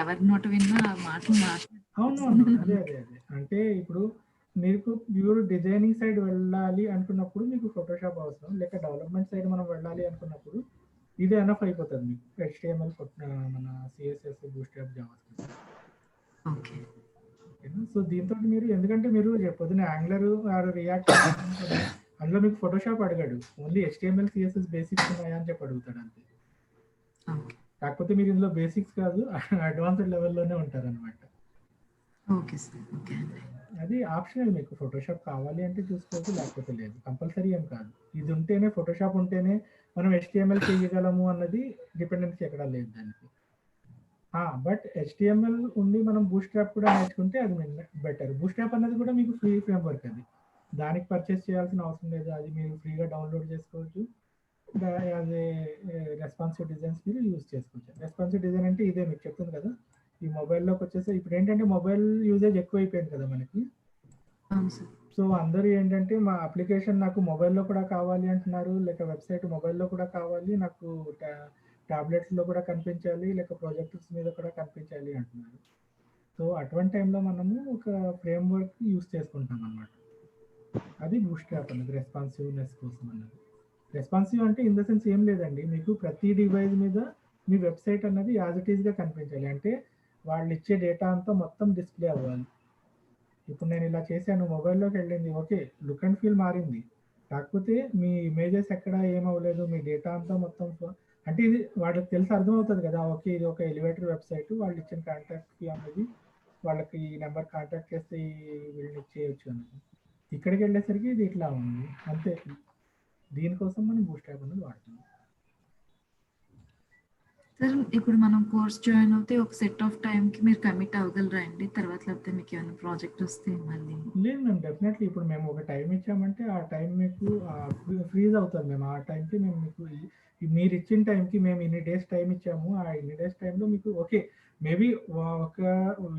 ఎవరి నోట విన్నా ఆ మాటలు అవునవును. మాట్లాడుతున్నాను. అదే. అంటే ఇప్పుడు మీకు ప్యూర్ డిజైనింగ్ సైడ్ వెళ్ళాలి అనుకున్నప్పుడు మీకు ఫోటోషాప్ అవసరం. లేక డెవలప్‌మెంట్ సైడ్ మనం వెళ్ళాలి అనుకున్నప్పుడు ఇది ఎనఫ్ అయిపోతది మీకు. హెచ్‌టీఎంఎల్ మన సీఎస్ఎస్, బూట్‌స్ట్రాప్, జావాస్క్రిప్ట్. ఓకే. ఓకేనా. సో, దీనితోటి మీరు ఎందుకంటే మీరు రేపొద్దున యాంగులర్ ఆర్ రియాక్ట్ అనుకోండి, అందులో మీకు ఫోటోషాప్ అడగడు. ఓన్లీ హెచ్‌టీఎంఎల్, సీఎస్ఎస్ బేసిక్స్ ఉన్నాయా అని చెప్పి అడుగుతాడు అంతే. ఓకే. కాకపోతే మీరు ఇందులో బేసిక్స్ కాదు అడ్వాన్స్‌డ్ లెవెల్‌లోనే ఉంటారనమాట. Okay sir. ఓకే అండి. అది ఆప్షనల్ మీకు ఫోటోషాప్ కావాలి అంటే చూసుకోవచ్చు. లేకపోతే లేదు. కంపల్సరీ ఏం కాదు. ఇది ఉంటేనే ఫోటోషాప్ ఉంటేనే మనం హెచ్‌టీఎంఎల్ చేయగలము అన్నది డిపెండెన్సీ ఎక్కడా లేదు దానికి. బట్ హెచ్‌టీఎంఎల్ ఉండి మనం బూట్‌స్ట్రాప్ కూడా నేర్చుకుంటే అది బెటర్. బూట్‌స్ట్రాప్ అన్నది కూడా మీకు ఫ్రీ ఫ్రేమ్‌వర్క్ అది. దానికి పర్చేజ్ చేయాల్సిన అవసరం లేదు. అది మీరు ఫ్రీగా డౌన్‌లోడ్ చేసుకోవచ్చు. యాజ్ ఏ రెస్పాన్సివ్ డిజైన్స్ మీరు యూజ్ చేసుకోవచ్చు. రెస్పాన్సివ్ డిజైన్ అంటే ఇదే మీకు చెప్తుంది కదా, ఈ మొబైల్లోకి వచ్చేసి ఇప్పుడు ఏంటంటే మొబైల్ యూజేజ్ ఎక్కువ అయిపోయింది కదా మనకి. అవును సార్. సో అందరూ ఏంటంటే మా అప్లికేషన్ నాకు మొబైల్లో కూడా కావాలి అంటున్నారు, లేక వెబ్సైట్ మొబైల్లో కూడా కావాలి, నాకు ట్యాబ్లెట్స్లో కూడా కనిపించాలి, లేక ప్రొజెక్టర్స్ మీద కూడా కనిపించాలి అంటున్నారు. సో అటువంటి టైంలో మనము ఒక ఫ్రేమ్వర్క్ యూస్ చేసుకుంటాం అన్నమాట. అది బూస్ట్ యాప్ అన్నది రెస్పాన్సివ్నెస్ కోసం అన్నది. రెస్పాన్సివ్ అంటే ఇన్ ద సెన్స్ ఏం లేదండి, మీకు ప్రతి డివైస్ మీద మీ వెబ్సైట్ అన్నది యాజ్ ఇట్ ఈస్గా కనిపించాలి. అంటే వాళ్ళు ఇచ్చే డేటా అంతా మొత్తం డిస్ప్లే అవ్వాలి. ఇప్పుడు నేను ఇలా చేశాను, మొబైల్లోకి వెళ్ళింది, ఓకే లుక్ అండ్ ఫీల్ మారింది, కాకపోతే మీ ఇమేజెస్ ఎక్కడ ఏమవ్వలేదు, మీ డేటా అంతా మొత్తం అంటే ఇది వాళ్ళకి తెలిసి అర్థమవుతుంది కదా, ఓకే ఇది ఒక ఎలివేటర్ వెబ్సైట్, వాళ్ళు ఇచ్చిన కాంటాక్ట్కి అనేది వాళ్ళకి ఈ నెంబర్ కాంటాక్ట్ చేస్తే వీళ్ళని చేయొచ్చు అనేది. ఇక్కడికి వెళ్ళేసరికి ఇది ఇట్లా ఉంది అంతే. దీనికోసం మనం బూస్ట్ యాప్ అనేది వాడుతున్నాం. సార్ ఇప్పుడు మనం కోర్స్ జాయిన్ అవుతే ఒక సెట్ ఆఫ్ టైంకి మీరు కమిట్ అవ్వగలరా అండి? తర్వాత లేకపోతే మీకు ఏమైనా ప్రాజెక్ట్ వస్తే మళ్ళీ? లేదు మ్యామ్, డెఫినెట్లీ ఇప్పుడు మేము ఒక టైం ఇచ్చామంటే ఆ టైం మీకు ఫ్రీజ్ అవుతుంది. మేము ఆ టైంకి మేము మీకు మీరు ఇచ్చిన టైంకి మేము ఇన్ని డేస్ టైం ఇచ్చాము, ఆ ఇన్ని డేస్ టైంలో మీకు ఓకే మేబీ ఒక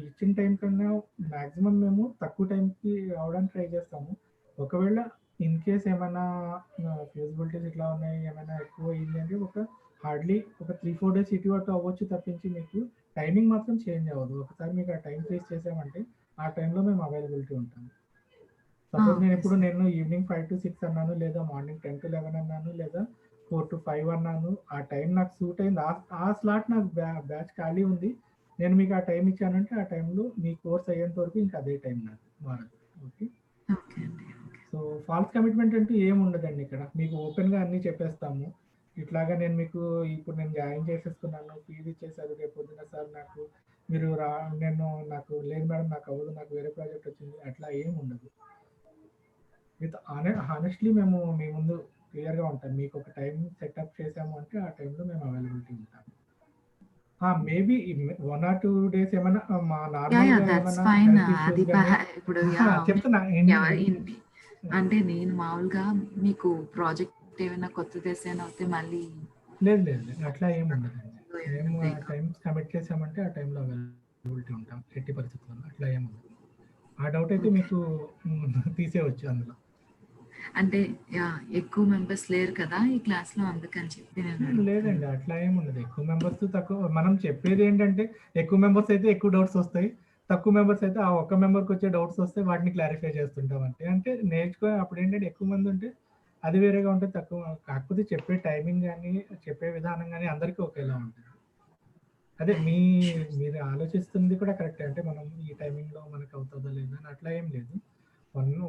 ఇచ్చిన టైం కన్నా మ్యాక్సిమం మేము తక్కువ టైంకి అవడానికి ట్రై చేస్తాము. ఒకవేళ ఇన్ కేస్ ఏమైనా ఫీజిబిలిటీస్ ఇట్లా ఉన్నాయి, ఏమైనా ఎక్కువ అయింది అంటే ఒక హార్డ్లీ ఒక 3-4 డేస్ ఇటు అటు అవ్వచ్చు తప్పించి మీకు టైమింగ్ మాత్రం చేంజ్ అవ్వదు. ఒకసారి మీకు ఆ టైం ఫేస్ చేసామంటే ఆ టైంలో మేము అవైలబిలిటీ ఉంటాం. సపోజ్ నేను ఇప్పుడు నేను ఈవినింగ్ 5 to 6 అన్నాను, లేదా మార్నింగ్ 10 to 11 అన్నాను, లేదా 4 to 5 అన్నాను, ఆ టైం నాకు సూట్ అయింది, ఆ స్లాట్ నాకు బ్యాచ్ ఖాళీ ఉంది, నేను మీకు ఆ టైం ఇచ్చానంటే ఆ టైంలో మీ కోర్స్ అయ్యేంత వరకు ఇంకా అదే టైం నాకు మారదు. ఓకే, సో ఫాల్స్ కమిట్మెంట్ అంటూ ఏమి ఉండదండి ఇక్కడ. మీకు ఓపెన్గా అన్నీ చెప్పేస్తాము. ఇట్లాగా నేను మీకు ఇప్పుడు నేను జాయిన్ చేసేసుకున్నాను, ఫీజు ఇచ్చేసారు, రేపు పొద్దున సార్ నాకు మీరు నాకు లేదు మేడం నాకు అవ్వదు, నాకు వేరే ప్రాజెక్ట్ వచ్చింది, అట్లా ఏం ఉండదు. విత్ హానెస్ట్లీ మేము మీ ముందు క్లియర్గా ఉంటాం. మీకు ఒక టైం సెటప్ చేసాము అంటే ఆ టైంలో మేము అవైలబిలిటీ ఉంటాం. మేబీ 1 or 2 days ఏమైనా మా నార్మల్గా చెప్తున్నా అంటే నేను మామూలుగా మీకు ప్రాజెక్ట్ ఏమైనా కొత్త దేశం అవుతే మళ్ళీ లేదు అట్లా ఏమి ఉండదండి. మేము ఆ టైం కమిట్ చేసామంటే ఆ టైంలో అవైలబిలిటీ ఉంటాం ఎట్టి పరిస్థితుల్లో. అట్లా ఏమి ఉండదు. ఆ డౌట్ అయితే మీకు తీసేయవచ్చు అందులో. అంటే ఎక్కువ మెంబర్స్ లేరు కదా ఈ క్లాస్లో, అందుకని చెప్పి లేదండి అట్లా ఏమి ఉండదు. ఎక్కువ మెంబర్స్ తక్కువ, మనం చెప్పేది ఏంటంటే ఎక్కువ మెంబర్స్ అయితే ఎక్కువ డౌట్స్ వస్తాయి, తక్కువ మెంబర్స్ అయితే ఆ ఒక్క మెంబర్కి వచ్చే డౌట్స్ వస్తే వాటిని క్లారిఫై చేస్తుంటాం అంటే. అంటే నేర్చుకో అప్పుడు ఏంటంటే ఎక్కువ మంది ఉంటే అది వేరేగా ఉంటుంది, తక్కువ కాకపోతే చెప్పే టైమింగ్ కానీ చెప్పే విధానం కానీ అందరికీ ఒకేలా ఉంటుంది. అదే మీరు ఆలోచిస్తుంది కూడా కరెక్టే. అంటే మనం ఈ టైమింగ్లో మనకు అవుతుందో లేదా అని అట్లా ఏం లేదు.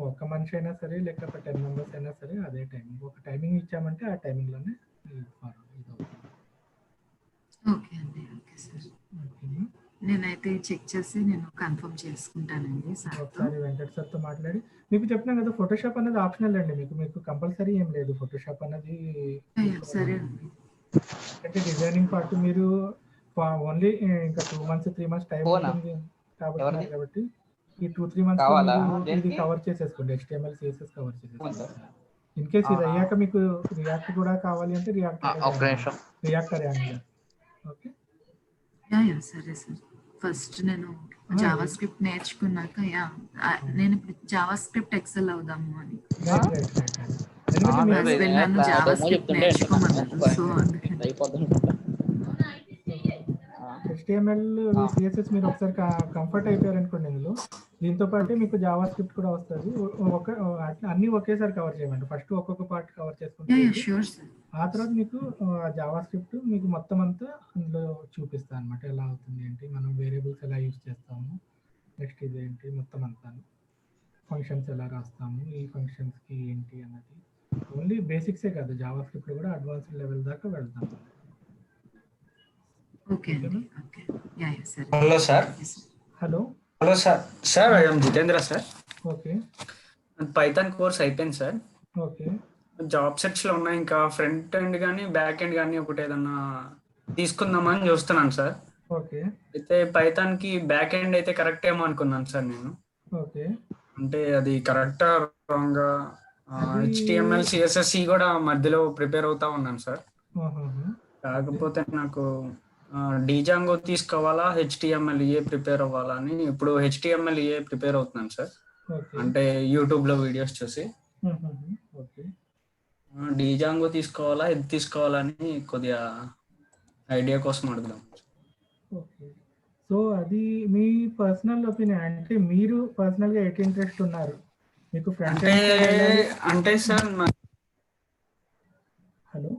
ఒక మనిషి అయినా సరే లేక 10 మెంబర్స్ అయినా సరే అదే టైమింగ్, ఒక టైమింగ్ ఇచ్చామంటే ఆ టైమింగ్లోనే ఓకే అండి. ఓకే సార్, నేనైతే చెక్ చేసి నేను కన్ఫర్మ్ చేసుకుంటానండి సార్. ఒకసారి వెంకట్ సార్తో మాట్లాడి మీకు చెప్పినా కదా, ఫోటోషాప్ అనేది ఆప్షనల్ అండి, మీకు కంపల్సరీ ఏం లేదు ఫోటోషాప్ అనేది. సరే అండి. అంటే డిజైనింగ్ పార్ట్ మీరు ఓన్లీ ఇంకా 2 months 3 months టైం ఉంటుంది కాబట్టి ఈ 2-3 months ఇది కవర్ చేసేసుకోండి. HTML CSS కవర్ చేసేసుకోండి. ఇన్ కేస్ ఇది అయ్యాక మీకు రియాక్ట్ కూడా కావాలి అంటే రియాక్టర్ యాంగులర్. ఓకే సరే సార్, ఫస్ట్ నేను జావా స్క్రిప్ట్ నేర్చుకున్నాక నేను ఇప్పుడు జావా స్క్రిప్ట్ ఎక్సెల్ అవుదాము అని నన్ను జావా స్క్రిప్ట్ నేర్చుకోమన్నారు. సో HTML CSS మీరు ఒకసారి కంఫర్ట్ అయిపోయారు అనుకోండి ఇందులో, దీంతో పాటు మీకు జావా స్క్రిప్ట్ కూడా వస్తుంది. అన్ని ఒకేసారి కవర్ చేయమండి. ఫస్ట్ ఒక్కొక్క పార్ట్ కవర్ చేసుకుంటే ఆ తర్వాత మీకు జావా స్క్రిప్ట్ మీకు మొత్తం అంతా అందులో చూపిస్తాను అనమాట, ఎలా అవుతుంది ఏంటి, మనం వేరియబుల్స్ ఎలా యూజ్ చేస్తాము, నెక్స్ట్ ఇదేంటి మొత్తం అంతా, ఫంక్షన్స్ ఎలా రాస్తాము, ఈ ఫంక్షన్స్కి ఏంటి అన్నది. ఓన్లీ బేసిక్సే కాదు, జావా స్క్రిప్ట్ కూడా అడ్వాన్స్డ్ లెవెల్ దాకా వెళ్తాము. Hello sir. Hello sir I'm Jitendra sir. Okay, Python course అయిపోయింది సార్. ఓకే, జాబ్ సెర్చ్ లో ఉన్నాయి, ఇంకా ఫ్రంట్ ఎండ్ కానీ బ్యాక్ ఎండ్ కానీ ఒకటి ఏదన్నా తీసుకుందామని చూస్తున్నాను సార్. ఓకే, అయితే పైథాన్ కి బ్యాక్ ఎండ్ అయితే కరెక్ట్ ఏమో అనుకున్నాను సార్ నేను. ఓకే, అంటే అది కరెక్టా రాంగా అది HTML CSS కూడా మధ్యలో ప్రిపేర్ అవుతా ఉన్నాను సార్. ఆహాహా! కాకపోతే నాకు డిజాంగో తీసుకోవాలా, HTML ప్రిపేర్ అవ్వాలా అని ఇప్పుడు HTML ప్రిపేర్ అవుతున్నాను సార్. ఓకే. అంటే యూట్యూబ్లో వీడియోస్ చూసి. హుహుహు. ఓకే. డిజాంగో తీసుకోవాలా, ఇది తీసుకోవాలని కొద్దిగా ఐడియా కోసం అడుగుదాం. ఓకే. సో, అది మీ పర్సనల్ ఒపీనియన్. అంటే మీరు పర్సనల్‌గా ఎటు ఇంట్రెస్ట్ ఉన్నారు? మీకు ఫ్రంట్ అంటే ఎండ్ సైడ్ వెళ్ళాలి. అంటే sir hello!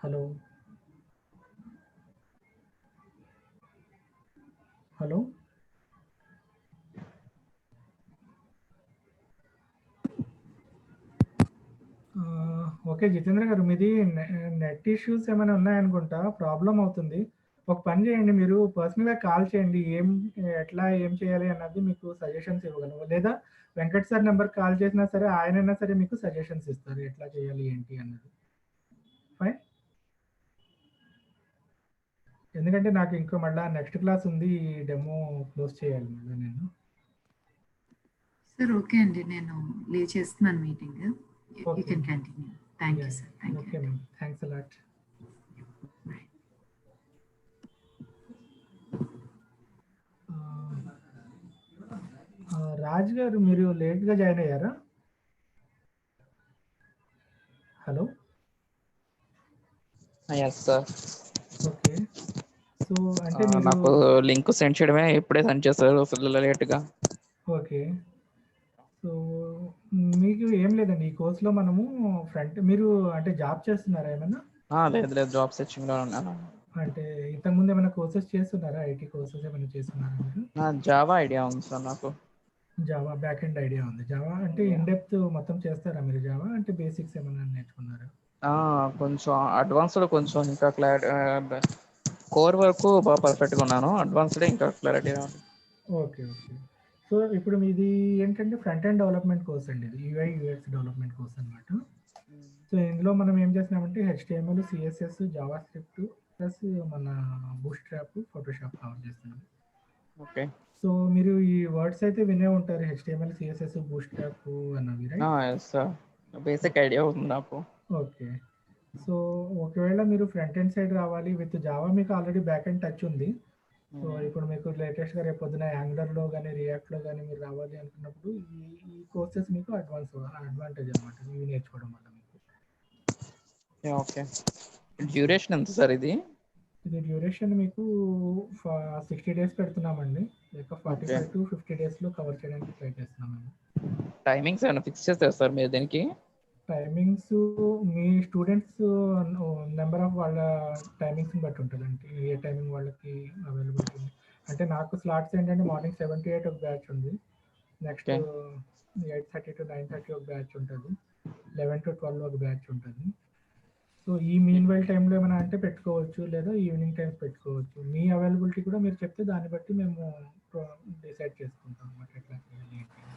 Hello! Hello! Okay. Jitendra గారు మీది నెట్ ఇష్యూస్ ఏమైనా ఉన్నాయనుకుంటా. ప్రాబ్లమ్ అవుతుంది. ఒక పని చేయండి, మీరు పర్సనల్‌గా కాల్ చేయండి. ఎట్లా ఏం చేయాలి అన్నది మీకు సజెషన్స్ ఇవ్వగలము. లేదా వెంకట్ సార్ నంబర్‌కి కాల్ చేసినా సరే ఆయనైనా సరే మీకు సజెషన్స్ ఇస్తారు. ఎట్లా చేయాలి ఏంటి అన్నది. ఫైన్. ఎందుకంటే నాకు ఇంకో మళ్ళా నెక్స్ట్ క్లాస్ ఉంది. ఈ డెమో క్లోజ్ చేయాలి మళ్ళా నేను. సార్ ఓకే అండి, నేను లీవ్ చేస్తున్నాను meeting. You okay. Can continue. Thank you yeah! Sir. Thank okay you. Ma'am. Thanks a lot. Raj గారు మీరు లేట్‌గా జాయిన్ అయ్యారా? Hello! Yes sir. Okay. So, అంటే మీరు నాకు లింక్ సెండ్ చేయడమే ఇప్పుడే సెండ్ చేశారు అసలు లేట్గా. ఓకే. సో, మీకు ఏం లేదండి. ఈ కోర్స్‌లో మనము మీరు అంటే జాబ్ చేస్తున్నారా ఏమన్నా? లేదు లేదు, జాబ్ సెర్చింగ్లో ఉన్నాను. అంటే ఇంతకుముందు ఏమైనా కోర్సెస్ చేస్తున్నారా? ఐటీ కోర్సెస్ ఏమైనా చేస్తున్నారా మీరు? జావా ఐడియా ఉంది సార్ నాకు. జావా బ్యాక్ ఎండ్ ఐడియా ఉంది. జావా అంటే ఇన్ డెప్త్ మొత్తం చేస్తారా మీరు జావా? అంటే బేసిక్స్ ఏమన్నా నేర్చుకున్నారా? కొంచెం అడ్వాన్స్డ్, కొంచెం ఇంకా కోర్ వరకు బాగా పర్ఫెక్ట్గా ఉన్నాను. అడ్వాన్స్డ్ ఇంకా క్లారిటీగా ఉంది. ఓకే. ఓకే. సో, ఇప్పుడు మీది ఏంటంటే ఫ్రంట్ ఎండ్ డెవలప్‌మెంట్ కోర్స్ అండి ఇది. యూఐ, యూఎక్స్ డెవలప్‌మెంట్ కోర్స్ అన్నమాట. సో, ఇందులో మనం ఏం చేస్తున్నామంటే HTML, CSS, JavaScript plus మన బూట్‌స్ట్రాప్, ఫోటోషాప్ కవర్ చేస్తున్నాం. ఓకే. సో, మీరు ఈ వర్డ్స్ అయితే వినే ఉంటారు. HTML, CSS, బూట్‌స్ట్రాప్ అన్నవి right? Yes sir, basic idea ఉంది నాకు. ఓకే. సో, ఒకవేళ మీరు ఫ్రంట్ ఎండ్ సైడ్ రావాలి విత్ జావా, మీకు ఆల్రెడీ బ్యాక్ ఎండ్ టచ్ ఉంది. సో, ఇప్పుడు మీకు లేటెస్ట్‌గా రేపొద్దున యాంగులర్‌లో గాని, రియాక్ట్‌లో గాని మీరు రావాలి అనుకున్నప్పుడు ఈ ఈ కోర్సెస్ మీకు అడ్వాంటేజ్ అన్నమాట. ఇవి నేర్చుకోవడం వల్ల మీకు. ఓకే. డ్యూరేషన్ ఎంత సార్ ఇది? ఇది డ్యూరేషన్ మీకు 60 డేస్ పెడుతున్నామండి. లేక ఓకే. 45-50 డేస్‌లో కవర్ చేయడానికి ట్రై చేస్తున్నామండి. టైమింగ్స్ ఏమైనా ఫిక్స్ చేస్తారు సార్ మీరు దీనికి? Timings me students number of వాళ్ళ టైమింగ్స్‌ని బట్టి ఉంటదండి. ఏ టైమింగ్ వాళ్ళకి అవైలబిలిటీ ఉంది. అంటే నాకు స్లాట్స్ ఏంటంటే మార్నింగ్ 7-8 ఒక బ్యాచ్ ఉంది. Next okay. 8:30-9:30 ఒక బ్యాచ్ ఉంటది. 11-12 ఒక బ్యాచ్ ఉంటది. సో, ఈ మీన్ వైల్ టైమ్‌లో ఏమైనా అంటే పెట్టుకోవచ్చు. లేదా ఈవినింగ్ టైమ్స్ పెట్టుకోవచ్చు. మీ అవైలబిలిటీ కూడా మీరు చెప్తే దాన్ని బట్టి మేము డిసైడ్ చేసుకుంటాం అన్నమాట ఎట్లా చేయాలి ఏంటి అని.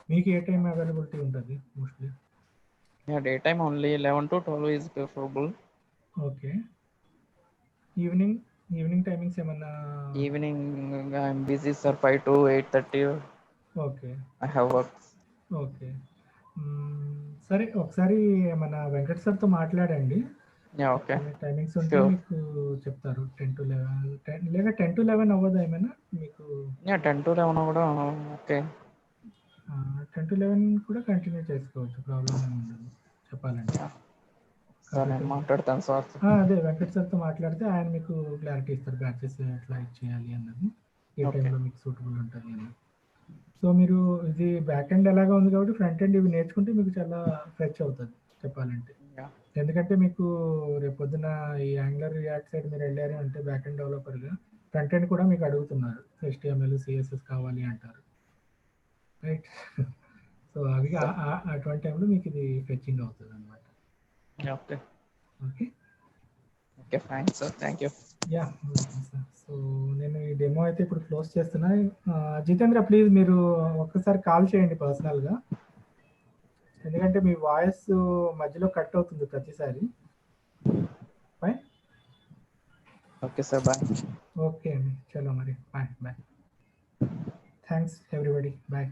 మీకు ఏ టైమ్ అవైలబిలిటీ ఉంటది mostly? Day time only 11 to 12 is preferable. Okay. Evening timings ఏమన్నా? Evening I'm busy sir. 5 to 8:30 okay. I have work. Okay. సరే ఒకసారి మన వెంకట్ సార్‌తో మాట్లాడండి. ఓకే. టైమింగ్స్ ఉంటే Sure. మీకు చెప్తారు. 10-11 లేదా 10-11 అవ్వదా ఏమైనా మీకు? 10 to 11 కూడా ఓకే. 10-11 కూడా కంటిన్యూ చేసుకోవచ్చు. ప్రాబ్లమ్ ఏమి ఉండదు చెప్పాలంటే. సార్ నేను మాట్లాడతాను సార్. అదే వెంకట్ సార్‌తో మాట్లాడితే ఆయన మీకు క్లారిటీ ఇస్తారు. బ్యాచెస్ ఎట్లా ఇచ్చేయాలి అన్నది. ఏ ఓకే. టైంలో మీకు సూటబుల్ ఉంటది అని. సో, మీరు ఇది బ్యాక్ ఎండ్ ఎలాగా ఉంది కాబట్టి ఫ్రంట్ ఎండ్ ఇవి నేర్చుకుంటే మీకు చాలా ఫెచ్ అవుతది చెప్పాలంటే. ఎందుకంటే మీకు రేపొద్దున ఈ యాంగులర్, రియాక్ట్ సైడ్ మీరు వెళ్లారు అంటే బ్యాక్ ఎండ్ డెవలపర్‌గా ఫ్రంట్ ఎండ్ కూడా మీకు అడుగుతున్నారు. HTML, CSS కావాలి అంటారు. రైట్. సో, అవి అటువంటి టైంలో మీకు ఇది ఫెచ్చింగ్ అవుతదన్నమాట. Okay. Okay. Okay fine sir. Thank you. Yeah! Welcome sir. So, నేను ఈ డెమో అయితే ఇప్పుడు క్లోజ్ చేస్తున్నా. జితేంద్ర ప్లీజ్ మీరు ఒక్కసారి కాల్ చేయండి పర్సనల్‌గా. ఎందుకంటే మీ వాయిస్ మధ్యలో కట్ అవుతుంది ప్రతిసారి. Fine. Okay sir. Bye. Okay అండి. చలో మరి. బాయ్. Thanks everybody. బాయ్.